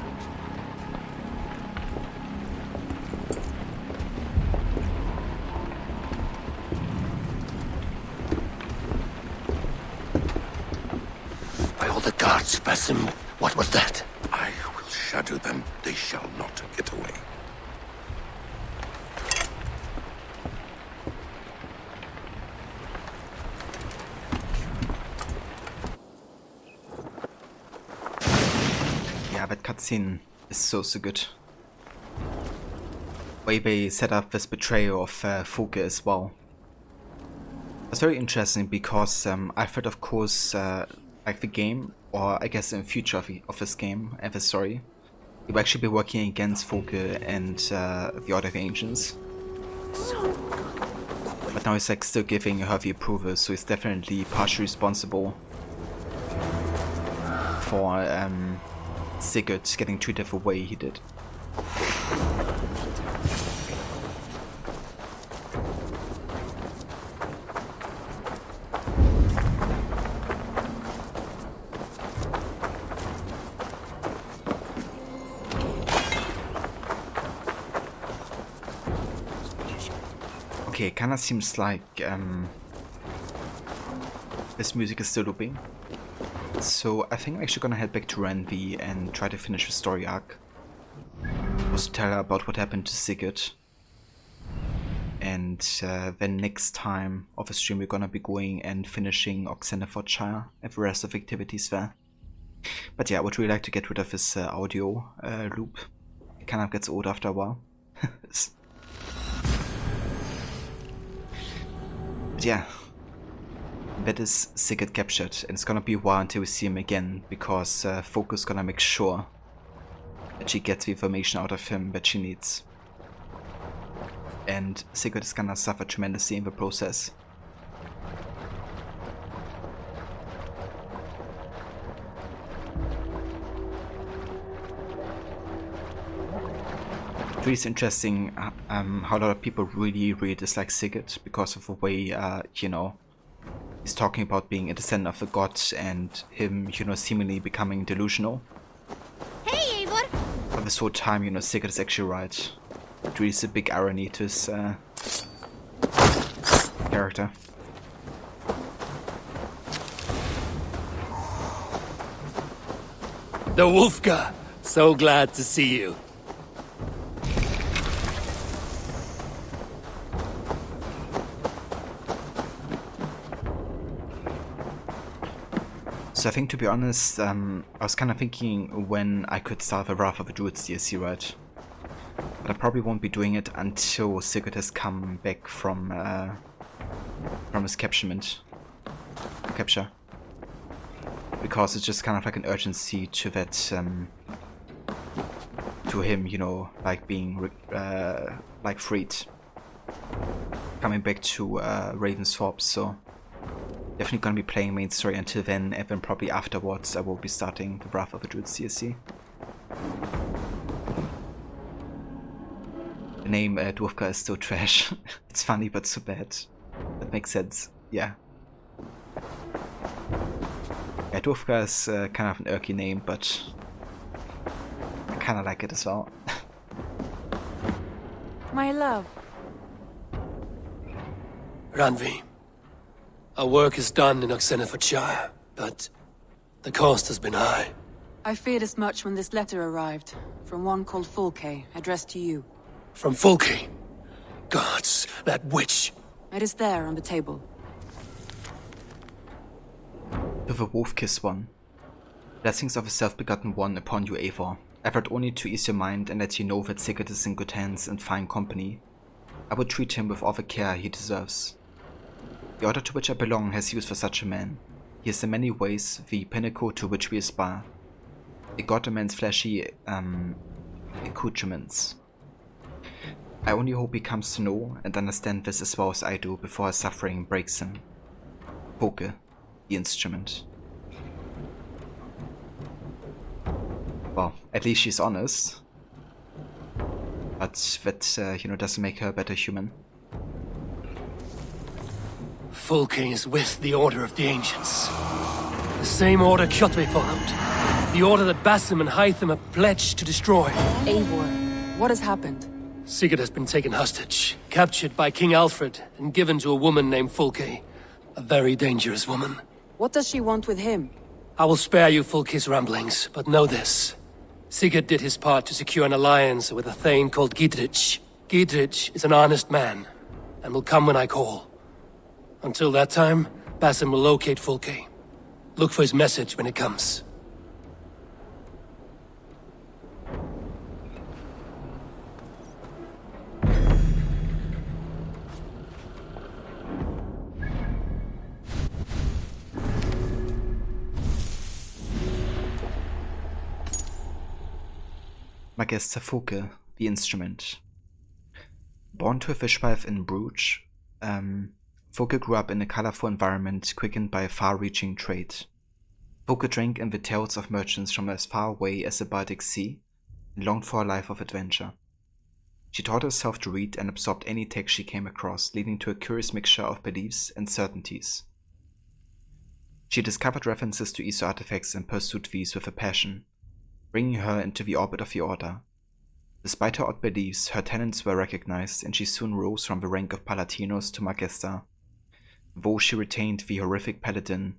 By all the gods, Basim, what was that? I will shatter them. They shall not get away. Yeah, that cutscene is so good. Way they set up this betrayal of Fulke as well. It's very interesting because Alfred, of course, like the game, or I guess in the future of this game and the story, he will actually be working against Fulke and the Order of Ancients. But now he's like still giving her the approval, so he's definitely partially responsible for Sigurd getting treated the way he did. Okay, it kinda seems like this music is still looping. So I think I'm actually gonna head back to Randvi and try to finish the story arc. Also tell her about what happened to Sigurd. And then next time of the stream we're gonna be going and finishing Oxenfordshire and the rest of the activities there. But yeah, I would really like to get rid of this audio loop. It kind of gets old after a while. But yeah, that is Sigurd captured, and it's gonna be a while until we see him again, because Fulke's gonna make sure that she gets the information out of him that she needs. And Sigurd is gonna suffer tremendously in the process. It is interesting how a lot of people really dislike Sigurd because of the way, you know, he's talking about being a descendant of the gods and him, you know, seemingly becoming delusional. Hey, Eivor! But this whole time, you know, Sigurd is actually right. It really is a big irony to his character. The Wolfka! So glad to see you. So I think, to be honest, I was kind of thinking when I could start the Wrath of the Druids DLC, right? But I probably won't be doing it until Sigurd has come back from his capture. Because it's just kind of like an urgency to that, to him, you know, like being, like freed. Coming back to Ravensthorpe, so definitely gonna be playing main story until then, and then probably afterwards I will be starting the Wrath of the Druids DLC. The name Dwarfka is still trash. It's funny but so bad. That makes sense, yeah. Yeah, Dwarfka is kind of an irky name, but I kinda like it as well. My love. Randvi, our work is done in Oxenfordshire, but the cost has been high. I feared as much when this letter arrived, from one called Fulke, addressed to you. From Fulke? Gods, that witch! It is there on the table. To the Wolf-Kiss one. Blessings of a self-begotten one upon you, Eivor. Effort only to ease your mind and let you know that Sigurd is in good hands and fine company. I will treat him with all the care he deserves. The order to which I belong has use for such a man. He is in many ways the pinnacle to which we aspire. A god of man's fleshy accoutrements. I only hope he comes to know and understand this as well as I do before his suffering breaks him. Poke, the instrument. Well, at least she's honest. But that, you know, doesn't make her a better human. Fulke is with the Order of the Ancients. The same order Kjotve followed. The order that Basim and Hytham have pledged to destroy. Eivor, what has happened? Sigurd has been taken hostage, captured by King Alfred, and given to a woman named Fulke. A very dangerous woman. What does she want with him? I will spare you Fulke's ramblings, but know this. Sigurd did his part to secure an alliance with a thane called Gidrich. Gidrich is an honest man, and will come when I call. Until that time, Basim will locate Fulke. Look for his message when it comes. Magister Fulke, the instrument. Born to a fishwife in Bruges, Fulke grew up in a colorful environment quickened by a far-reaching trade. Fulke drank in the tales of merchants from as far away as the Baltic Sea and longed for a life of adventure. She taught herself to read and absorbed any text she came across, leading to a curious mixture of beliefs and certainties. She discovered references to Iso artifacts and pursued these with a passion, bringing her into the orbit of the Order. Despite her odd beliefs, her talents were recognized, and she soon rose from the rank of Palatinos to Magister, though she retained the honorific paladin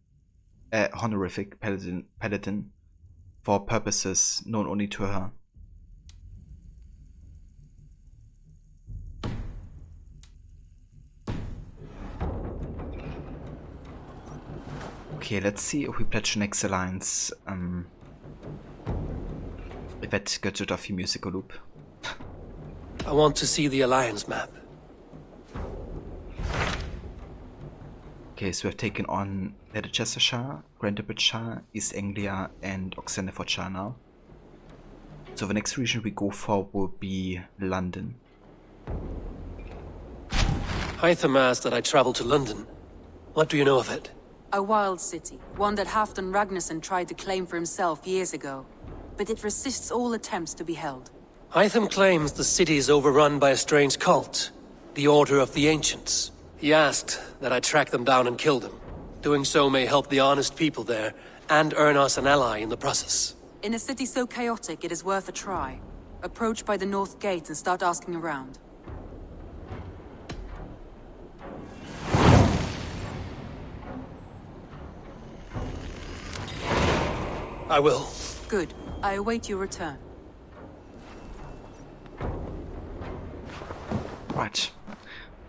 for purposes known only to her. Okay, let's see if we pledge next alliance. If that gets rid of the musical loop. I want to see the Alliance map. Okay, so we've taken on Leicestershire, Grantebridgeshire, East Anglia, and Oxenfordshire now. So the next region we go for will be London. Hytham asked that I travel to London. What do you know of it? A wild city, one that Halfdan Ragnarsson tried to claim for himself years ago. But it resists all attempts to be held. Hytham claims the city is overrun by a strange cult, the Order of the Ancients. He asked that I track them down and kill them. Doing so may help the honest people there, and earn us an ally in the process. In a city so chaotic, it is worth a try. Approach by the North Gate and start asking around. I will. Good. I await your return. Right.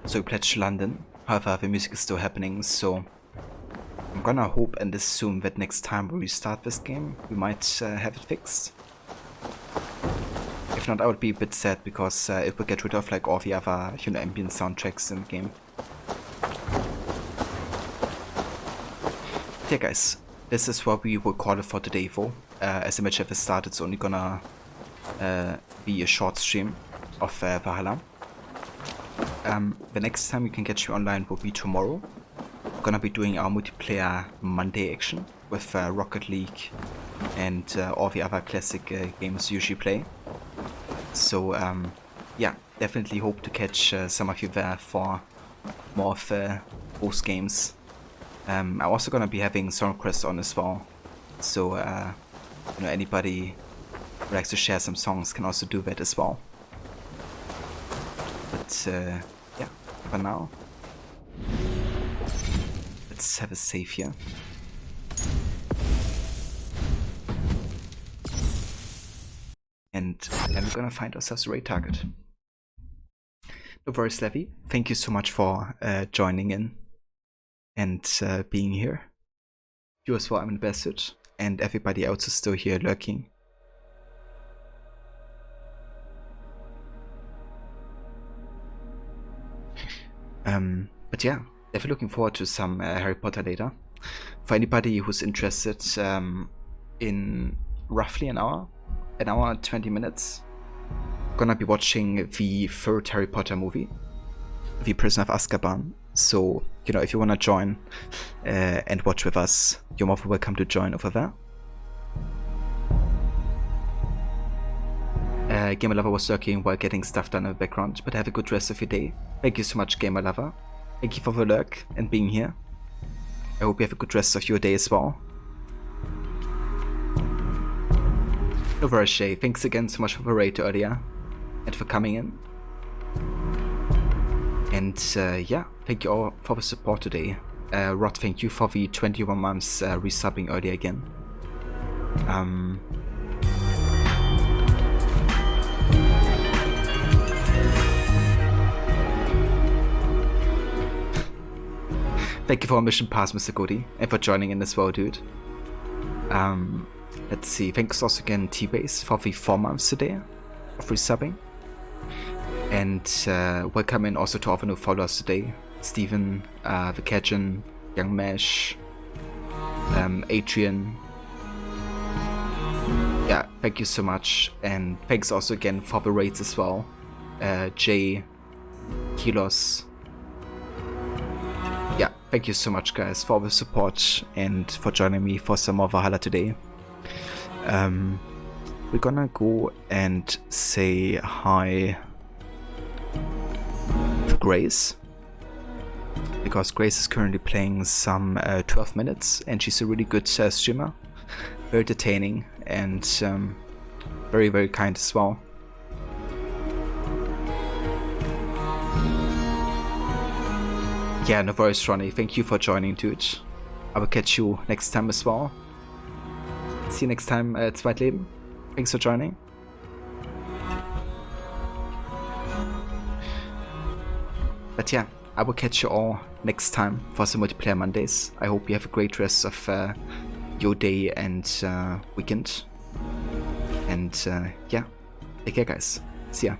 So we pledged to London. However, the music is still happening, so I'm gonna hope and assume that next time we restart this game, we might have it fixed. If not, I would be a bit sad because it would get rid of like all the other, you know, ambient soundtracks in the game. Yeah, guys, this is what we will call it for today, though. As the match at the start, it's only gonna be a short stream of Valhalla. The next time we can get you online will be tomorrow. We're gonna be doing our multiplayer Monday action with Rocket League and all the other classic games you usually play. So yeah, definitely hope to catch some of you there for more of those games. I'm also gonna be having song requests on as well, so you know, anybody who likes to share some songs can also do that as well. But yeah, for now, let's have a save here. And then we're gonna find ourselves a raid target. No worries, Levy. Thank you so much for joining in and being here. You as well, I'm invested, and everybody else is still here lurking. But yeah, definitely looking forward to some Harry Potter later. For anybody who's interested, in roughly an hour and 20 minutes, I'm gonna be watching the third Harry Potter movie, The Prisoner of Azkaban. So, you know, if you wanna join and watch with us, you're more than welcome to join over there. Gamer Lover was lurking while getting stuff done in the background, but have a good rest of your day. Thank you so much, Gamer Lover. Thank you for the lurk and being here. I hope you have a good rest of your day as well. No worries, Shay. Thanks again so much for the raid earlier and for coming in. And yeah, thank you all for the support today. Rod, thank you for the 21 months resubbing earlier again. Thank you for our mission pass, Mr. Goody, and for joining in as well, dude. Let's see, thanks also again, T-Base, for the 4 months today of resubbing. And welcome in also to all the new followers today. Steven, The Cajun, Young Mesh, Adrian. Yeah, thank you so much. And thanks also again for the raids as well. Jay, Kilos. Yeah, thank you so much, guys, for the support and for joining me for some more Valhalla today. We're gonna go and say hi to Grace, because Grace is currently playing some 12 minutes and she's a really good streamer, very entertaining and very, very kind as well. Yeah, no worries, Ronnie. Thank you for joining, dude. I will catch you next time as well. See you next time, Zweitleben. Thanks for joining. But yeah, I will catch you all next time for some multiplayer Mondays. I hope you have a great rest of your day and weekend. And yeah, take care, guys. See ya.